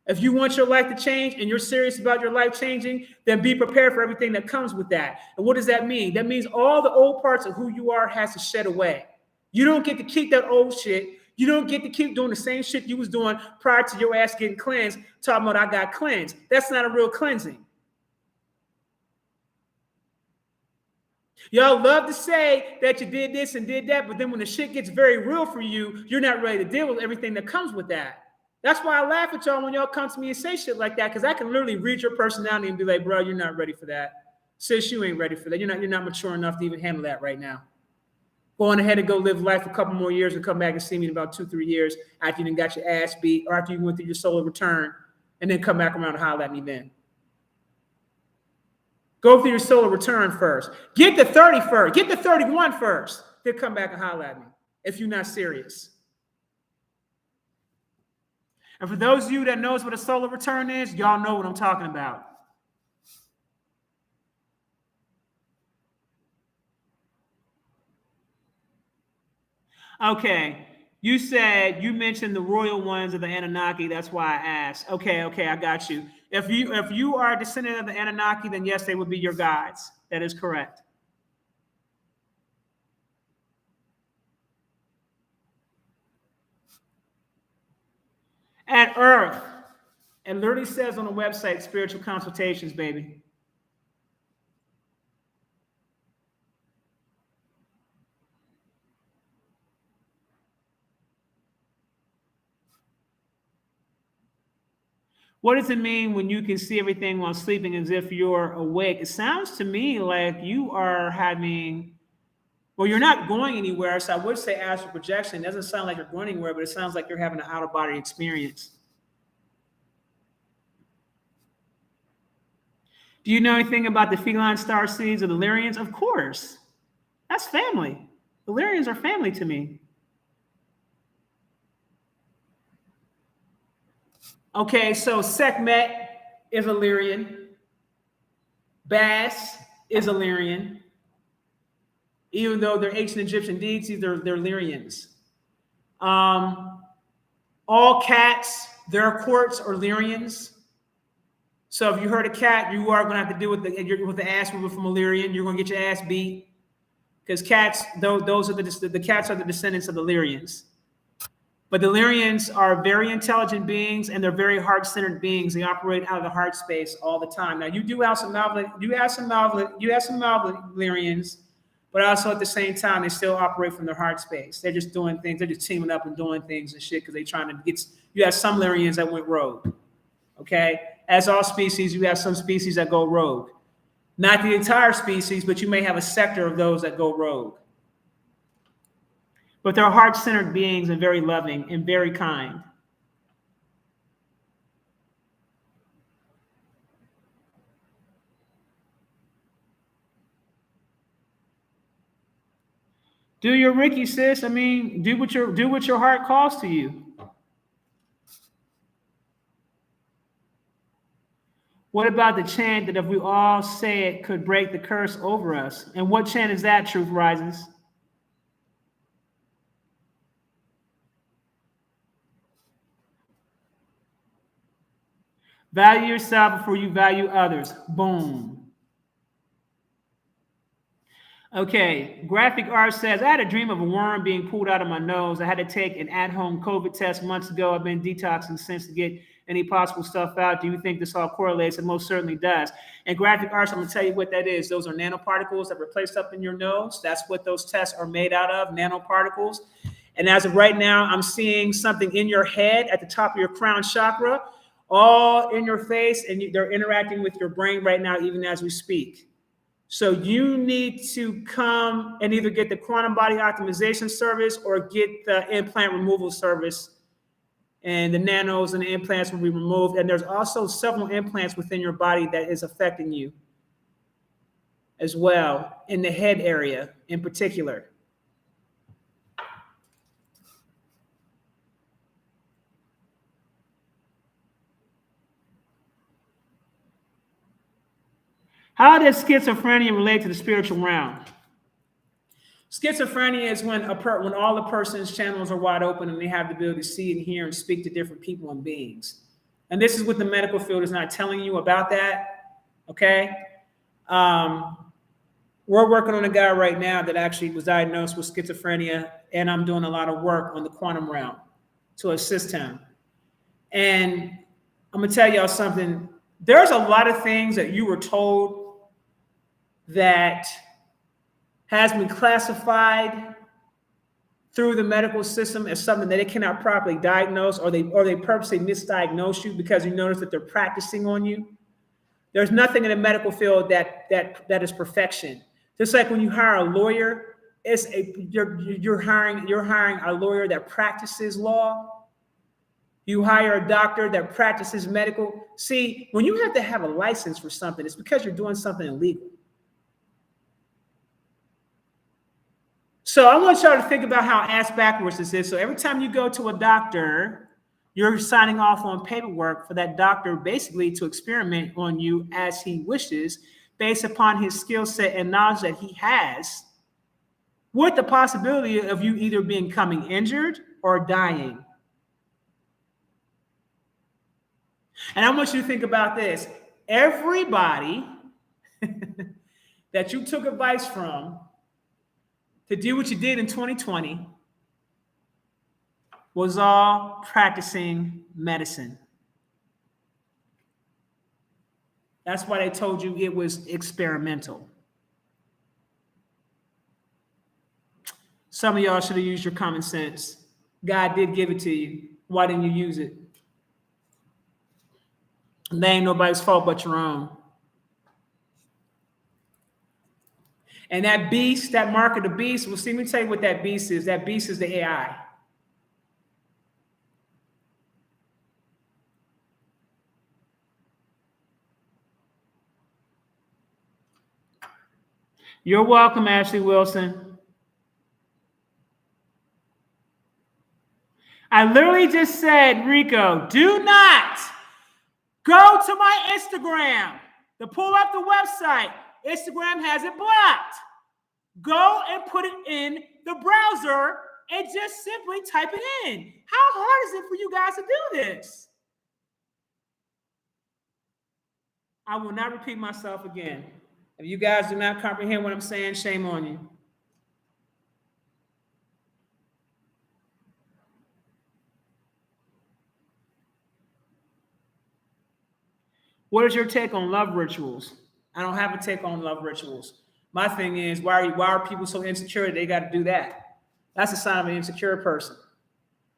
If you want your life to change and you're serious about your life changing, then be prepared for everything that comes with that. And what does that mean? That means all the old parts of who you are has to shed away. You don't get to keep that old shit. You don't get to keep doing the same shit you was doing prior to your ass getting cleansed, talking about I got cleansed. That's not a real cleansing. Y'all love to say that you did this and did that, but then when the shit gets very real for you, you're not ready to deal with everything that comes with that. That's why I laugh at y'all when y'all come to me and say shit like that, because I can literally read your personality and be like, bro, you're not ready for that. Sis, you ain't ready for that. You're not mature enough to even handle that right now. Go on ahead and go live life a couple more years and come back and see me in about 2-3 years after you done got your ass beat or after you went through your solar return, and then come back around and holler at me then. Go through your solar return first. Get the 30 first. Get the 31 first. Then come back and holler at me if you're not serious. And for those of you that knows what a solar return is, y'all know what I'm talking about. Okay, you said you mentioned the royal ones of the Anunnaki. That's why I asked. Okay, I got you. If you are a descendant of the Anunnaki, then yes, they would be your guides. That is correct. At Earth, it literally says on the website, spiritual consultations, baby. What does it mean when you can see everything while sleeping as if you're awake? It sounds to me like you are having, well, you're not going anywhere. So I would say astral projection. It doesn't sound like you're going anywhere, but it sounds like you're having an out-of-body experience. Do you know anything about the feline star seeds of the Lyrians? Of course. That's family. The Lyrians are family to me. Okay, so Sekhmet is a Lyrian. Bas is a Lyrian. Even though they're ancient Egyptian deities, they're Lyrians. All cats, their courts are Lyrians. So if you hurt a cat, you are going to have to deal with the ass moving from a Lyrian. You're going to get your ass beat because cats, those are the cats are the descendants of the Lyrians. But the Lyrians are very intelligent beings, and they're very heart-centered beings. They operate out of the heart space all the time. Now, you do have some malevolent Lyrians, but also at the same time, they still operate from their heart space. They're just doing things. They're just teaming up and doing things and shit because they're trying to get. You have some Lyrians that went rogue. Okay, as all species, you have some species that go rogue. Not the entire species, but you may have a sector of those that go rogue. But they're heart-centered beings and very loving and very kind. Do your Ricky, sis. I mean, do what your heart calls to you. What about the chant that if we all say it could break the curse over us? And what chant is that, Truth Rises? Value yourself before you value others. Boom. Okay, Graphic Art says, I had a dream of a worm being pulled out of my nose. I had to take an at-home COVID test months ago. I've been detoxing since to get any possible stuff out. Do you think this all correlates? It most certainly does. And Graphic Arts, I'm going to tell you what that is. Those are nanoparticles that were placed up in your nose. That's what those tests are made out of, nanoparticles. And as of right now, I'm seeing something in your head at the top of your crown chakra, all in your face, and they're interacting with your brain right now, even as we speak. So you need to come and either get the quantum body optimization service or get the implant removal service, and the nanos and the implants will be removed. And there's also several implants within your body that is affecting you as well, in the head area in particular. How does schizophrenia relate to the spiritual realm? Schizophrenia is when all the person's channels are wide open and they have the ability to see and hear and speak to different people and beings. And this is what the medical field is not telling you about that, okay? We're working on a guy right now that actually was diagnosed with schizophrenia, and I'm doing a lot of work on the quantum realm to assist him. And I'm gonna tell y'all something. There's a lot of things that you were told that has been classified through the medical system as something that they cannot properly diagnose, or they purposely misdiagnose you because you notice that they're practicing on you. There's nothing in the medical field that is perfection. Just like when you hire a lawyer, you're hiring a lawyer that practices law. You hire a doctor that practices medical. See, when you have to have a license for something, it's because you're doing something illegal. So I want y'all to think about how ass backwards this is. So every time you go to a doctor, you're signing off on paperwork for that doctor basically to experiment on you as he wishes, based upon his skill set and knowledge that he has, with the possibility of you either becoming injured or dying. And I want you to think about this. Everybody that you took advice from to do what you did in 2020 was all practicing medicine. That's why they told you it was experimental. Some of y'all should have used your common sense. God did give it to you. Why didn't you use it? That ain't nobody's fault but your own. And that beast, that mark of the beast, well, see, let me tell you what that beast is. That beast is the AI. You're welcome, Ashley Wilson. I literally just said, Rico, do not go to my Instagram to pull up the website. Instagram has it blocked. Go and put it in the browser and just simply type it in. How hard is it for you guys to do this? I will not repeat myself again. If you guys do not comprehend what I'm saying, shame on you. What is your take on love rituals? I don't have a take on love rituals. My thing is, why are people so insecure they got to do that? That's a sign of an insecure person.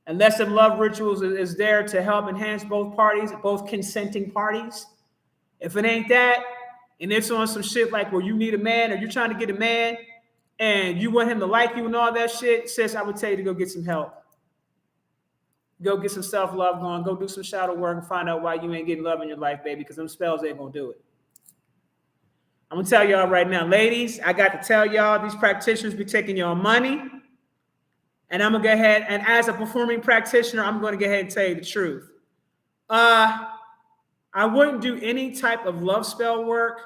Unless the love rituals is there to help enhance both parties, both consenting parties. If it ain't that, and it's on some shit like where you need a man or you're trying to get a man and you want him to like you and all that shit, sis, I would tell you to go get some help. Go get some self-love going. Go do some shadow work and find out why you ain't getting love in your life, baby, because them spells ain't going to do it. I'm going to tell y'all right now, ladies, I got to tell y'all, these practitioners be taking y'all money. And I'm going to go ahead, and as a performing practitioner, I'm going to go ahead and tell you the truth. I wouldn't do any type of love spell work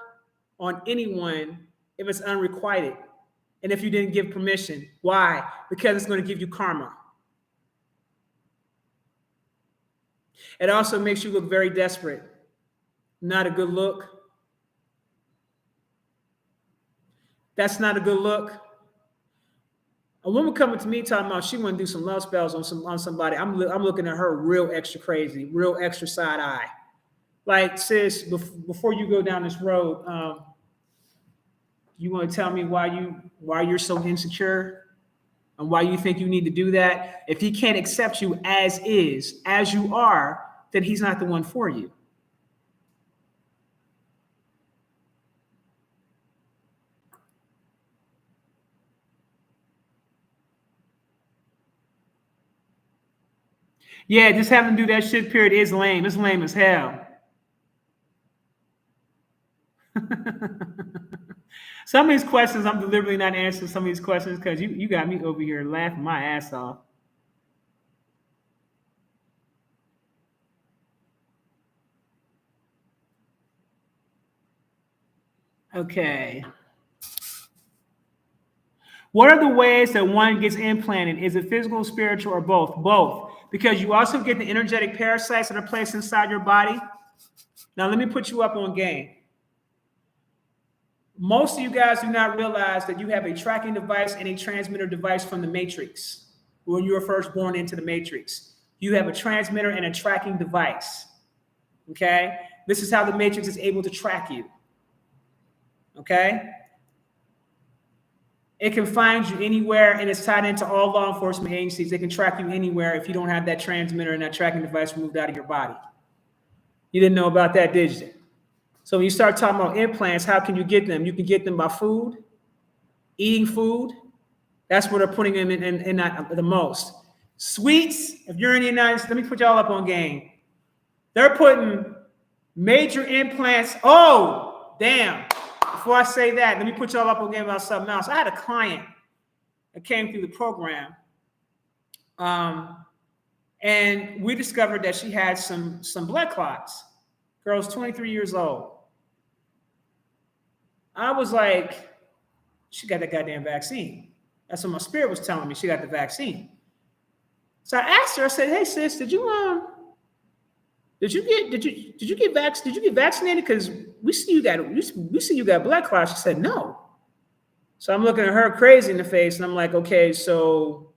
on anyone if it's unrequited and if you didn't give permission. Why? Because it's going to give you karma. It also makes you look very desperate. Not a good look. That's not a good look. A woman coming to me talking about she want to do some love spells on somebody. I'm looking at her real extra crazy, real extra side eye. Like, sis, before you go down this road, you want to tell me why you're so insecure and why you think you need to do that? If he can't accept you as is, as you are, then he's not the one for you. Yeah, just having to do that shit period is lame. It's lame as hell. Some of these questions, I'm deliberately not answering some of these questions because you got me over here laughing my ass off. Okay. What are the ways that one gets implanted? Is it physical, spiritual, or both? Both. Because you also get the energetic parasites that are placed inside your body. Now, let me put you up on game. Most of you guys do not realize that you have a tracking device and a transmitter device from the Matrix when you were first born into the Matrix. You have a transmitter and a tracking device. Okay? This is how the Matrix is able to track you. Okay? It can find you anywhere, and it's tied into all law enforcement agencies. They can track you anywhere if you don't have that transmitter and that tracking device removed out of your body. You didn't know about that, did you? So when you start talking about implants, how can you get them? You can get them by food, eating food, That's where they're putting them in the most. Sweets, if you're in the United States, let me put y'all up on game. They're putting major implants. Oh, damn. Before I say that, let me put y'all up on game about something else. I had a client that came through the program. And we discovered that she had some blood clots. Girl's 23 years old. I was like, she got that goddamn vaccine. That's what my spirit was telling me. She got the vaccine. So I asked her, I said, hey sis, did you get vaccinated? Because we see you got blood clots. She said, no. So I'm looking at her crazy in the face, and I'm like, okay, so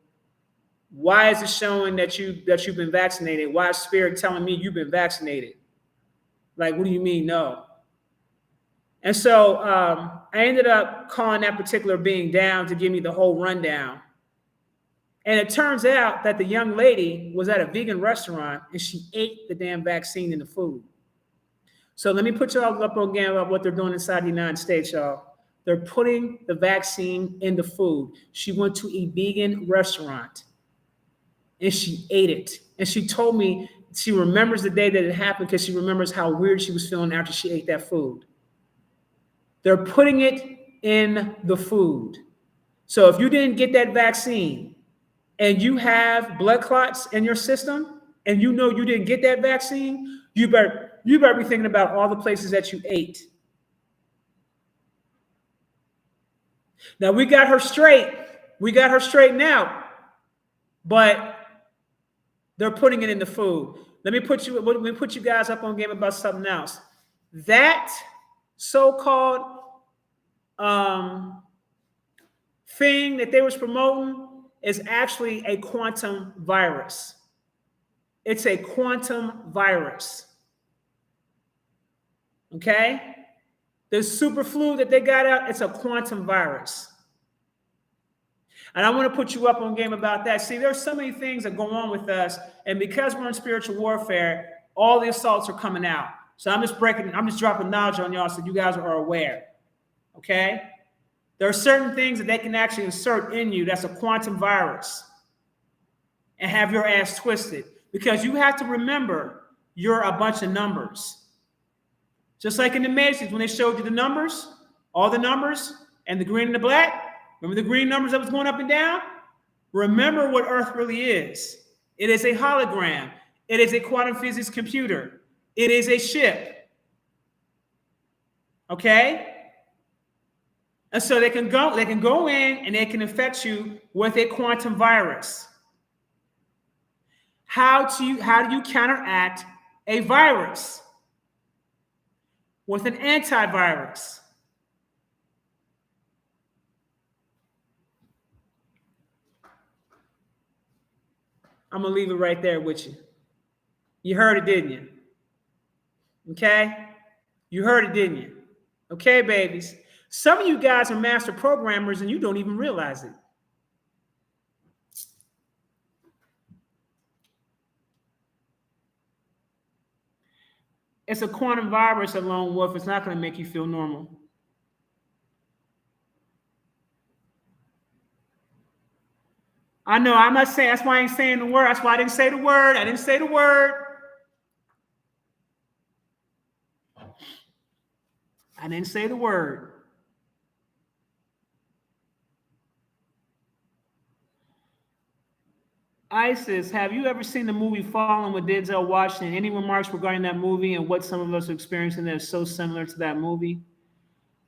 why is it showing that you've been vaccinated? Why is spirit telling me you've been vaccinated? Like, what do you mean, no? And so I ended up calling that particular being down to give me the whole rundown. And it turns out that the young lady was at a vegan restaurant and she ate the damn vaccine in the food. So let me put y'all up on game about what they're doing inside the United States, y'all. They're putting the vaccine in the food. She went to a vegan restaurant and she ate it. And she told me she remembers the day that it happened because she remembers how weird she was feeling after she ate that food. They're putting it in the food. So if you didn't get that vaccine and you have blood clots in your system and you know you didn't get that vaccine, you better be thinking about all the places that you ate. Now we got her straight. We got her straightened out. But they're putting it in the food. Let me put you guys up on game about something else. That so-called thing that they was promoting is actually a quantum virus. It's a quantum virus. Okay? The super flu that they got out, it's a quantum virus. And I want to put you up on game about that. See, there's so many things that go on with us, and because we're in spiritual warfare, all the assaults are coming out. So I'm just dropping knowledge on y'all so you guys are aware. Okay? There are certain things that they can actually insert in you that's a quantum virus and have your ass twisted. Because you have to remember you're a bunch of numbers. Just like in the Matrix, when they showed you the numbers, all the numbers, and the green and the black, remember the green numbers that was going up and down? Remember what Earth really is. It is a hologram. It is a quantum physics computer. It is a ship. Okay? And so they can go in and they can infect you with a quantum virus. How do you counteract a virus? With an antivirus. I'm going to leave it right there with you. You heard it, didn't you? Okay? You heard it, didn't you? Okay, babies. Some of you guys are master programmers and you don't even realize it. It's a quantum virus, a lone wolf. It's not going to make you feel normal. I know, I'm not saying, that's why I ain't saying the word. That's why I didn't say the word. I didn't say the word. I didn't say the word. Isis, have you ever seen the movie Fallen with Denzel Washington? Any remarks regarding that movie and what some of us are experiencing that is so similar to that movie?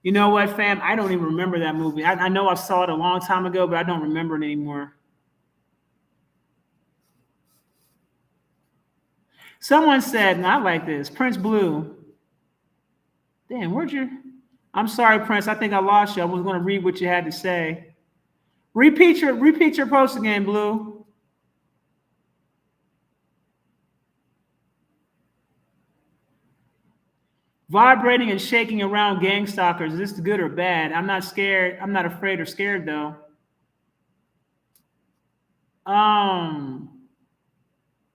You know what, fam? I don't even remember that movie. I know I saw it a long time ago, but I don't remember it anymore. Someone said, not like this, Prince Blue. Damn, where'd you? I'm sorry, Prince. I think I lost you. I was going to read what you had to say. Repeat your post again, Blue. Vibrating and shaking around gang stalkers. Is this good or bad? I'm not scared. I'm not afraid or scared, though.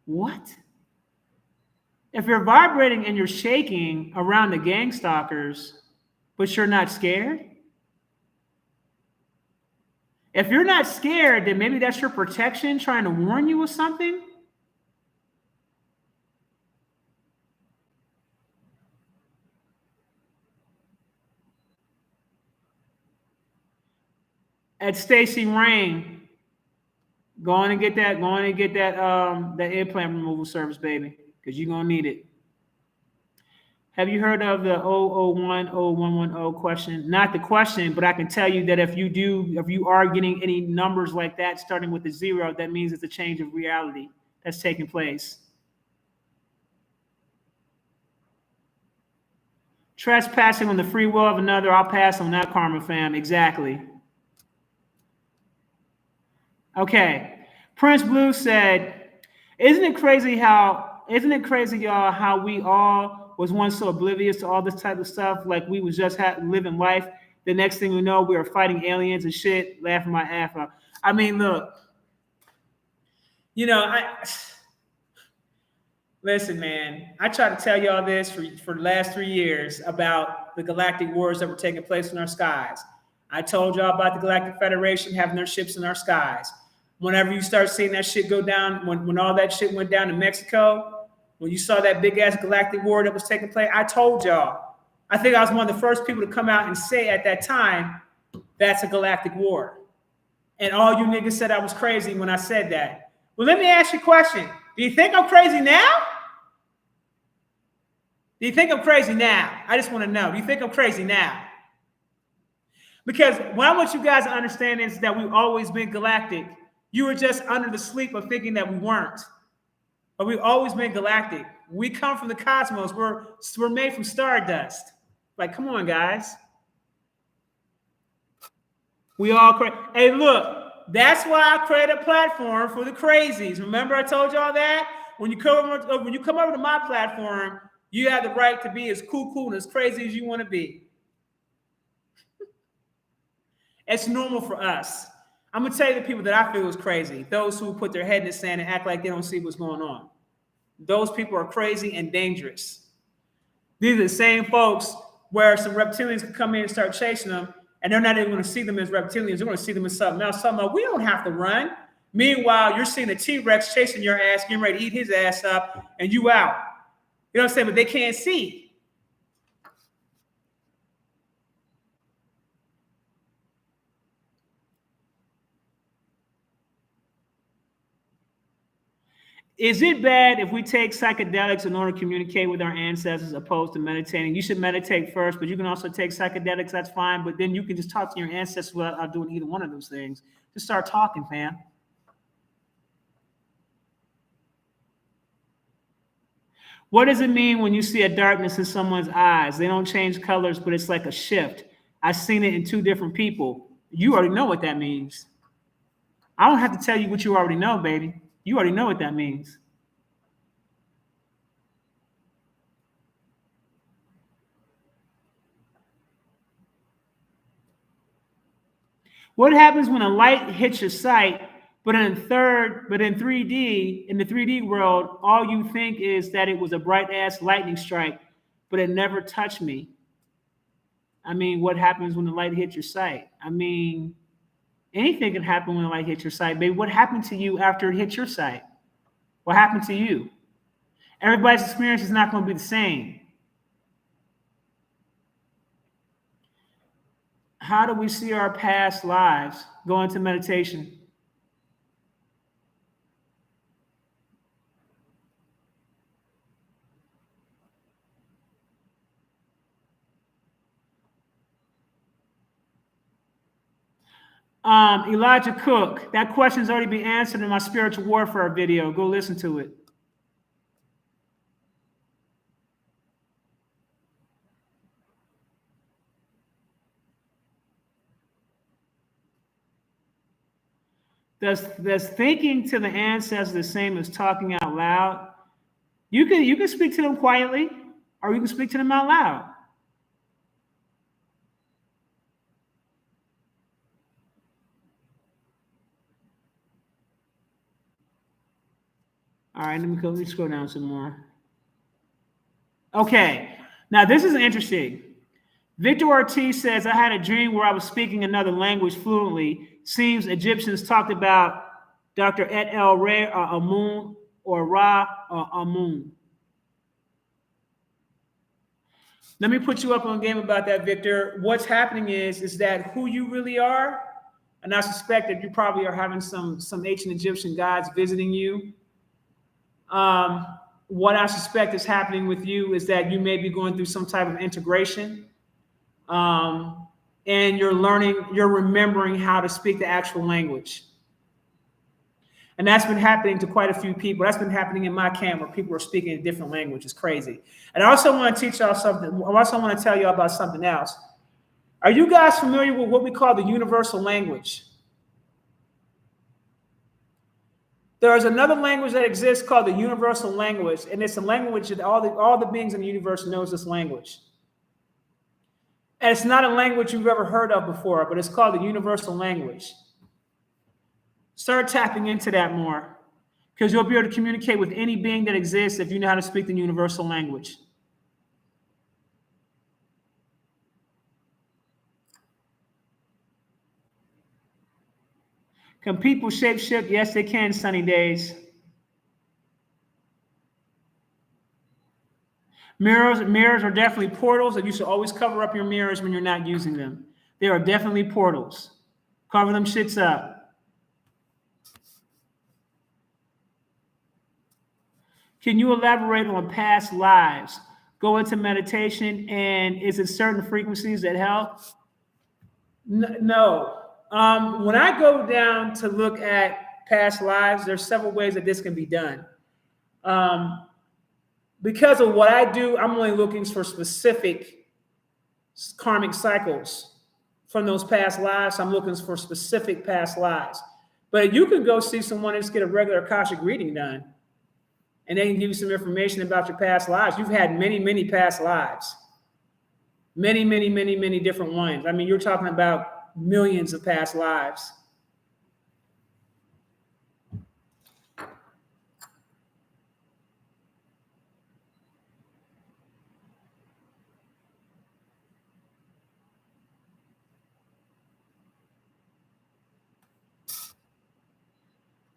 What? If you're vibrating and you're shaking around the gang stalkers, but you're not scared? If you're not scared, then maybe that's your protection trying to warn you of something. At Stacy Rain, go on and get that. Go on and get that that implant removal service, baby, because you're gonna need it. Have you heard of the 0010110 question? Not the question, but I can tell you that if you are getting any numbers like that starting with a 0, that means it's a change of reality that's taking place. Trespassing on the free will of another, I'll pass on that, Karma fam. Exactly. Okay. Prince Blue said, isn't it crazy, y'all, how we all was once so oblivious to all this type of stuff, like we was just living life. The next thing we know, we were fighting aliens and shit, laughing my ass off. I mean, look, you know, listen, man, I try to tell y'all this for the last 3 years about the galactic wars that were taking place in our skies. I told y'all about the Galactic Federation having their ships in our skies. Whenever you start seeing that shit go down, when all that shit went down in Mexico, when you saw that big ass galactic war that was taking place, I told y'all. I think I was one of the first people to come out and say at that time, that's a galactic war. And all you niggas said I was crazy when I said that. Well, let me ask you a question. Do you think I'm crazy now? Do you think I'm crazy now? I just want to know. Do you think I'm crazy now? Because what I want you guys to understand is that we've always been galactic. You were just under the sleep of thinking that we weren't. But we've always been galactic. We come from the cosmos. We're made from stardust. Like, come on, guys. We all crazy. Hey, look, that's why I created a platform for the crazies. Remember I told y'all that? When you come over to my platform, you have the right to be as cool and as crazy as you want to be. It's normal for us. I'm going to tell you the people that I feel is crazy. Those who put their head in the sand and act like they don't see what's going on. Those people are crazy and dangerous. These are the same folks where some reptilians can come in and start chasing them, and they're not even going to see them as reptilians. They're going to see them as something else. We don't have to run. Meanwhile, you're seeing a T-Rex chasing your ass, getting ready to eat his ass up, and you out. You know what I'm saying? But they can't see. Is it bad if we take psychedelics in order to communicate with our ancestors opposed to meditating? You should meditate first, but you can also take psychedelics. That's fine. But then you can just talk to your ancestors without doing either one of those things. Just start talking, fam. What does it mean when you see a darkness in someone's eyes? They don't change colors, but it's like a shift. I've seen it in 2 different people. You already know what that means. I don't have to tell you what you already know, baby. You already know what that means. What happens when a light hits your sight, but in 3D, in the 3D world, all you think is that it was a bright ass lightning strike, but it never touched me? I mean, what happens when the light hits your sight? I mean, anything can happen when the light hits your sight, baby. What happened to you after it hit your sight? What happened to you? Everybody's experience is not going to be the same. How do we see our past lives? Go into meditation. Elijah Cook, that question's already been answered in my spiritual warfare video. Go listen to it. Does thinking to the ancestors the same as talking out loud? You can speak to them quietly, or you can speak to them out loud. All right, let me scroll down some more. Okay, now this is interesting. Victor Ortiz says, I had a dream where I was speaking another language fluently. Seems Egyptians talked about Dr. Et El Re or Amun or Ra or Amun. Let me put you up on game about that, Victor. What's happening is that who you really are, and I suspect that you probably are having some ancient Egyptian gods visiting you. What I suspect is happening with you is that you may be going through some type of integration. And you're remembering how to speak the actual language. And that's been happening to quite a few people. That's been happening in my camp where people are speaking a different language. It's crazy. And I also want to teach y'all something. I also want to tell y'all about something else. Are you guys familiar with what we call the universal language? There is another language that exists called the universal language, and it's a language that all the beings in the universe knows this language. And it's not a language you've ever heard of before, but it's called the universal language. Start tapping into that more, because you'll be able to communicate with any being that exists if you know how to speak the universal language. Can people shapeshift? Yes, they can, sunny days. Mirrors are definitely portals, and you should always cover up your mirrors when you're not using them. They are definitely portals. Cover them shits up. Can you elaborate on past lives? Go into meditation, and is it certain frequencies that help? No. When I go down to look at past lives, there's several ways that this can be done. Because of what I do, I'm only looking for specific karmic cycles from those past lives. I'm looking for specific past lives. But you can go see someone and just get a regular Akashic reading done, and they can give you some information about your past lives. You've had many, many past lives. Many, many, many, many different ones. I mean, you're talking about millions of past lives.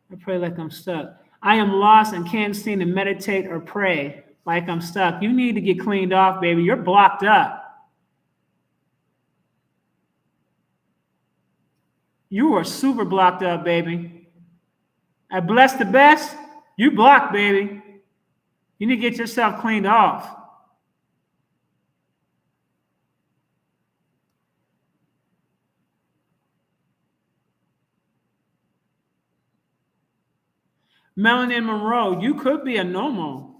I pray like I'm stuck. I am lost and can't seem to meditate or pray like I'm stuck. You need to get cleaned off, baby. You're blocked up. You are super blocked up, baby. I bless the best. You blocked, baby. You need to get yourself cleaned off. Melanin Monroe, you could be a Nomo.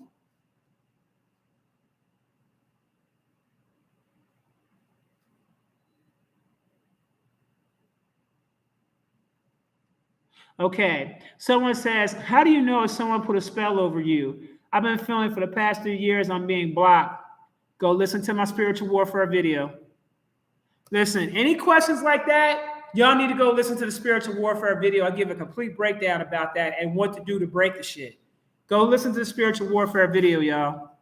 Okay, someone says, how do you know if someone put a spell over you? I've been feeling for the past 3 years I'm being blocked. Go listen to my spiritual warfare video. Listen, any questions like that, y'all need to go listen to the spiritual warfare video. I give a complete breakdown about that and what to do to break the shit. Go listen to the spiritual warfare video, y'all.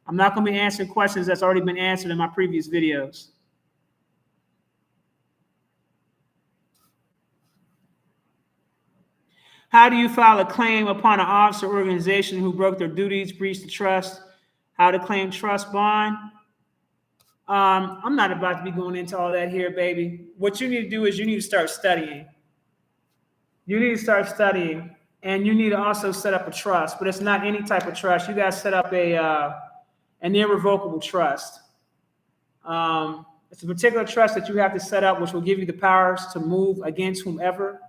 I'm not going to be answering questions that's already been answered in my previous videos. How do you file a claim upon an officer or organization who broke their duties, breached the trust? How to claim trust bond? I'm not about to be going into all that here, baby. What you need to do is you need to start studying. You need to start studying, and you need to also set up a trust, but it's not any type of trust. You got to set up an irrevocable trust. It's a particular trust that you have to set up, which will give you the powers to move against whomever.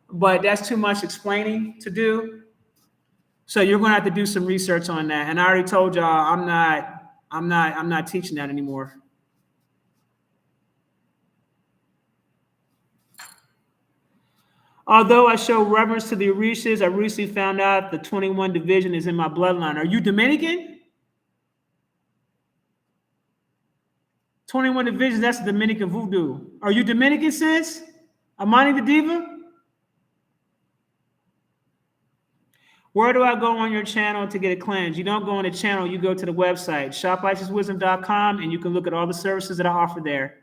But that's too much explaining to do. So you're going to have to do some research on that. And I already told y'all I'm not teaching that anymore. Although I show reverence to the Orishas, I recently found out the 21 division is in my bloodline. Are you Dominican? 21 divisions, that's Dominican voodoo. Are you Dominican, sis? Amani the Diva? Where do I go on your channel to get a cleanse? You don't go on the channel, you go to the website, shoplicenswisdom.com, and you can look at all the services that I offer there.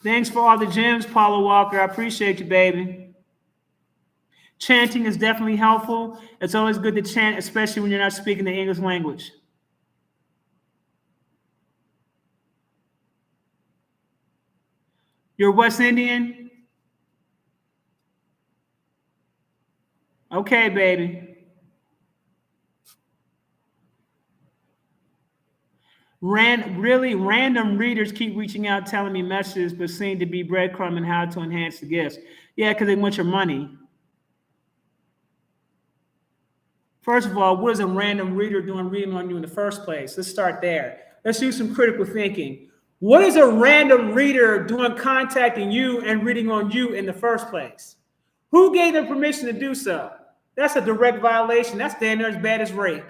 Thanks for all the gems, Paula Walker. I appreciate you, baby. Chanting is definitely helpful. It's always good to chant, especially when you're not speaking the English language. You're West Indian? Okay, baby. Really random readers keep reaching out telling me messages, but seem to be breadcrumbing how to enhance the gifts. Yeah, because they want your money. First of all, what is a random reader doing reading on you in the first place? Let's start there. Let's do some critical thinking. What is a random reader doing contacting you and reading on you in the first place? Who gave them permission to do so? That's a direct violation. That's damn near as bad as rape.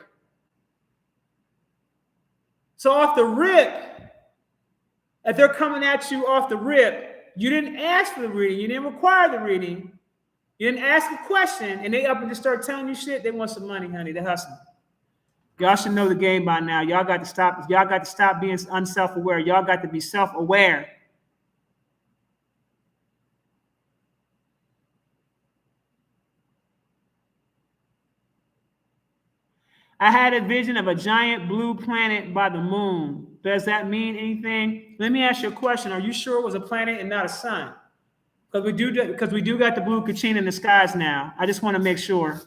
So off the rip, if they're coming at you off the rip, you didn't ask for the reading, you didn't require the reading, you didn't ask a question, and they up and just start telling you shit. They want some money, honey. They're hustling. Y'all should know the game by now. Y'all got to stop. Y'all got to stop being unself-aware. Y'all got to be self-aware. I had a vision of a giant blue planet by the moon. Does that mean anything? Let me ask you a question. Are you sure it was a planet and not a sun? Because we do got the blue kachina in the skies now. I just want to make sure.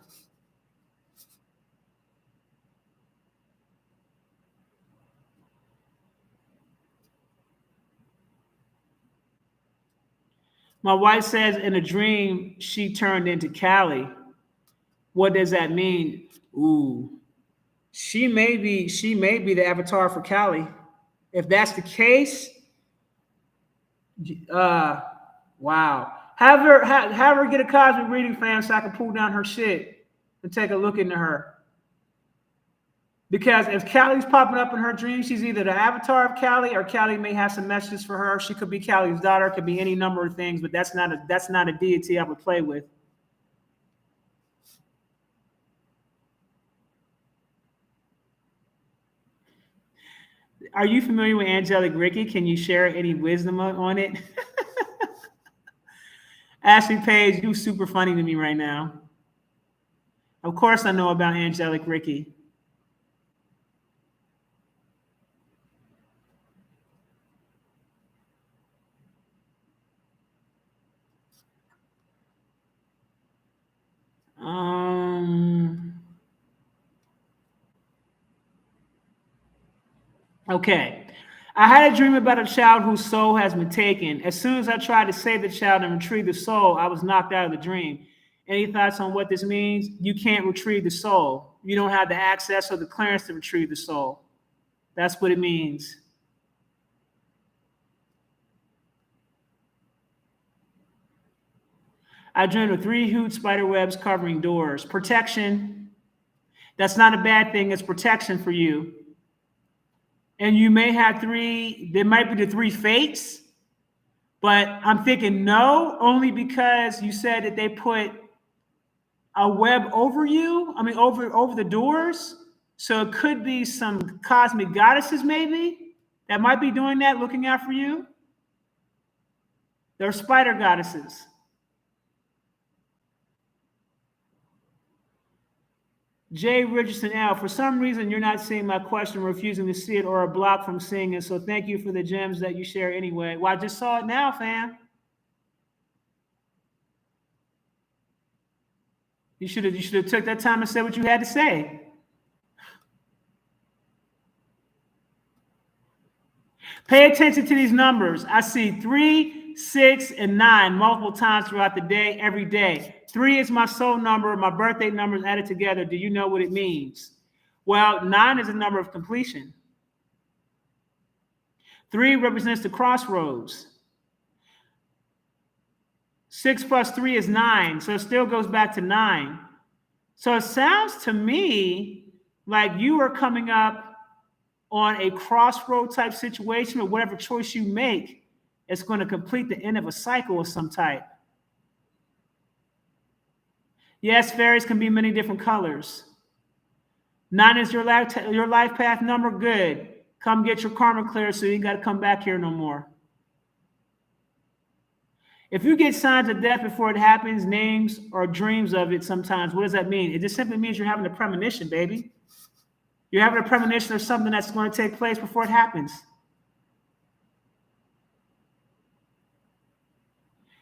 My wife says in a dream she turned into Kali. What does that mean? Ooh. She may be the avatar for Kali. If that's the case, wow. Have her get a cosmic reading, fam, so I can pull down her shit and take a look into her. Because if Kali's popping up in her dreams, she's either the avatar of Kali, or Kali may have some messages for her. She could be Kali's daughter, could be any number of things, but that's not a deity I would play with. Are you familiar with Angelic Ricky? Can you share any wisdom on it? Ashley Page, you're super funny to me right now. Of course I know about Angelic Ricky. Okay. I had a dream about a child whose soul has been taken. As soon as I tried to save the child and retrieve the soul, I was knocked out of the dream. Any thoughts on what this means? You can't retrieve the soul. You don't have the access or the clearance to retrieve the soul. That's what it means. I dreamed of 3 huge spider webs covering doors. Protection. That's not a bad thing. It's protection for you. And you may have 3, there might be the 3 fates, but I'm thinking no, only because you said that they put a web over you, over the doors. So it could be some cosmic goddesses maybe that might be doing that, looking out for you. They're spider goddesses. Jay Richardson L. For some reason, you're not seeing my question, refusing to see it, or a block from seeing it. So thank you for the gems that you share anyway. Well, I just saw it now, fam. You should have took that time and said what you had to say. Pay attention to these numbers. I see 3, 6, and 9 multiple times throughout the day, every day. 3 is my soul number. My birthday numbers added together. Do you know what it means? Well, 9 is a number of completion. 3 represents the crossroads. 6 plus 3 is 9, so it still goes back to 9. So it sounds to me like you are coming up on a crossroad type situation, or whatever choice you make, it's going to complete the end of a cycle of some type. Yes, fairies can be many different colors. 9 is your life path number. Good. Come get your karma clear so you got to come back here no more. If you get signs of death before it happens, names or dreams of it sometimes, what does that mean? It just simply means you're having a premonition, baby. You're having a premonition of something that's going to take place before it happens.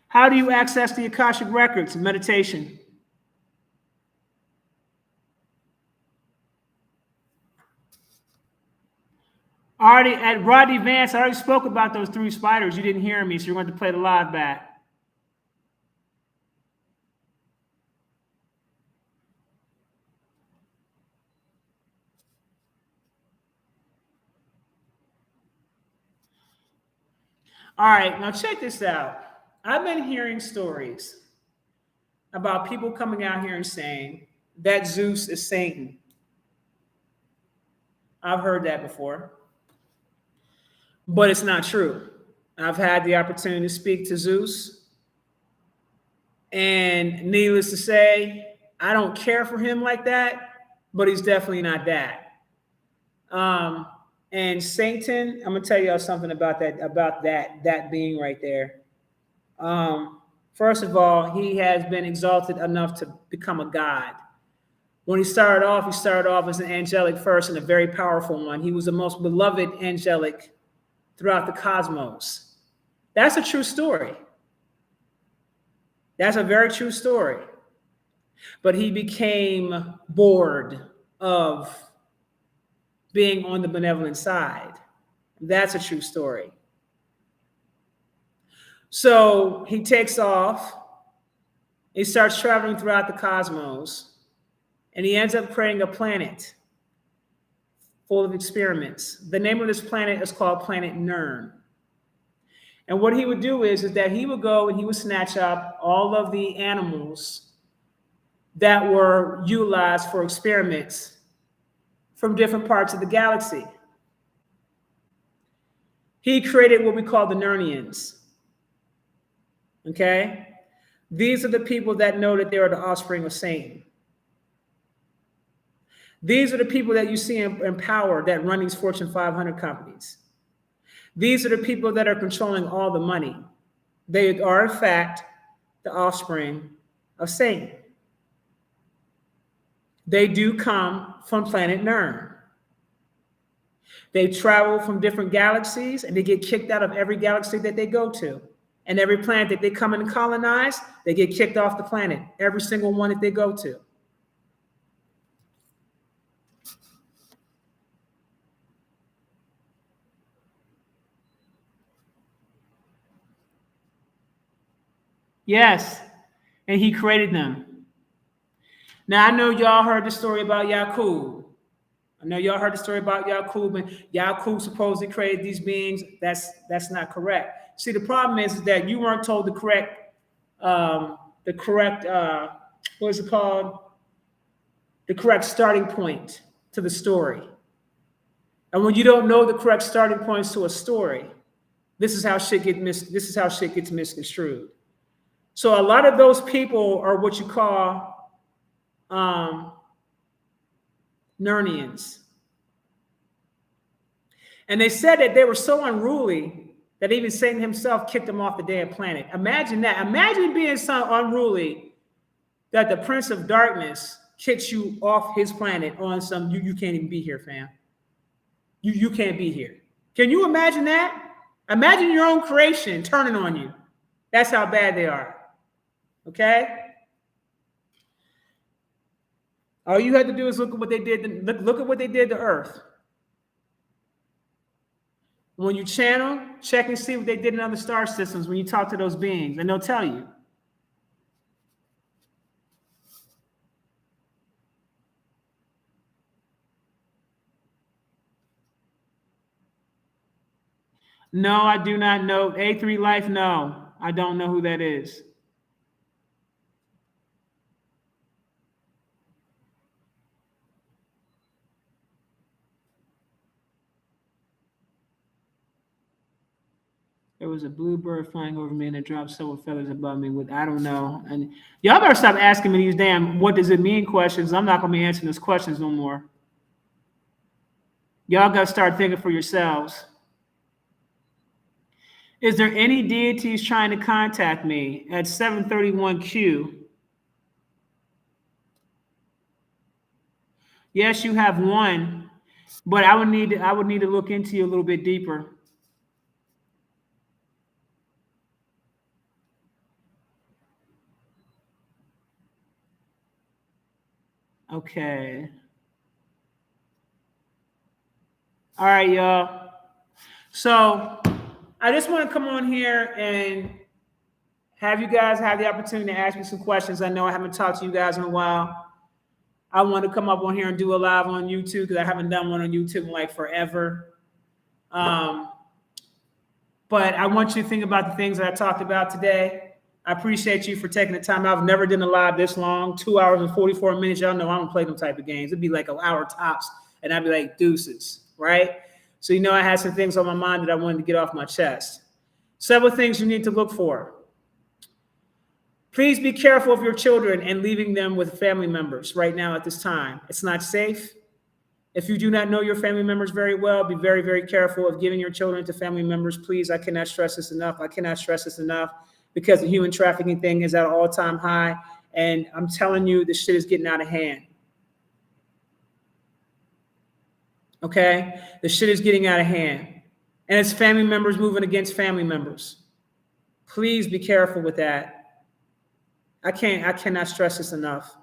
How do you access the Akashic records? Meditation. At Rodney Vance, I already spoke about those 3 spiders. You didn't hear me, so you're going to play the live back. All right, now check this out. I've been hearing stories about people coming out here and saying that Zeus is Satan. I've heard that before, but it's not true. I've had the opportunity to speak to Zeus, and needless to say, I don't care for him like that, but he's definitely not that. And Satan, I'm gonna tell y'all something about that being right there. First of all, he has been exalted enough to become a god. When he started off as an angelic first and a very powerful one. He was the most beloved angelic throughout the cosmos. That's a true story. That's a very true story. But he became bored of being on the benevolent side. That's a true story. So he takes off, he starts traveling throughout the cosmos, and he ends up creating a planet full of experiments. The name of this planet is called Planet Nern. And what he would do is that he would go and he would snatch up all of the animals that were utilized for experiments from different parts of the galaxy. He created what we call the Nernians. Okay? These are the people that know that they are the offspring of Satan. These are the people that you see in power that run these Fortune 500 companies. These are the people that are controlling all the money. They are, in fact, the offspring of Satan. They do come from planet Nern. They travel from different galaxies and they get kicked out of every galaxy that they go to. And every planet that they come and colonize, they get kicked off the planet. Every single one that they go to. Yes, and he created them. Now, I know y'all heard the story about Yakub. And Yakub supposedly created these beings. That's not correct. See, the problem is that you weren't told the correct starting point to the story. And when you don't know the correct starting points to a story, this is how shit gets misconstrued. So a lot of those people are what you call Nernians. And they said that they were so unruly that even Satan himself kicked them off the damn planet. Imagine that. Imagine being so unruly that the Prince of Darkness kicks you off his planet on some, you can't even be here, fam. You can't be here. Can you imagine that? Imagine your own creation turning on you. That's how bad they are. Okay? All you had to do is look at what they did. Look at what they did to Earth. When you channel, check and see what they did in other star systems when you talk to those beings, and they'll tell you. No, I do not know. A3 Life, no. I don't know who that is. There was a blue bird flying over me and it dropped several feathers above me with, I don't know. And y'all better stop asking me these damn what does it mean questions. I'm not going to be answering those questions no more. Y'all got to start thinking for yourselves. Is there any deities trying to contact me at 731Q? Yes, you have one, but I would need to look into you a little bit deeper. Okay. All right, y'all. So I just want to come on here and have you guys have the opportunity to ask me some questions. I know I haven't talked to you guys in a while. I want to come up on here and do a live on YouTube because I haven't done one on YouTube in like forever. But I want you to think about the things that I talked about today. I appreciate you for taking the time. I've never done a live this long, 2 hours and 44 minutes. Y'all know I don't play them type of games. It'd be like an hour tops, and I'd be like, deuces, right? So, I had some things on my mind that I wanted to get off my chest. Several things you need to look for. Please be careful of your children and leaving them with family members right now at this time. It's not safe. If you do not know your family members very well, be very, very careful of giving your children to family members. Please, I cannot stress this enough. I cannot stress this enough because the human trafficking thing is at an all-time high. And I'm telling you, this shit is getting out of hand. Okay? The shit is getting out of hand. And it's family members moving against family members. Please be careful with that. I cannot stress this enough.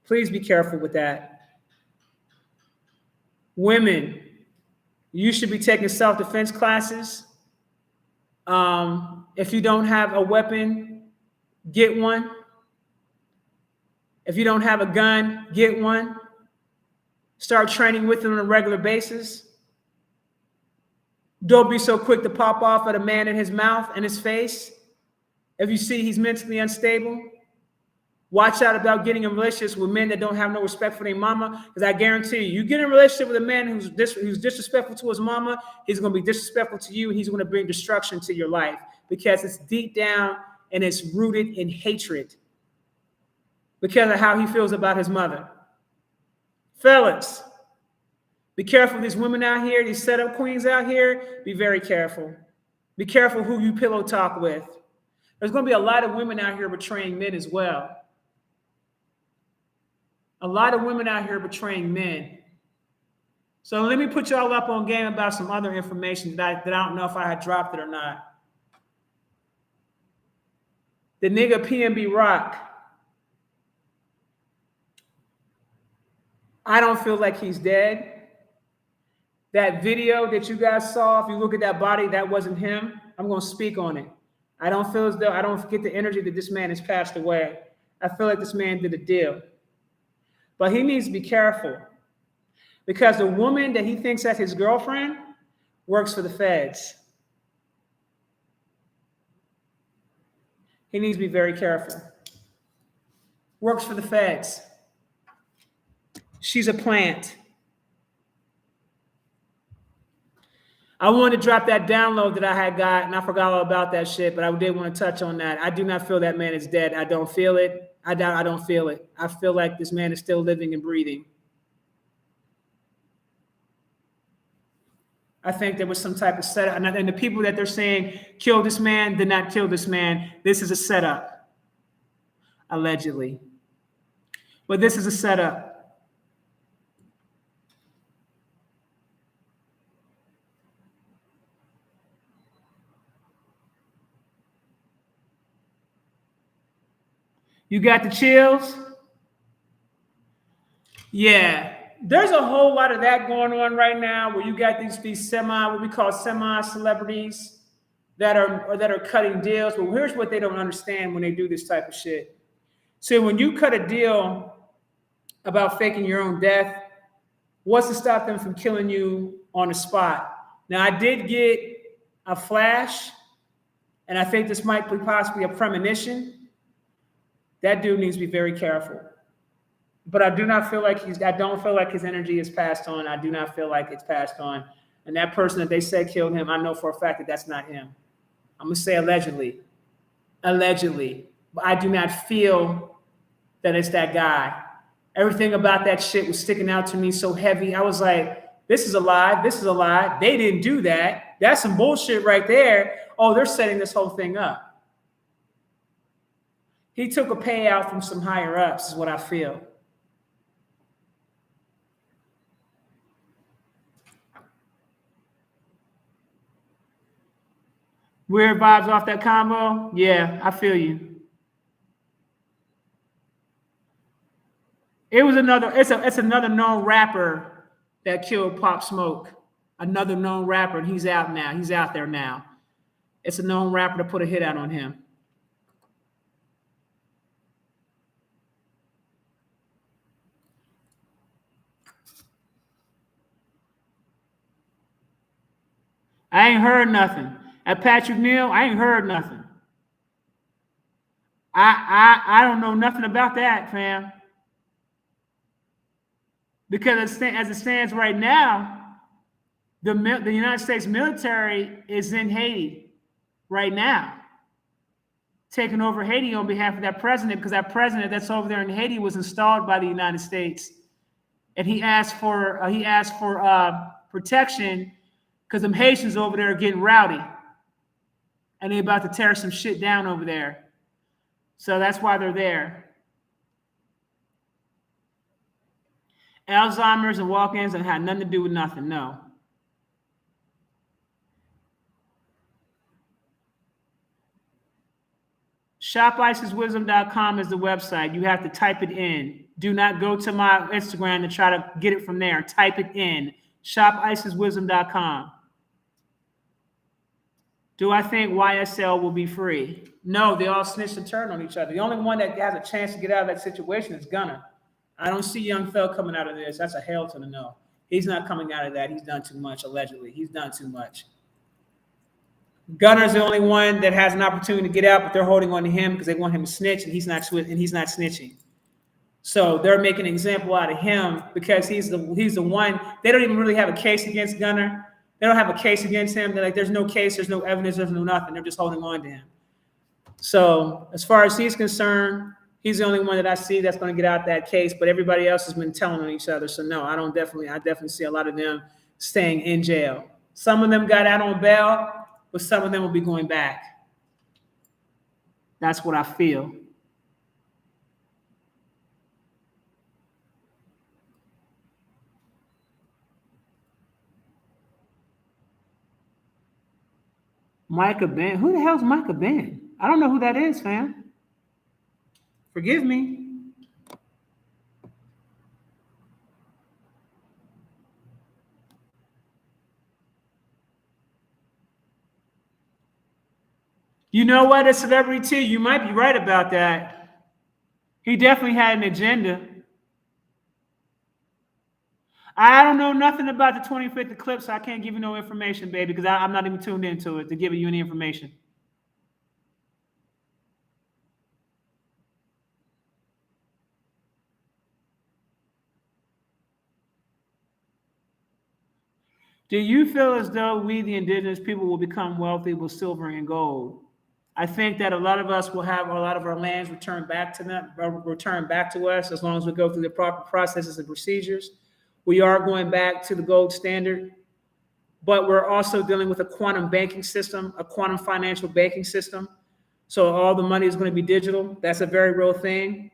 Please be careful with that. Women, you should be taking self-defense classes. If you don't have a weapon, get one. If you don't have a gun, get one. Start training with them on a regular basis. Don't be so quick to pop off at a man in his mouth and his face. If you see he's mentally unstable, watch out about getting in relationships with men that don't have no respect for their mama, because I guarantee you get in a relationship with a man who's disrespectful to his mama, he's going to be disrespectful to you, and he's going to bring destruction to your life because it's deep down and it's rooted in hatred because of how he feels about his mother. Fellas, be careful of these women out here, these setup queens out here. Be very careful. Be careful who you pillow talk with. There's going to be a lot of women out here betraying men as well. A lot of women out here betraying men. So let me put y'all up on game about some other information that I don't know if I had dropped it or not. The nigga PNB Rock. I don't feel like he's dead. That video that you guys saw, if you look at that body, that wasn't him. I'm going to speak on it. I don't feel as though I don't get the energy that this man has passed away. I feel like this man did a deal. But he needs to be careful because the woman that he thinks that's his girlfriend works for the feds. He needs to be very careful. Works for the feds. She's a plant. I wanted to drop that download that I had got, and I forgot all about that shit, but I did want to touch on that. I do not feel that man is dead. I don't feel it. I don't feel it. I feel like this man is still living and breathing. I think there was some type of setup. And the people that they're saying killed this man did not kill this man. This is a setup, allegedly. But this is a setup. You got the chills? Yeah. There's a whole lot of that going on right now where you got these what we call semi-celebrities that are cutting deals. But here's what they don't understand when they do this type of shit. So when you cut a deal about faking your own death, what's to stop them from killing you on the spot? Now, I did get a flash, and I think this might be possibly a premonition. That dude needs to be very careful. But I do not feel like I don't feel like his energy is passed on. I do not feel like it's passed on. And that person that they said killed him, I know for a fact that that's not him. I'm going to say allegedly. Allegedly. But I do not feel that it's that guy. Everything about that shit was sticking out to me so heavy. I was like, This is a lie. This is a lie. They didn't do that. That's some bullshit right there. Oh, they're setting this whole thing up. He took a payout from some higher ups, is what I feel. Weird vibes off that combo? Yeah, I feel you. It was another, it's another known rapper that killed Pop Smoke. Another known rapper, and he's out now. He's out there now. It's a known rapper to put a hit out on him. I ain't heard nothing. At Patrick Neal, I ain't heard nothing. I don't know nothing about that, fam. Because as it stands right now, the United States military is in Haiti right now, taking over Haiti on behalf of that president, because that president that's over there in Haiti was installed by the United States, and he asked for protection because them Haitians over there are getting rowdy, and they're about to tear some shit down over there. So that's why they're there. Alzheimer's and walk-ins and had nothing to do with nothing. No. ShopIsisWisdom.com is the website. You have to type it in. Do not go to my Instagram to try to get it from there. Type it in. ShopIsisWisdom.com. Do I think YSL will be free? No, they all snitch and turn on each other. The only one that has a chance to get out of that situation is Gunner. I don't see Young Phil coming out of this. That's a hell to the no. He's not coming out of that. He's done too much, allegedly. He's done too much. Gunner's the only one that has an opportunity to get out, but they're holding on to him because they want him to snitch, and he's not snitching. So they're making an example out of him because he's the one. They don't even really have a case against Gunner. They don't have a case against him. They're like, there's no case, there's no evidence, there's no nothing. They're just holding on to him. So as far as he's concerned, he's the only one that I see that's going to get out that case, but everybody else has been telling on each other. So no, I definitely see a lot of them staying in jail. Some of them got out on bail, but some of them will be going back. That's what I feel. Micah Ben. Who the hell's Micah Ben? I don't know who that is, fam. Forgive me. You know what? A celebrity too. You might be right about that. He definitely had an agenda. I don't know nothing about the 25th eclipse, so I can't give you no information, baby, because I'm not even tuned into it to give you any information. Do you feel as though we, the indigenous people, will become wealthy with silver and gold? I think that a lot of us will have a lot of our lands returned back to them, returned back to us, as long as we go through the proper processes and procedures. We are going back to the gold standard, but we're also dealing with a quantum banking system, a quantum financial banking system. So all the money is going to be digital. That's a very real thing.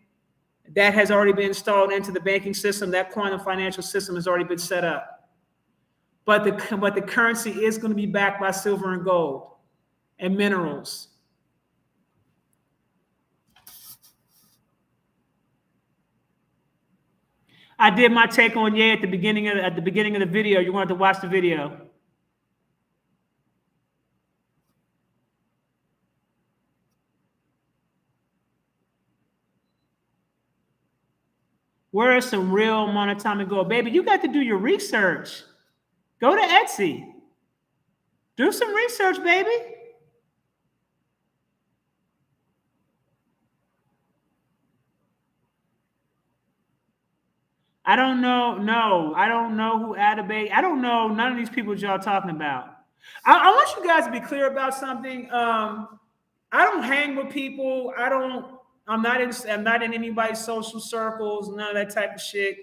That has already been installed into the banking system. That quantum financial system has already been set up. But the currency is going to be backed by silver and gold and minerals. I did my take on at the beginning of the video. You wanted to watch the video. Where is some real amount of time to go? Baby, you got to do your research. Go to Etsy. Do some research, baby. I don't know. No, I don't know who Adabay. I don't know none of these people that y'all talking about. I want you guys to be clear about something. I don't hang with people. I'm not in anybody's social circles, none of that type of shit.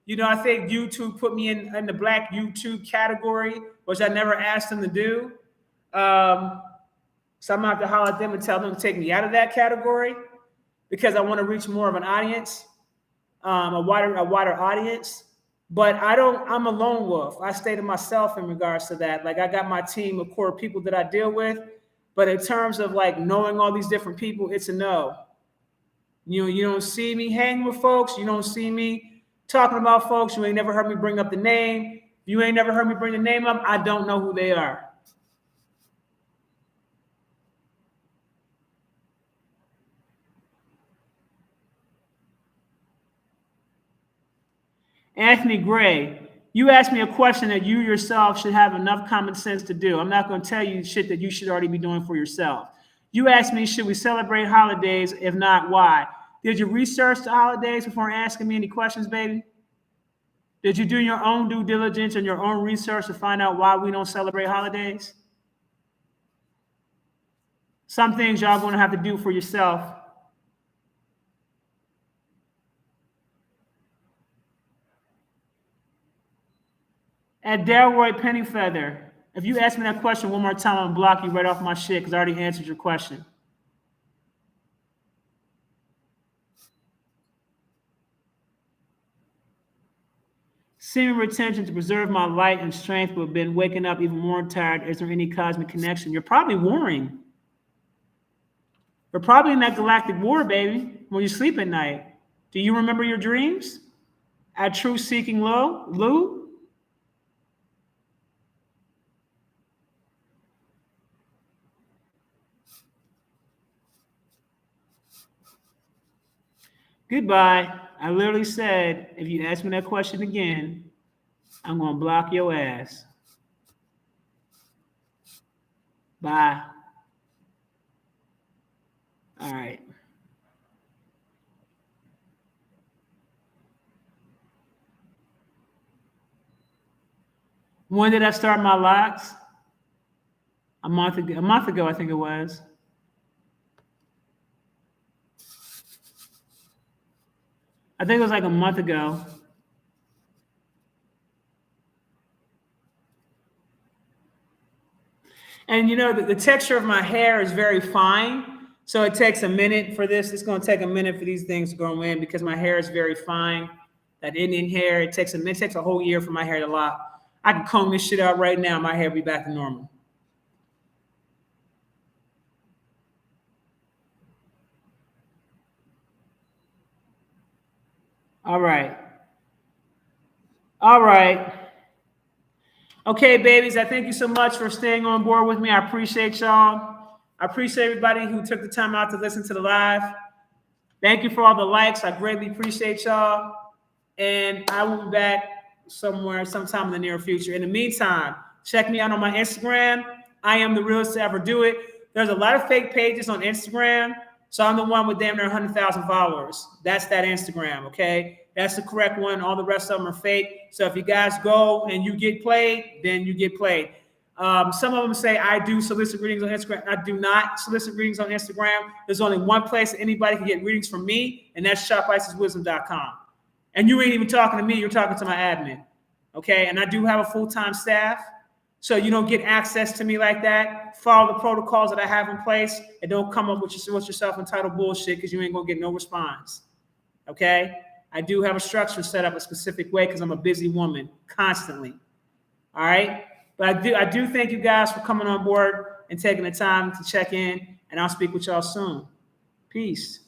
You know, I think YouTube put me in the Black YouTube category, which I never asked them to do. So I'm gonna have to holler at them and tell them to take me out of that category because I want to reach more of an audience, a wider audience. But I'm a lone wolf. I stay to myself in regards to that. Like I got my team of core people that I deal with, but in terms of like knowing all these different people, it's a no. You don't see me hanging with folks. You don't see me talking about folks. You ain't never heard me bring up the name. You ain't never heard me bring the name up. I don't know who they are. Anthony Gray, you asked me a question that you yourself should have enough common sense to do. I'm not going to tell you shit that you should already be doing for yourself. You asked me, should we celebrate holidays? If not, why? Did you research the holidays before asking me any questions, baby? Did you do your own due diligence and your own research to find out why we don't celebrate holidays? Some things y'all going to have to do for yourself. At Delroy Pennyfeather, if you ask me that question one more time, I'm going to block you right off my shit because I already answered your question. Semen retention to preserve my light and strength, but have been waking up even more tired. Is there any cosmic connection? You're probably warring. You're probably in that galactic war, baby, when you sleep at night. Do you remember your dreams? At Truth Seeking Lou? Goodbye. I literally said, if you ask me that question again, I'm going to block your ass. Bye. All right. When did I start my locks? A month ago, I think it was. I think it was like a month ago. And you know, the texture of my hair is very fine. So it takes a minute for this. It's going to take a minute for these things to grow in because my hair is very fine. That Indian hair, it takes a whole year for my hair to lock. I can comb this shit out right now. My hair will be back to normal. All right. All right. Okay, babies, I thank you so much for staying on board with me. I appreciate y'all. I appreciate everybody who took the time out to listen to the live. Thank you for all the likes. I greatly appreciate y'all. And I will be back sometime in the near future. In the meantime, check me out on my Instagram. I am the realest to ever do it. There's a lot of fake pages on Instagram. So I'm the one with damn near 100,000 followers. That's that Instagram, okay? That's the correct one. All the rest of them are fake. So if you guys go and you get played, then you get played. Some of them say I do solicit readings on Instagram. I do not solicit readings on Instagram. There's only one place that anybody can get readings from me, and that's shopiceswisdom.com. And you ain't even talking to me. You're talking to my admin, okay? And I do have a full-time staff. So you don't get access to me like that. Follow the protocols that I have in place and don't come up with yourself entitled bullshit because you ain't going to get no response, okay? I do have a structure set up a specific way because I'm a busy woman constantly, all right? But I do thank you guys for coming on board and taking the time to check in, and I'll speak with y'all soon. Peace.